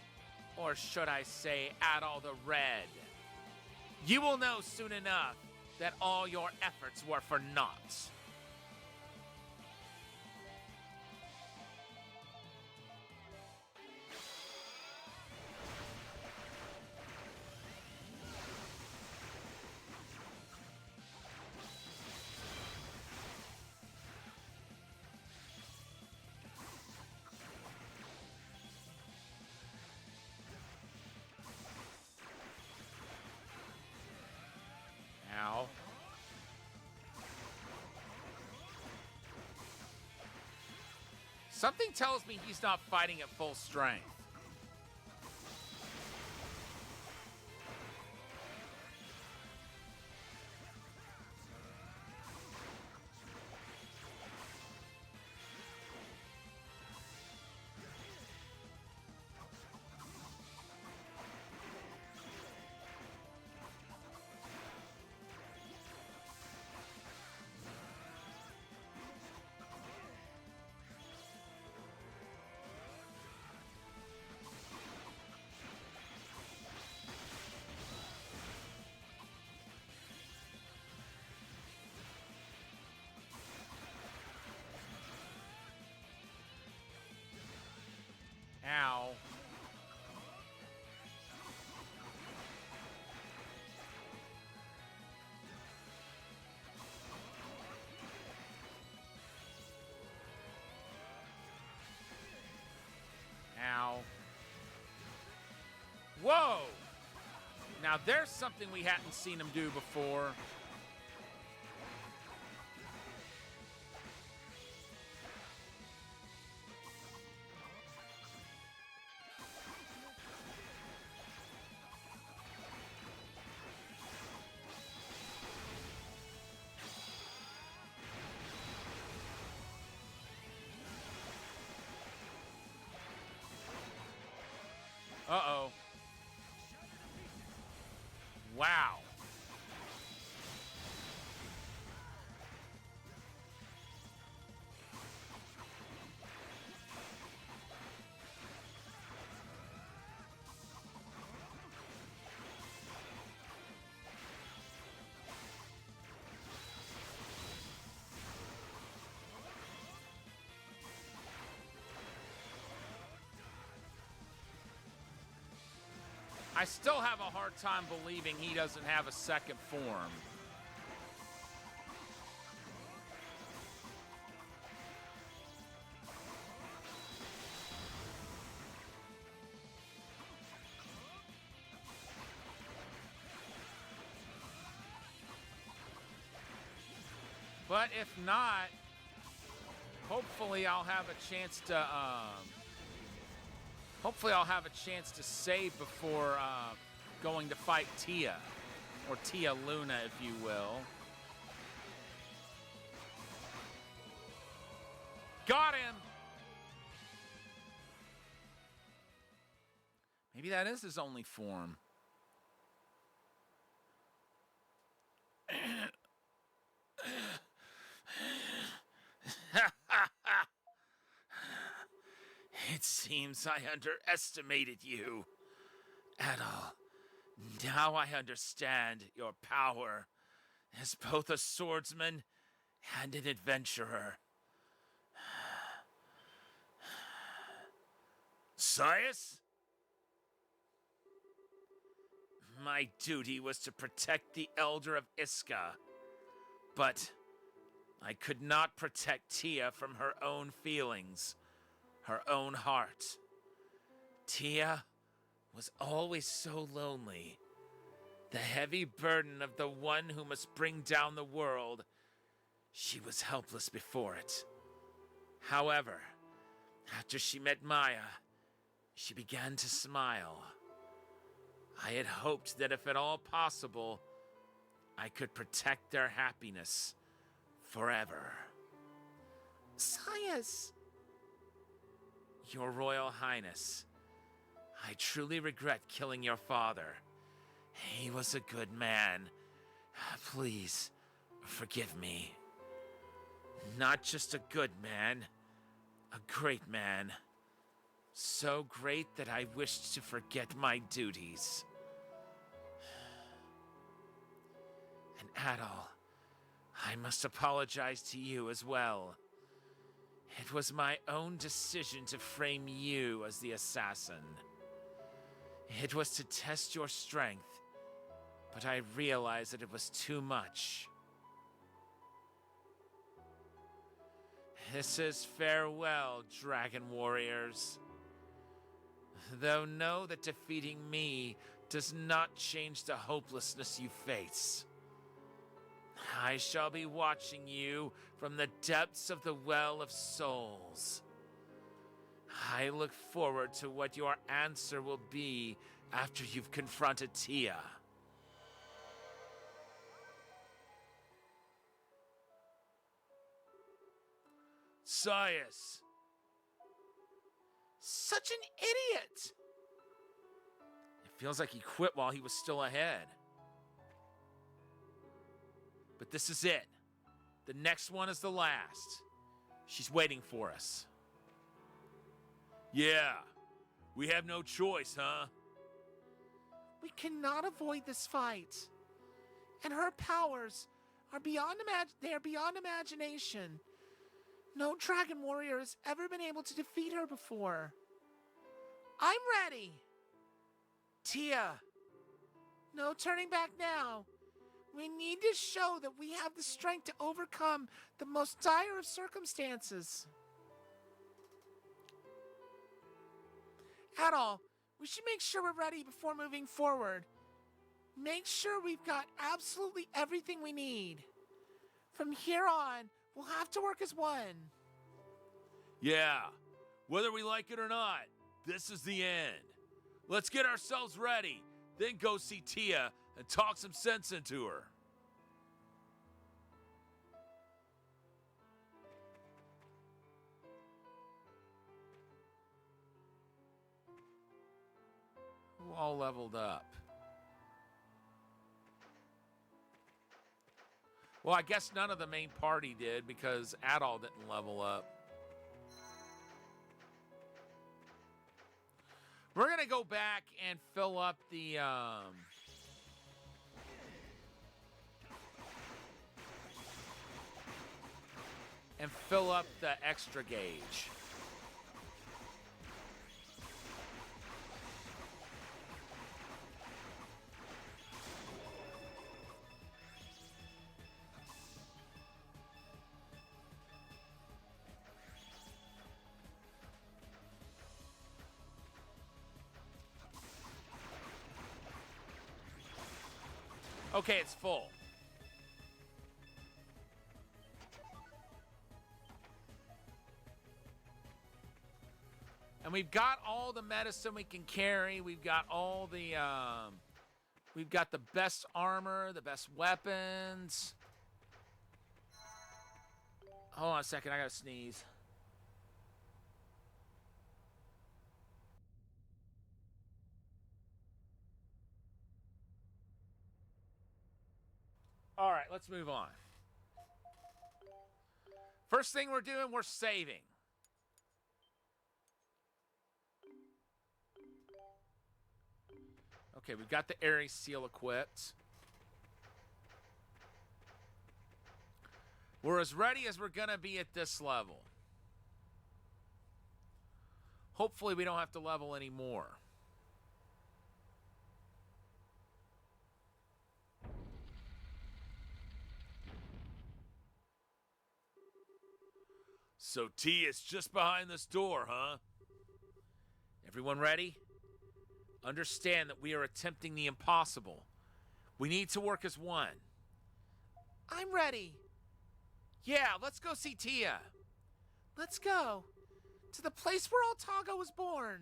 or should I say Adol the Red. You will know soon enough that all your efforts were for naught. Ow. Something tells me he's not fighting at full strength. Ow. Ow. Whoa! Now there's something we hadn't seen him do before. Uh-oh. Wow. I still have a hard time believing he doesn't have a second form. But if not, hopefully I'll have a chance to save before going to fight Tia, or Tia Luna, if you will. Got him! Maybe that is his only form. It seems I underestimated you. Adol, Now I understand your power as both a swordsman and an adventurer. Sias? My duty was to protect the Elder of Iska, but I could not protect Tia from her own feelings, her own heart. Tia was always so lonely. The heavy burden of the one who must bring down the world. She was helpless before it. However, after she met Maya, she began to smile. I had hoped that if at all possible, I could protect their happiness forever. Sias! Your Royal Highness, I truly regret killing your father. He was a good man. Please, forgive me. Not just a good man, a great man. So great that I wished to forget my duties. And Adol, I must apologize to you as well. It was my own decision to frame you as the assassin. It was to test your strength, but I realized that it was too much. This is farewell, Dragon Warriors. Though know that defeating me does not change the hopelessness you face. I shall be watching you from the depths of the Well of Souls. I look forward to what your answer will be after you've confronted Tia. Sias! Such an idiot! It feels like he quit while he was still ahead. But this is it. The next one is the last. She's waiting for us. Yeah, we have no choice, huh? We cannot avoid this fight. And her powers are beyond imagination. No Dragon Warrior has ever been able to defeat her before. I'm ready. Tia, no turning back now. We need to show that we have the strength to overcome the most dire of circumstances. Adol, we should make sure we're ready before moving forward. Make sure we've got absolutely everything we need. From here on, we'll have to work as one. Yeah, whether we like it or not, this is the end. Let's get ourselves ready, then go see Tia and talk some sense into her. Who all leveled up? Well, I guess none of the main party did because Adol didn't level up. We're going to go back and fill up the... and fill up the extra gauge. Okay, it's full. And we've got all the medicine we can carry. We've got all the, we've got the best armor, the best weapons. Hold on a second, I gotta sneeze. All right, let's move on. First thing we're doing, we're saving. Okay, we've got the Ares seal equipped. We're as ready as we're going to be at this level. Hopefully we don't have to level anymore. So T is just behind this door, huh? Everyone ready? Understand that we are attempting the impossible. We need to work as one. I'm ready. Yeah, let's go see Tia. Let's go. To the place where Altago was born.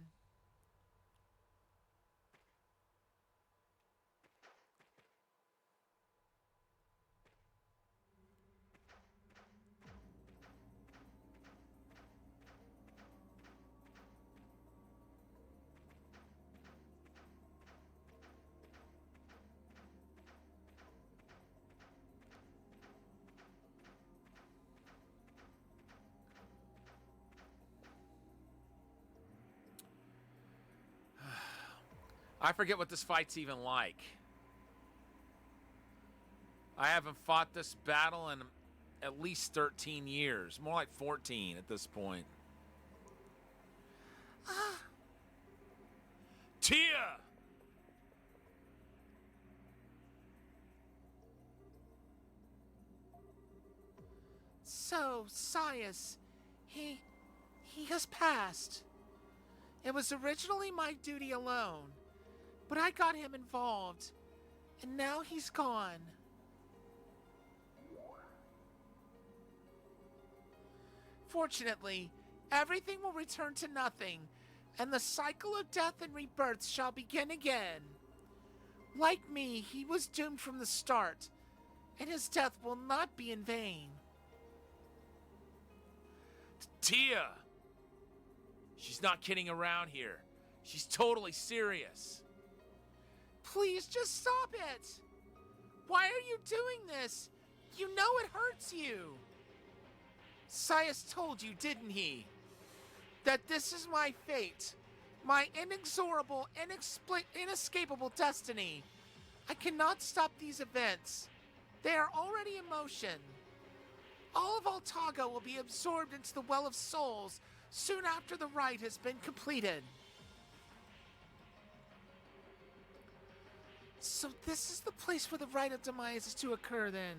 I forget what this fight's even like. I haven't fought this battle in at least 13 years. More like 14 at this point. Tia! So, Sias, he has passed. It was originally my duty alone, but I got him involved, and now he's gone. Fortunately, everything will return to nothing, and the cycle of death and rebirth shall begin again. Like me, he was doomed from the start, and his death will not be in vain. Tia! She's not kidding around here. She's totally serious. Please, just stop it! Why are you doing this? You know it hurts you. Sias told you, didn't he? That this is my fate. My inexorable, inescapable destiny. I cannot stop these events. They are already in motion. All of Altago will be absorbed into the Well of Souls soon after the rite has been completed. So this is the place where the rite of demise is to occur then.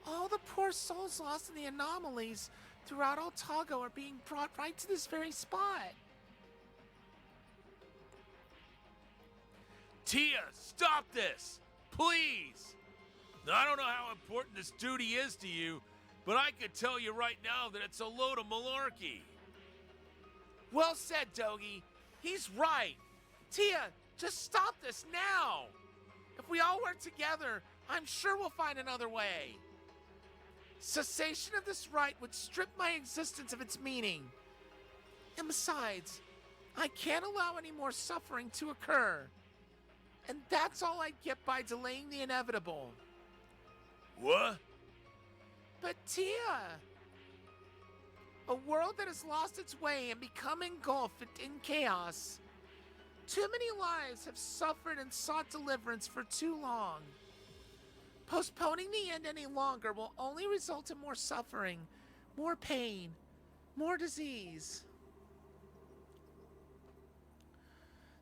All the poor souls lost in the anomalies throughout Altago are being brought right to this very spot. Tia, stop this! Please! Now, I don't know how important this duty is to you, but I can tell you right now that it's a load of malarkey. Well said, Dogi. He's right. Tia, just stop this now. If we all work together, I'm sure we'll find another way. Cessation of this rite would strip my existence of its meaning. And besides, I can't allow any more suffering to occur. And that's all I get by delaying the inevitable. What? But Tia! A world that has lost its way and become engulfed in chaos. Too many lives have suffered and sought deliverance for too long. Postponing the end any longer will only result in more suffering, more pain, more disease.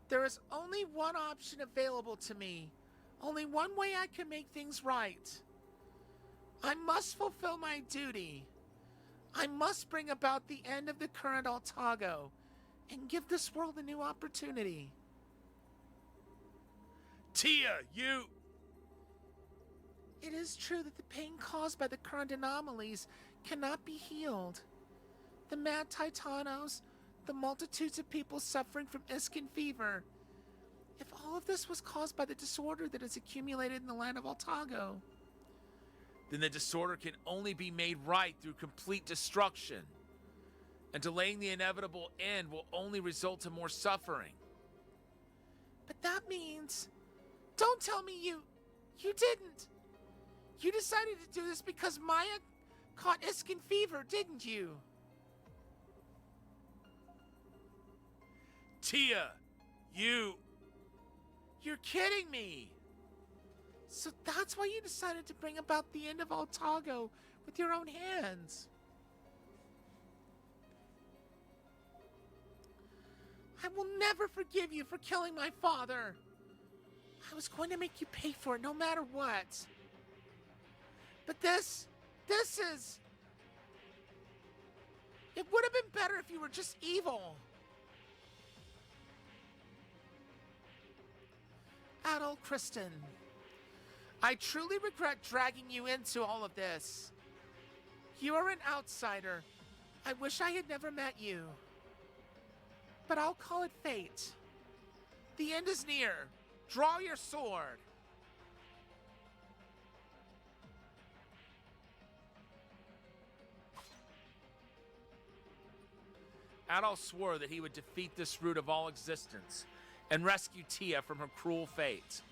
There is only one option available to me. Only one way I can make things right. I must fulfill my duty. I must bring about the end of the current Altago and give this world a new opportunity. Tia, you... It is true that the pain caused by the current anomalies cannot be healed. The mad Titanos, the multitudes of people suffering from Iskin fever. If all of this was caused by the disorder that has accumulated in the land of Altago, then the disorder can only be made right through complete destruction. And delaying the inevitable end will only result in more suffering. But that means... Don't tell me you didn't. You decided to do this because Maya caught Iskin fever, didn't you? Tia, you... You're kidding me! So that's why you decided to bring about the end of Altago with your own hands. I will never forgive you for killing my father. I was going to make you pay for it no matter what. But this is... It would have been better if you were just evil. Adol Kristen, I truly regret dragging you into all of this. You are an outsider. I wish I had never met you. But I'll call it fate. The end is near. Draw your sword. Adol swore that he would defeat this root of all existence and rescue Tia from her cruel fate.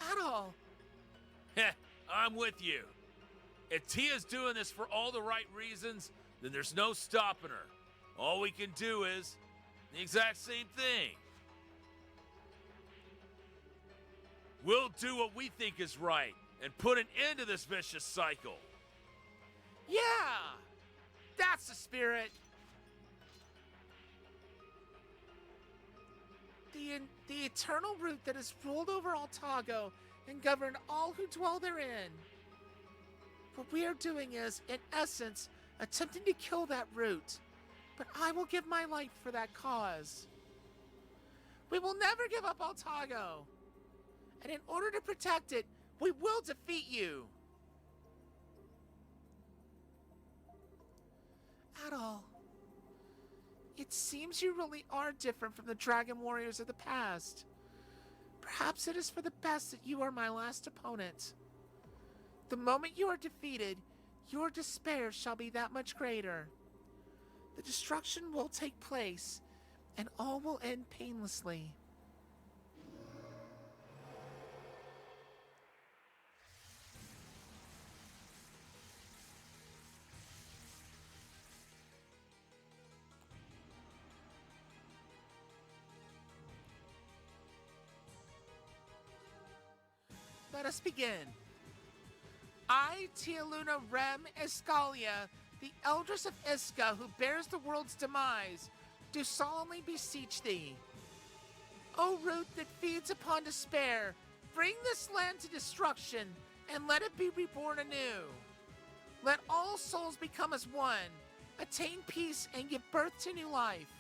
Adol! Heh, I'm with you. If Tia's doing this for all the right reasons, then there's no stopping her. All we can do is the exact same thing. We'll do what we think is right and put an end to this vicious cycle. Yeah! That's the spirit! The eternal root that has ruled over Altago and governed all who dwell therein. What we are doing is, in essence, attempting to kill that root, but I will give my life for that cause. We will never give up Altago, and in order to protect it, we will defeat you. Adol, it seems you really are different from the Dragon Warriors of the past. Perhaps it is for the best that you are my last opponent. The moment you are defeated, your despair shall be that much greater. The destruction will take place, and all will end painlessly. Let us begin. I, Tia Luna Rem Escalia, the Eldress of Iska, who bears the world's demise, do solemnly beseech thee. O root that feeds upon despair, bring this land to destruction, and let it be reborn anew. Let all souls become as one, attain peace, and give birth to new life.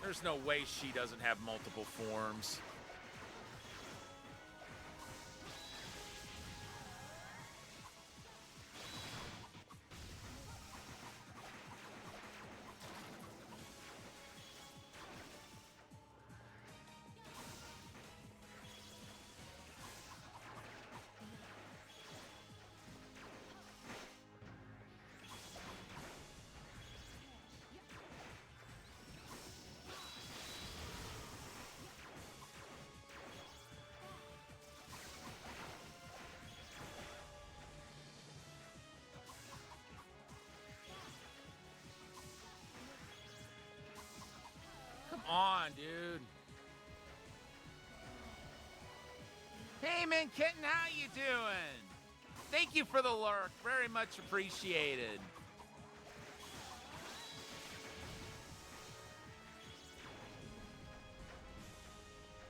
There's no way she doesn't have multiple forms. Come on, dude. Hey, man, Kitten, how you doing? Thank you for the lurk. Very much appreciated.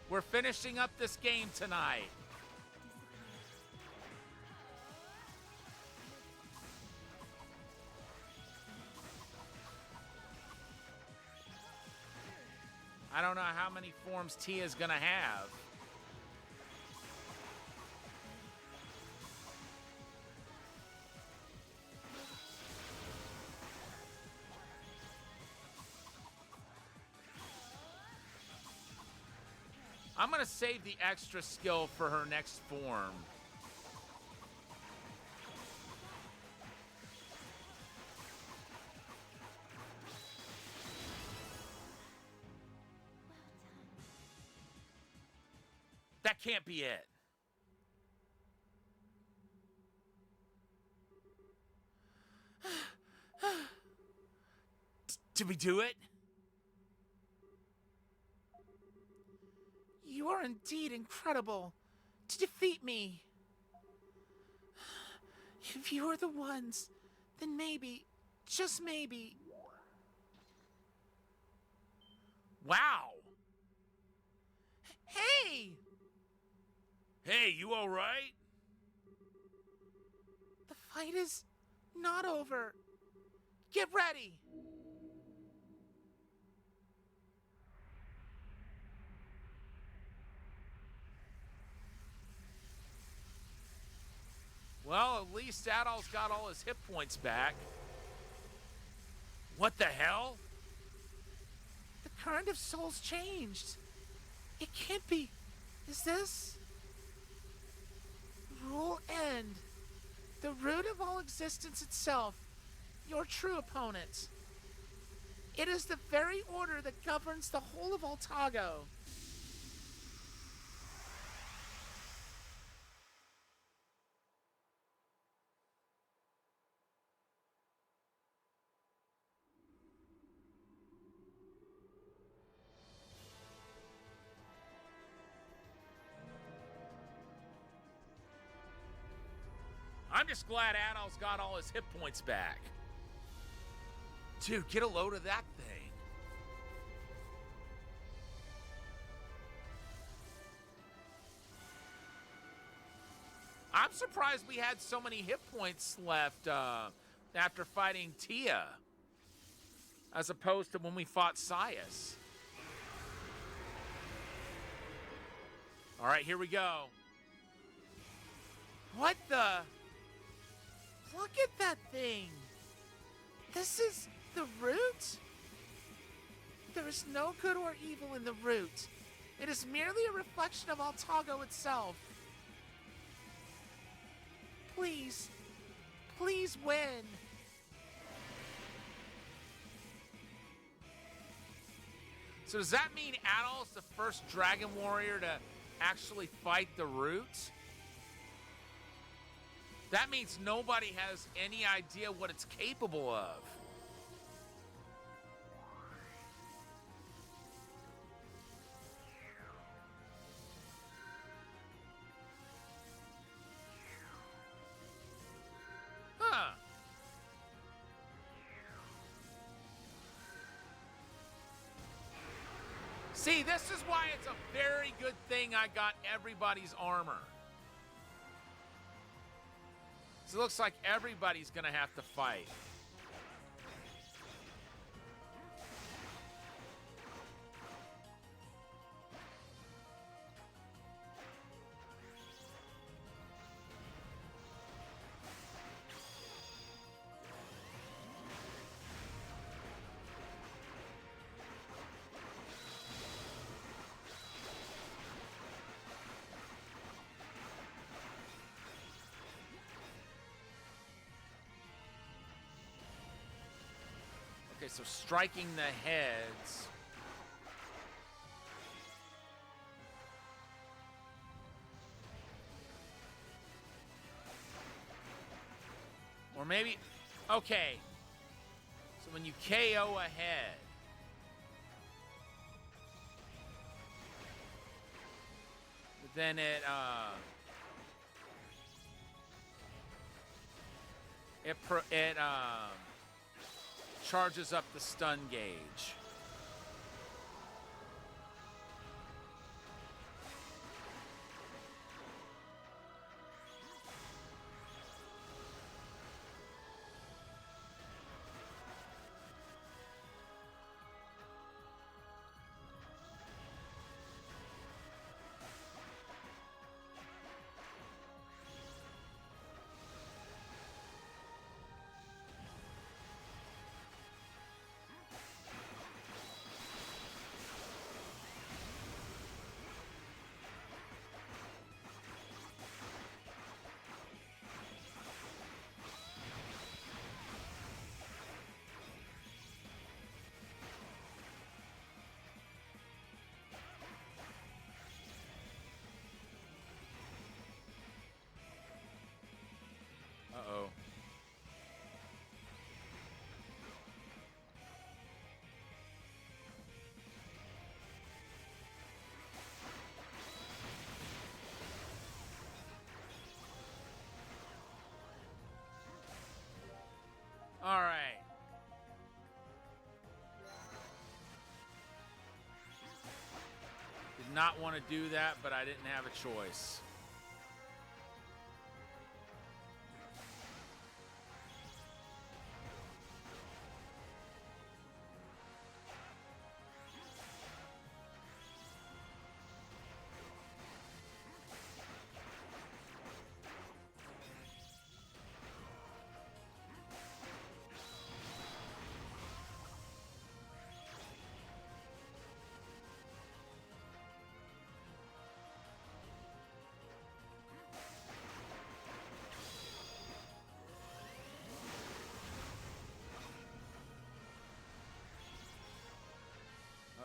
We're finishing up this game tonight. I don't know how many forms Tia's gonna have. I'm going to save the extra skill for her next form. That can't be it. Did we do it? You are indeed incredible to defeat me. If you are the ones, then maybe, just maybe. Wow. Hey! Hey, you all right? The fight is not over. Get ready. Well, at least Adol's got all his hit points back. What the hell? The current of souls changed. It can't be. Is this? Rule End. The root of all existence itself. Your true opponent. It is the very order that governs the whole of Altago. I'm just glad Adol's got all his hit points back. Dude, get a load of that thing. I'm surprised we had so many hit points left after fighting Tia, as opposed to when we fought Sias. All right, here we go. What the? Look at that thing. This is the root? There is no good or evil in the root. It is merely a reflection of Altago itself. Please, please win. So does that mean Adol's the first Dragon Warrior to actually fight the root? That means nobody has any idea what it's capable of. Huh. See, this is why it's a very good thing I got everybody's armor. So it looks like everybody's gonna have to fight. Okay, so striking the heads. Or maybe, okay. So when you KO a head, then it charges up the stun gauge. not want to do that, but I didn't have a choice.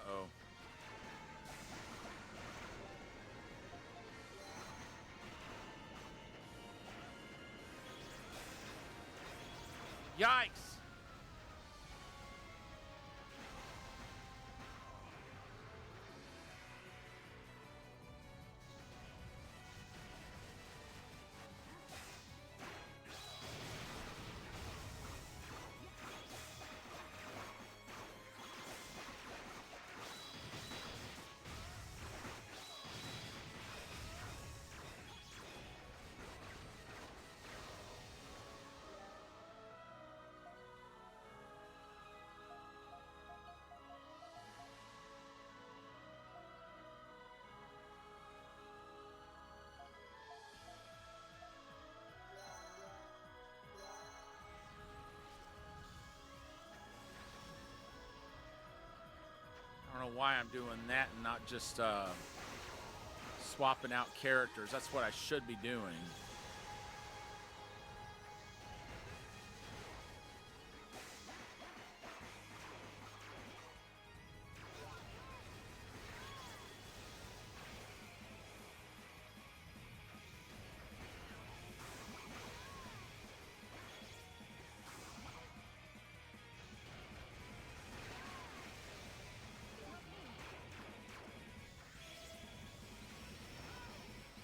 Uh-oh. Yikes! I don't know why I'm doing that and not just swapping out characters. That's what I should be doing.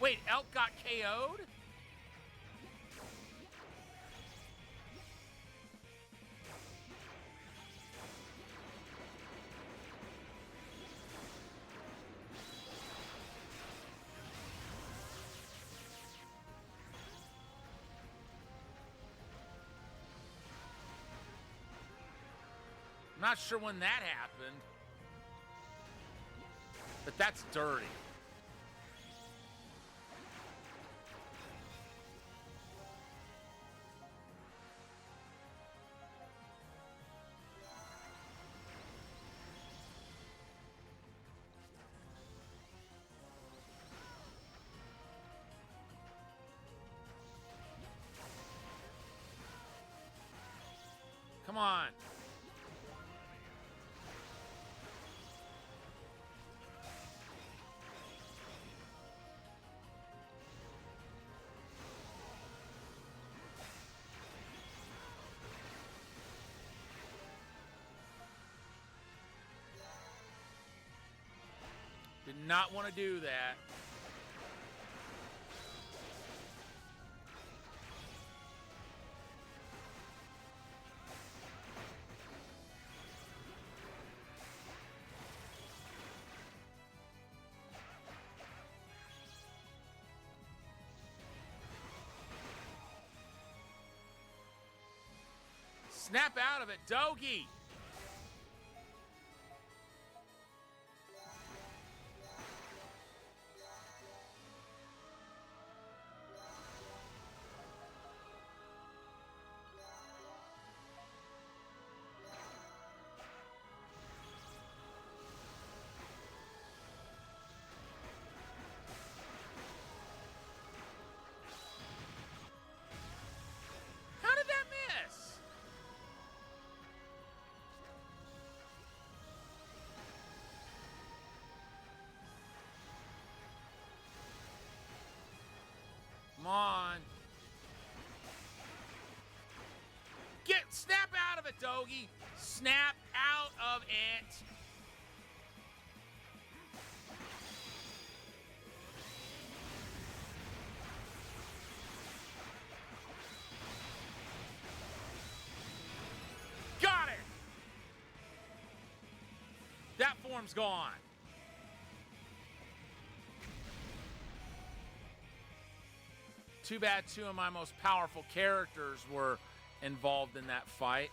Wait, Elk got KO'd? Not sure when that happened, but that's dirty. Come on. Did not want to do that. Snap out of it, Dogi. How did that miss? Come on. Snap out of it, Dogi. Snap out of it. Got it. That form's gone. Too bad two of my most powerful characters were involved in that fight.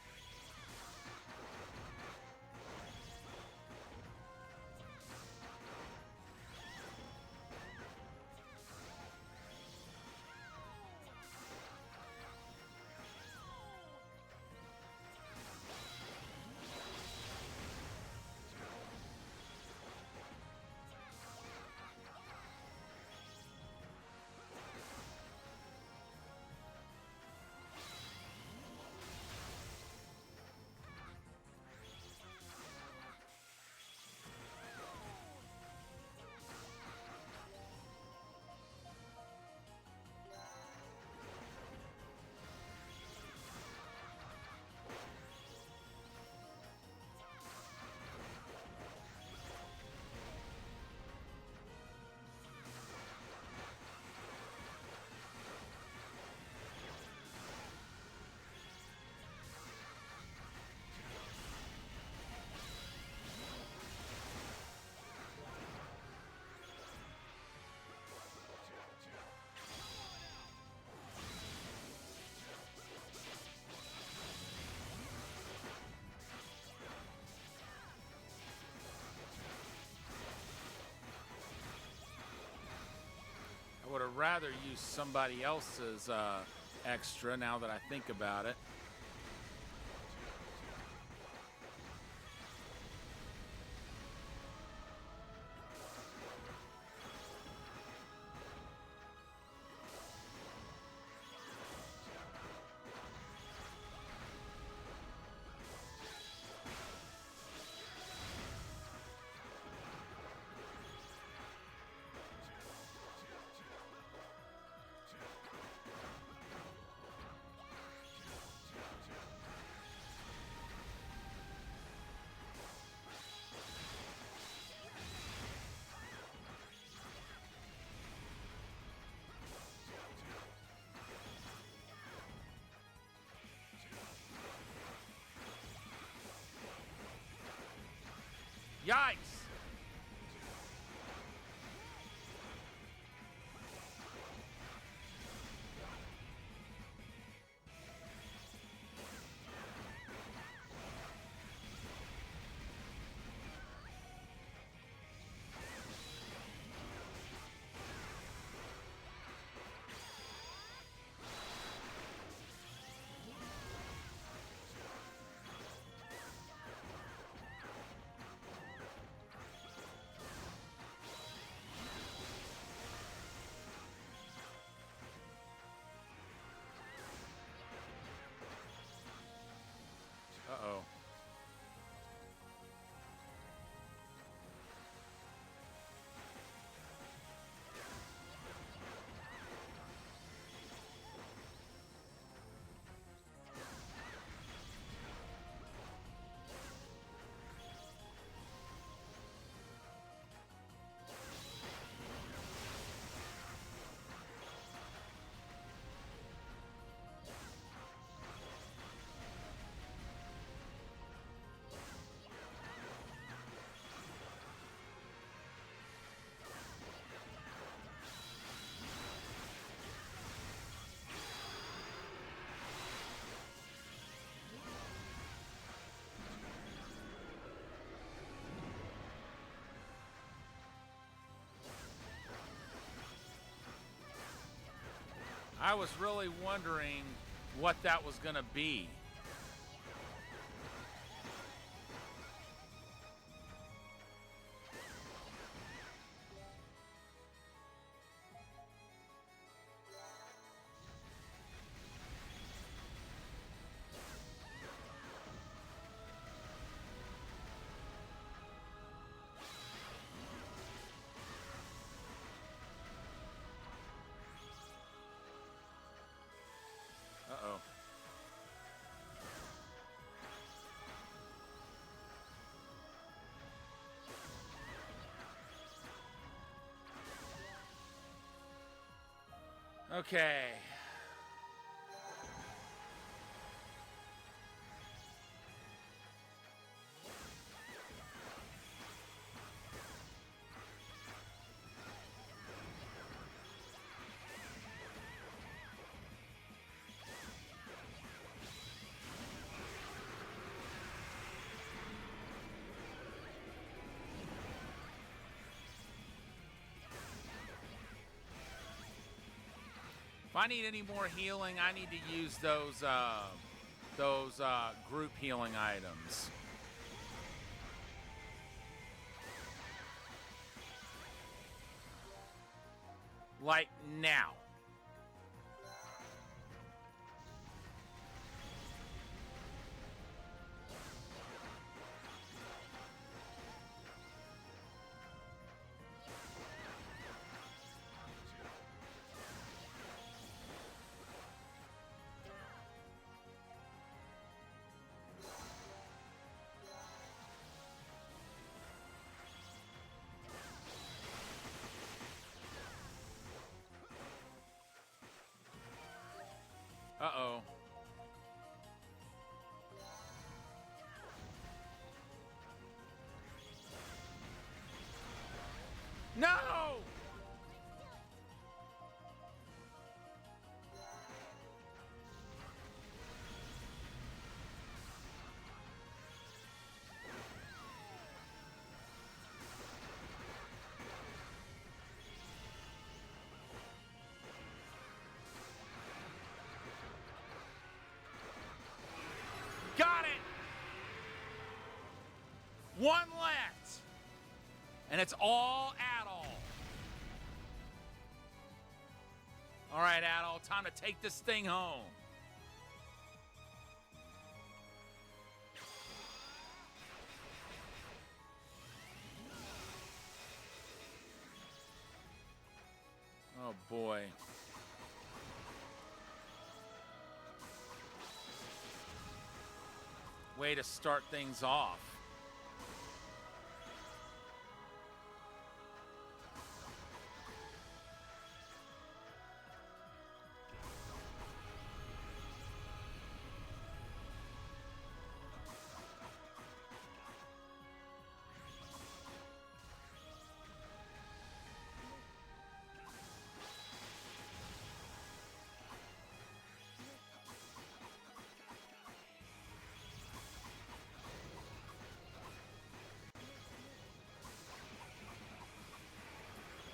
I would have rather used somebody else's extra now that I think about it. Yikes! Uh-oh. I was really wondering what that was going to be. Uh-oh. Okay. I need any more healing, I need to use those group healing items. Like now. Uh-oh. No! Got it! One left. And it's all Adol. All right, Adol, time to take this thing home. Oh, boy. Way to start things off.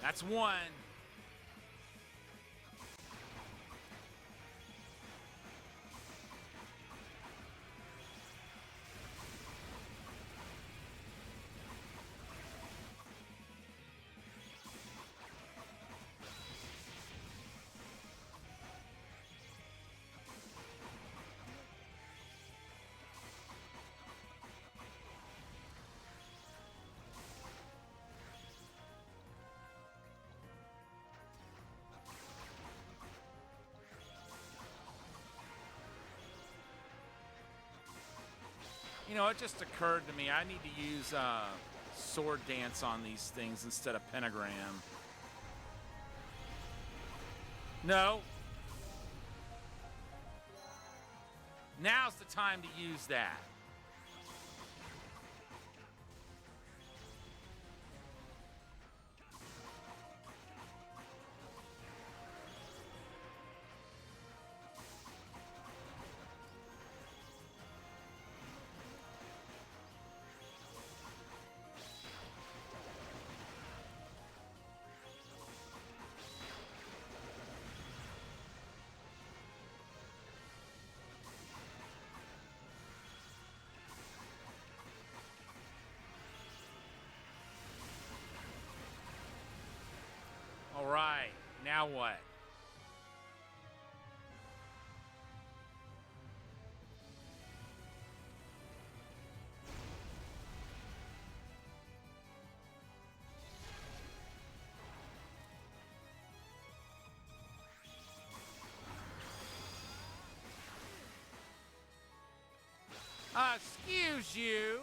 That's one. You know, it just occurred to me, I need to use Sword Dance on these things instead of Pentagram. No. Now's the time to use that. All right, now what? Excuse you.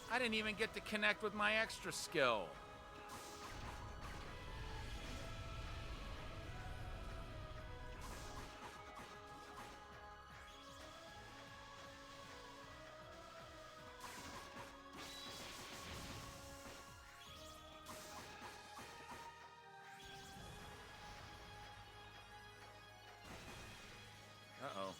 I didn't even get to connect with my extra skill. Uh-oh.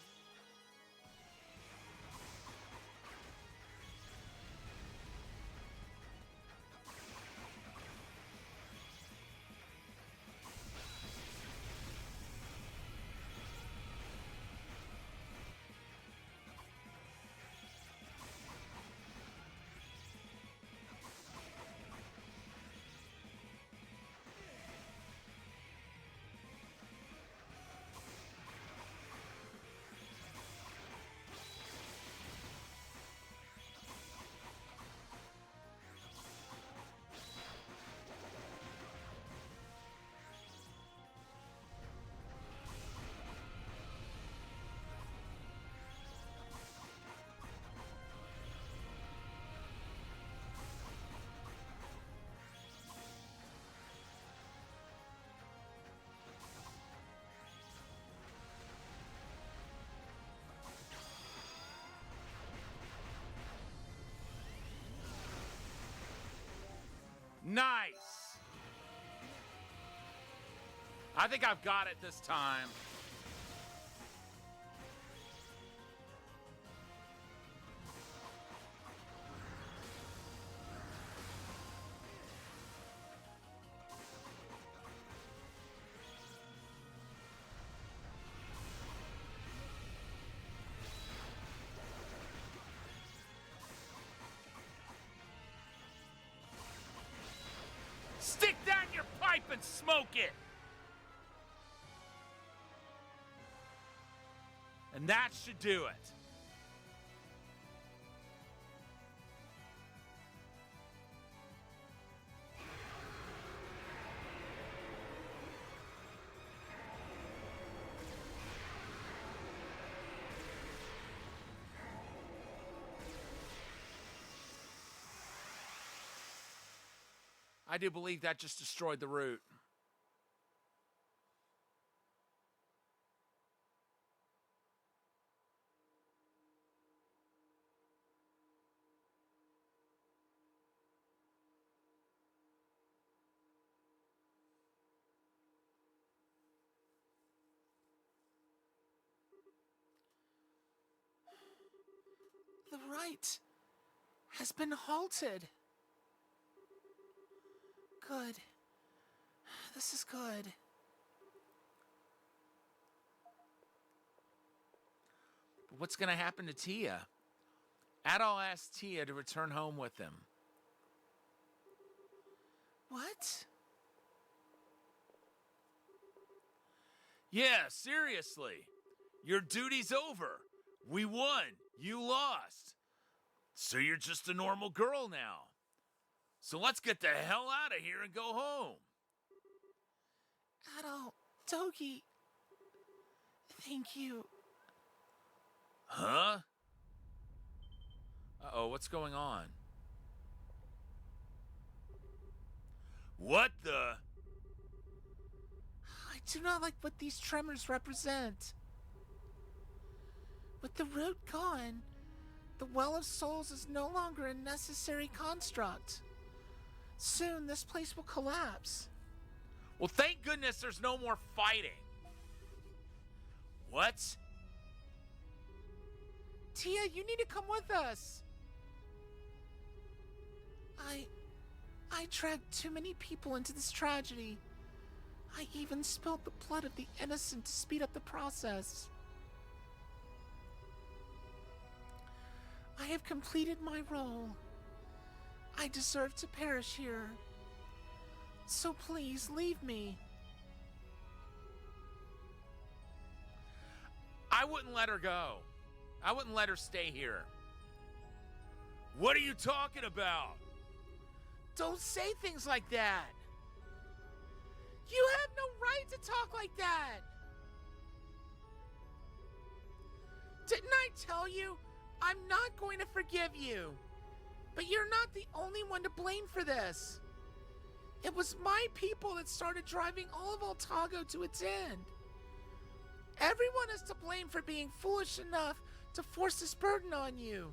Nice. I think I've got it this time. Stick that in your pipe and smoke it. And that should do it. I do believe that just destroyed the route. The right has been halted. Good. This is good. But what's going to happen to Tia? Adol asked Tia to return home with him. What? Yeah, seriously. Your duty's over. We won. You lost. So you're just a normal girl now. So let's get the hell out of here and go home. Adol, Togi, thank you. Huh? Uh-oh, what's going on? What the? I do not like what these tremors represent. With the root gone, the Well of Souls is no longer a necessary construct. Soon, this place will collapse. Well, thank goodness there's no more fighting. What? Tia, you need to come with us. I dragged too many people into this tragedy. I even spilled the blood of the innocent to speed up the process. I have completed my role. I deserve to perish here. So please, leave me. I wouldn't let her go. I wouldn't let her stay here. What are you talking about? Don't say things like that. You have no right to talk like that. Didn't I tell you I'm not going to forgive you? But you're not the only one to blame for this. It was my people that started driving all of Altago to its end. Everyone is to blame for being foolish enough to force this burden on you.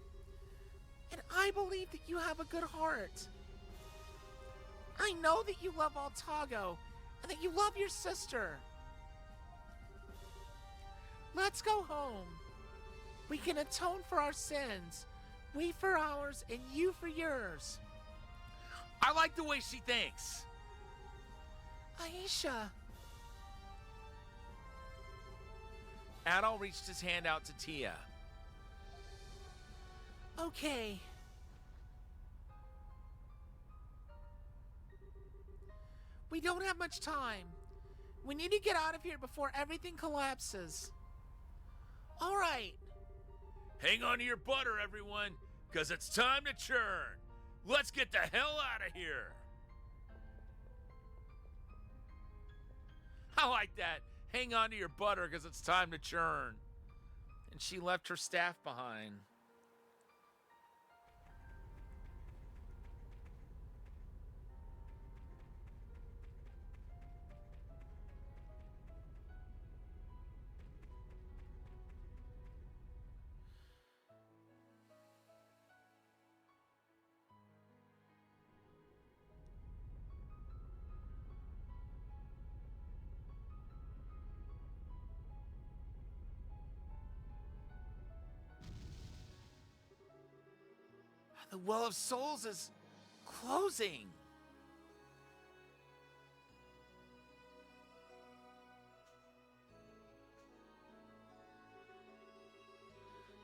And I believe that you have a good heart. I know that you love Altago and that you love your sister. Let's go home. We can atone for our sins. We for ours and you for yours. I like the way she thinks. Aisha. Adol reached his hand out to Tia. Okay. We don't have much time. We need to get out of here before everything collapses. All right. Hang on to your butter, everyone, because it's time to churn. Let's get the hell out of here. I like that. Hang on to your butter because it's time to churn. And she left her staff behind. The Well of Souls is closing.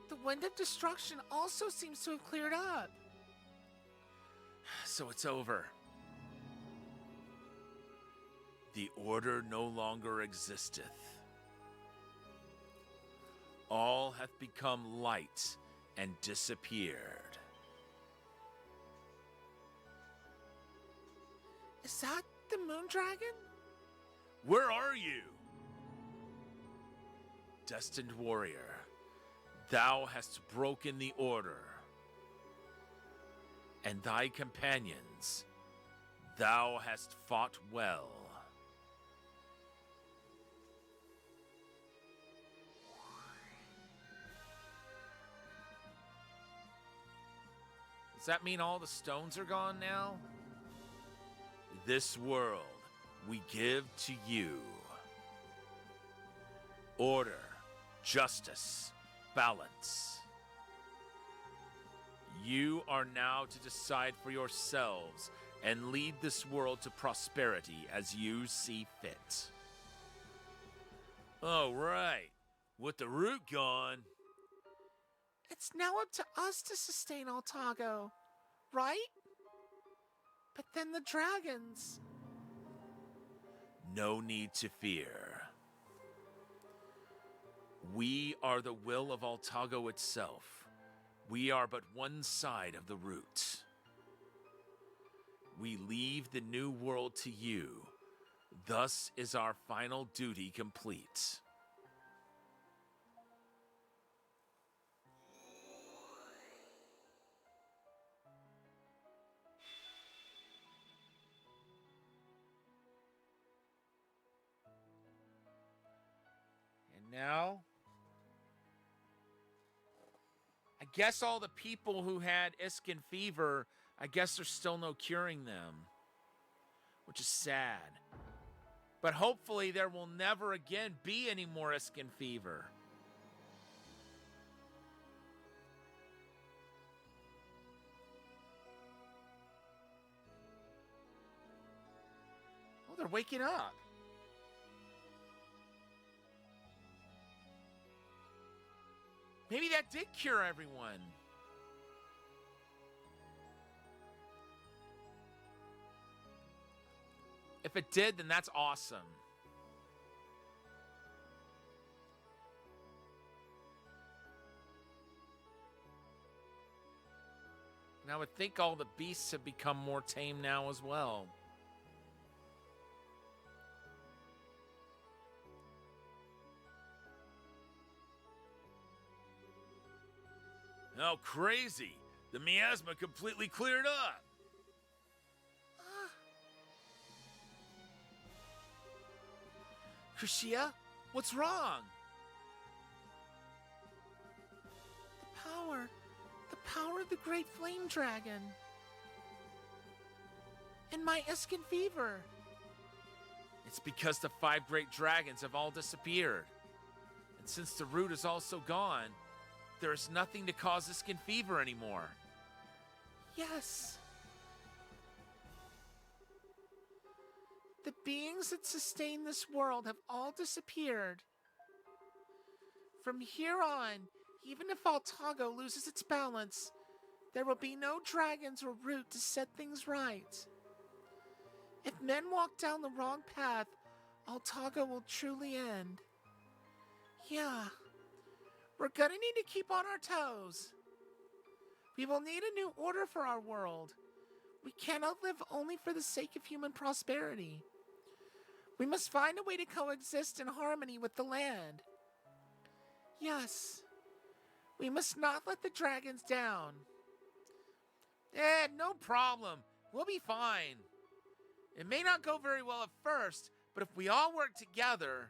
The Wind of Destruction also seems to have cleared up. So it's over. The Order no longer existeth. All hath become light and disappeared. Is that the Moon Dragon? Where are you? Destined warrior, thou hast broken the Order, and thy companions, thou hast fought well. Does that mean all the stones are gone now? This world we give to you. Order, justice, balance. You are now to decide for yourselves and lead this world to prosperity as you see fit. Oh, right. With the root gone. It's now up to us to sustain Altago, right? But then the dragons. No need to fear. We are the will of Altago itself. We are but one side of the root. We leave the new world to you. Thus is our final duty complete. And now, I guess all the people who had Iskin fever, I guess there's still no curing them, which is sad. But hopefully there will never again be any more Iskin fever. Oh, they're waking up. Maybe that did cure everyone. If it did, then that's awesome. And I would think all the beasts have become more tame now as well. How crazy. The miasma completely cleared up. Krishia, what's wrong? The power of the great flame dragon. And my Iskin fever. It's because the 5 great dragons have all disappeared. And since the root is also gone, there is nothing to cause Iskin fever anymore. Yes. The beings that sustain this world have all disappeared. From here on, even if Altago loses its balance, there will be no dragons or root to set things right. If men walk down the wrong path, Altago will truly end. Yeah, we're gonna need to keep on our toes. We will need a new order for our world. We cannot live only for the sake of human prosperity. We must find a way to coexist in harmony with the land. Yes, we must not let the dragons down. No problem. We'll be fine. It may not go very well at first, but if we all work together...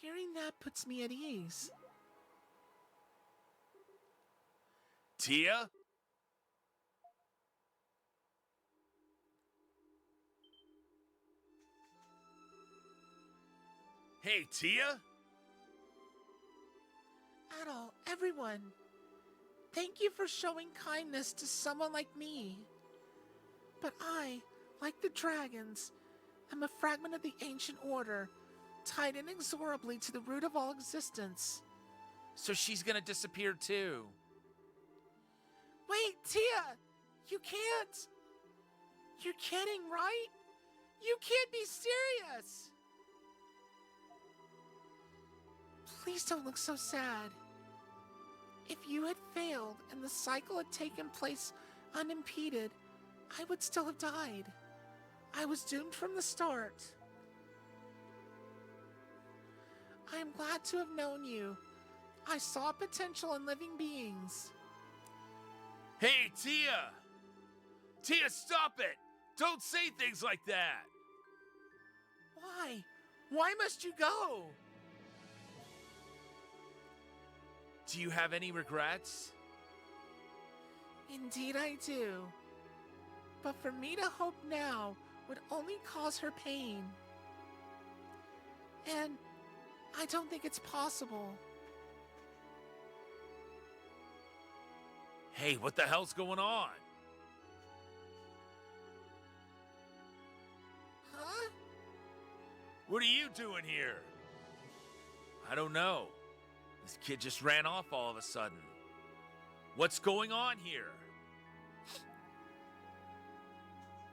Hearing that puts me at ease. Tia? Hey, Tia? Adol, everyone. Thank you for showing kindness to someone like me. But I, like the dragons, am a fragment of the ancient order, tied inexorably to the root of all existence. So she's gonna disappear too. Wait, Tia! You can't! You're kidding, right? You can't be serious! Please don't look so sad. If you had failed and the cycle had taken place unimpeded, I would still have died. I was doomed from the start. I am glad to have known you. I saw potential in living beings. Hey, Tia! Tia, stop it! Don't say things like that! Why? Why must you go? Do you have any regrets? Indeed I do. But for me to hope now would only cause her pain. And I don't think it's possible. Hey, what the hell's going on? Huh? What are you doing here? I don't know. This kid just ran off all of a sudden. What's going on here?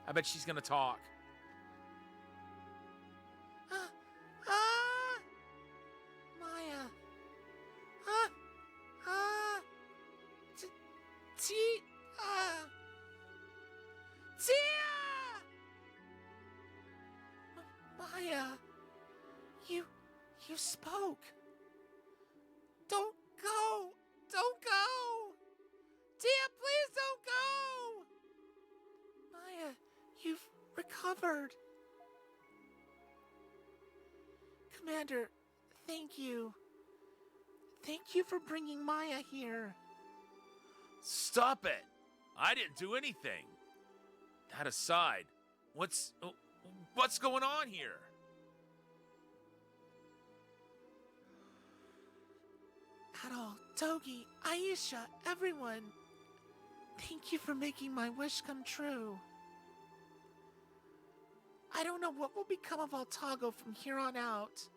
I bet she's gonna talk. Maya. Tia! Maya, you spoke. Don't go! Don't go! Tia, please don't go! Maya, you've recovered. Commander, thank you. Thank you for bringing Maya here. Stop it! I didn't do anything. That aside, what's going on here? Adol, Togi, Aisha, everyone. Thank you for making my wish come true. I don't know what will become of Altago from here on out.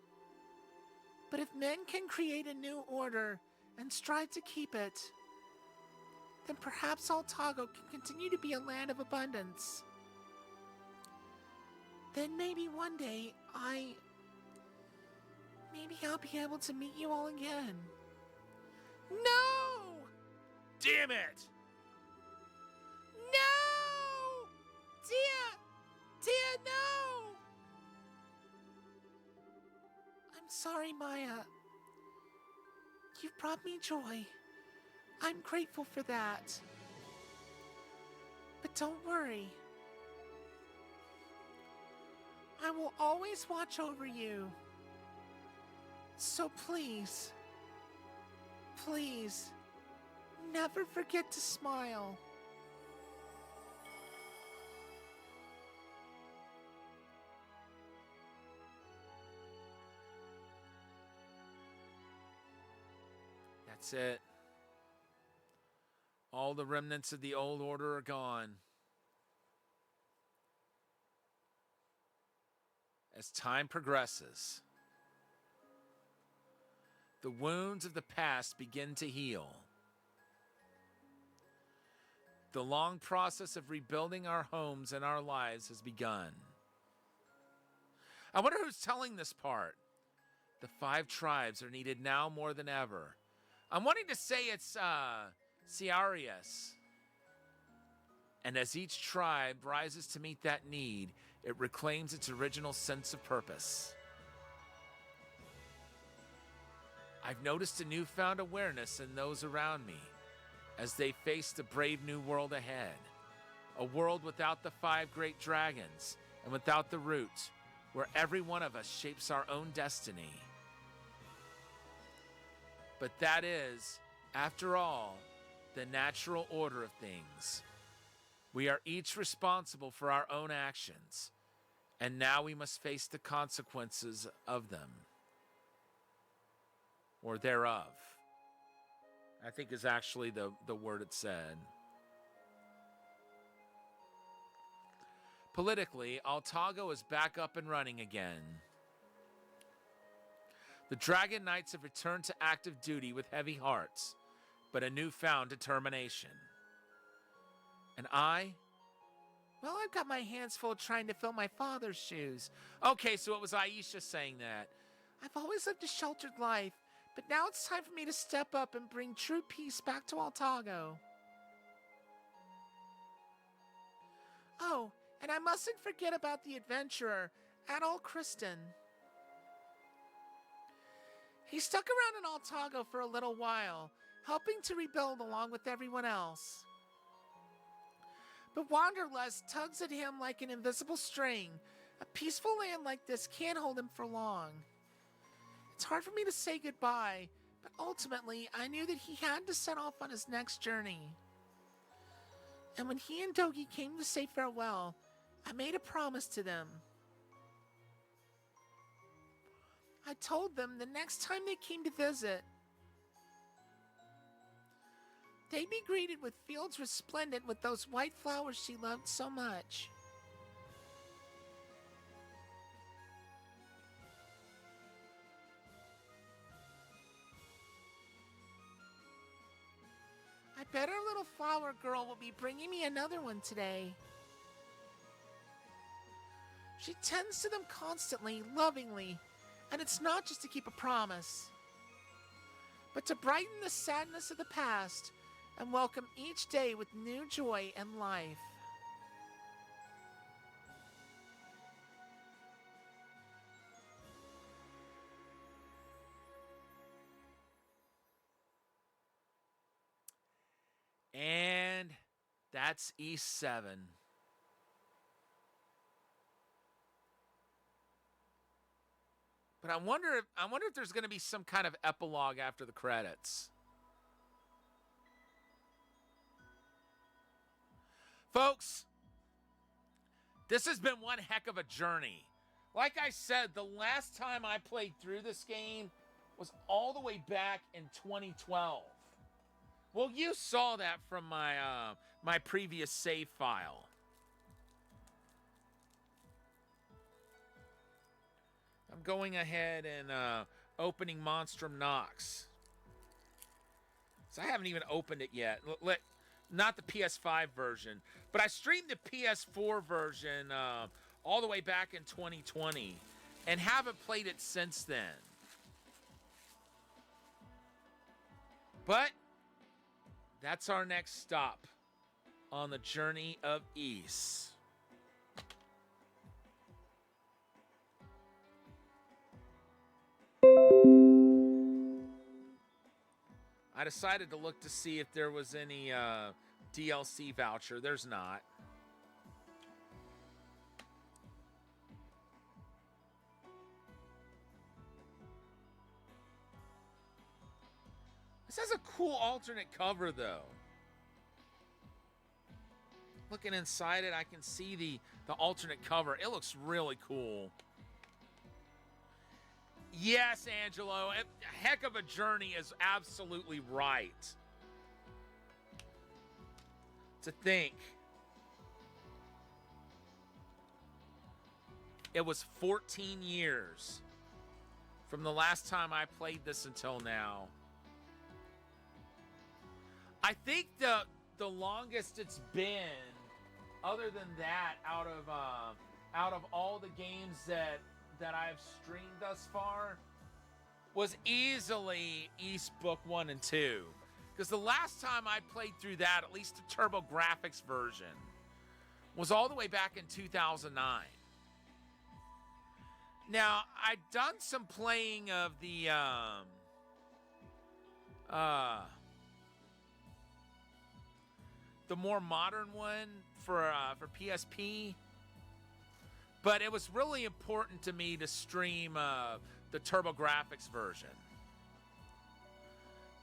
But if men can create a new order and strive to keep it, then perhaps Altago can continue to be a land of abundance. Then maybe one day maybe I'll be able to meet you all again. No! Damn it! No! Tia, no! I'm sorry, Maya. You've brought me joy. I'm grateful for that. But don't worry. I will always watch over you. So please, please, never forget to smile. That's it. All the remnants of the old order are gone. As time progresses, the wounds of the past begin to heal. The long process of rebuilding our homes and our lives has begun. I wonder who's telling this part. The 5 tribes are needed now more than ever. I'm wanting to say it's Ciarius. And as each tribe rises to meet that need, it reclaims its original sense of purpose. I've noticed a newfound awareness in those around me as they face the brave new world ahead. A world without the 5 great dragons and without the root, where every one of us shapes our own destiny. But that is, after all, the natural order of things. We are each responsible for our own actions, and now we must face the consequences of them, or thereof, I think is actually the word it said. Politically, Altago is back up and running again. The Dragon Knights have returned to active duty with heavy hearts, but a newfound determination. And I? Well, I've got my hands full trying to fill my father's shoes. Okay, so it was Aisha saying that. I've always lived a sheltered life, but now it's time for me to step up and bring true peace back to Altago. Oh, and I mustn't forget about the adventurer, Adol Kristen. He stuck around in Altago for a little while, helping to rebuild along with everyone else. But Wanderlust tugs at him like an invisible string. A peaceful land like this can't hold him for long. It's hard for me to say goodbye, but ultimately I knew that he had to set off on his next journey. And when he and Dogi came to say farewell, I made a promise to them. I told them the next time they came to visit, they'd be greeted with fields resplendent with those white flowers she loved so much. I bet our little flower girl will be bringing me another one today. She tends to them constantly, lovingly, and it's not just to keep a promise, but to brighten the sadness of the past and welcome each day with new joy and life. And that's E7. But I wonder if there's going to be some kind of epilogue after the credits. Folks, this has been one heck of a journey. Like I said, the last time I played through this game was all the way back in 2012. Well, you saw that from my my previous save file. I'm going ahead and opening Monstrum Nox. So I haven't even opened it yet. Not the PS5 version, but I streamed the PS4 version all the way back in 2020 and haven't played it since then. But that's our next stop on the journey of Ys. I decided to look to see if there was any DLC voucher. There's not. This has a cool alternate cover, though. Looking inside it, I can see the alternate cover. It looks really cool. Yes, Angelo, a heck of a journey is absolutely right. To think. It was 14 years from the last time I played this until now. I think the longest it's been, other than that, out of all the games that I've streamed thus far, was easily Ys Book 1 and 2. Because the last time I played through that, at least the TurboGrafx version, was all the way back in 2009. Now, I'd done some playing of the more modern one for PSP. But it was really important to me to stream the TurboGrafx version.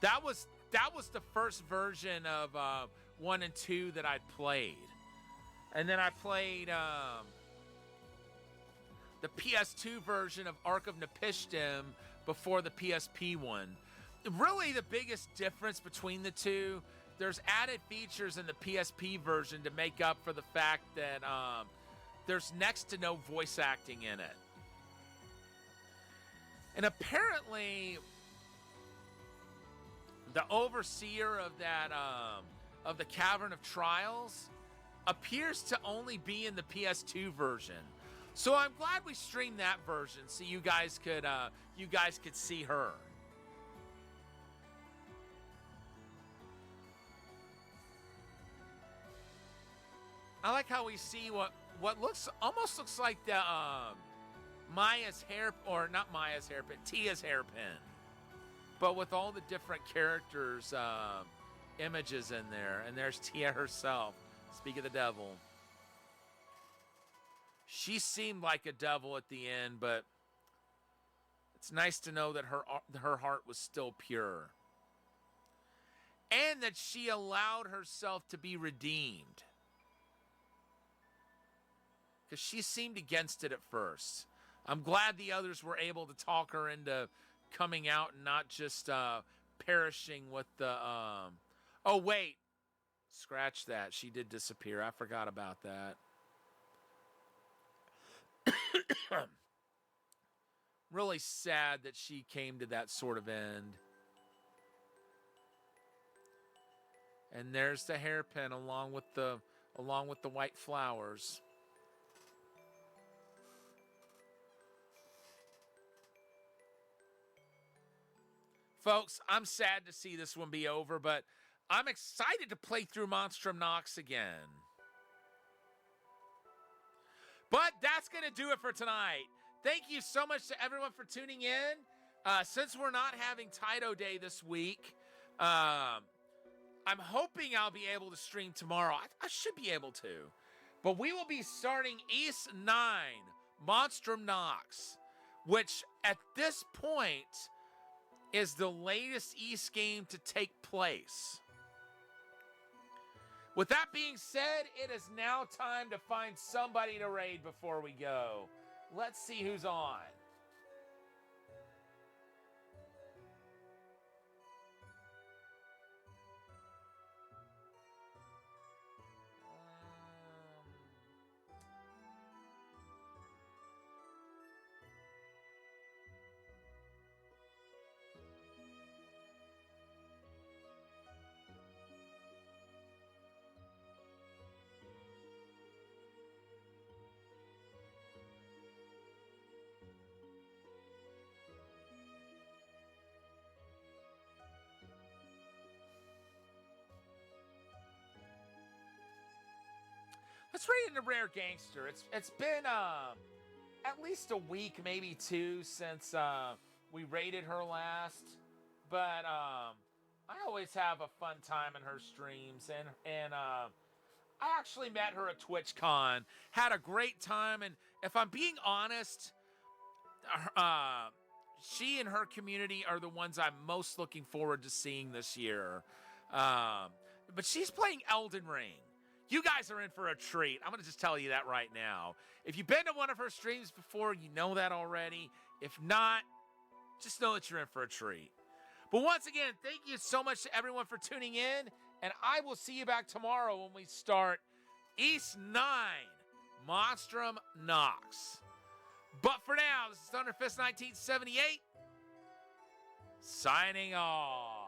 That was the first version of 1 and 2 that I'd played. And then I played the PS2 version of Ark of Napishtim before the PSP one. really the biggest difference between the two, there's added features in the PSP version to make up for the fact that there's next to no voice acting in it. And apparently, the overseer of that of the Cavern of Trials appears to only be in the PS2 version. So I'm glad we streamed that version so you guys could see her. I like how we see what almost looks like the Maya's hair, or not Maya's hairpin, Tia's hairpin, but with all the different characters' images in there. And there's Tia herself. Speak of the devil. She seemed like a devil at the end, but it's nice to know that her heart was still pure, and that she allowed herself to be redeemed, because she seemed against it at first. I'm glad the others were able to talk her into coming out and not just perishing with the... Oh, wait. Scratch that. She did disappear. I forgot about that. Really sad that she came to that sort of end. And there's the hairpin along with the white flowers. Folks, I'm sad to see this one be over, but I'm excited to play through Monstrum Nox again. But that's going to do it for tonight. Thank you so much to everyone for tuning in. Since we're not having Taito Day this week, I'm hoping I'll be able to stream tomorrow. I should be able to. But we will be starting Ys 9, Monstrum Nox, which at this point is the latest Ys game to take place. With that being said, it is now time to find somebody to raid before we go. Let's see who's on. Let's raid into Rare Gangster. It's been at least a week, maybe two, since we raided her last. But I always have a fun time in her streams, and I actually met her at TwitchCon, had a great time, and if I'm being honest, she and her community are the ones I'm most looking forward to seeing this year. But she's playing Elden Ring. You guys are in for a treat. I'm going to just tell you that right now. If you've been to one of her streams before, you know that already. If not, just know that you're in for a treat. But once again, thank you so much to everyone for tuning in, and I will see you back tomorrow when we start Ys 9, Monstrum Nox. But for now, this is Thunderfist 1978, signing off.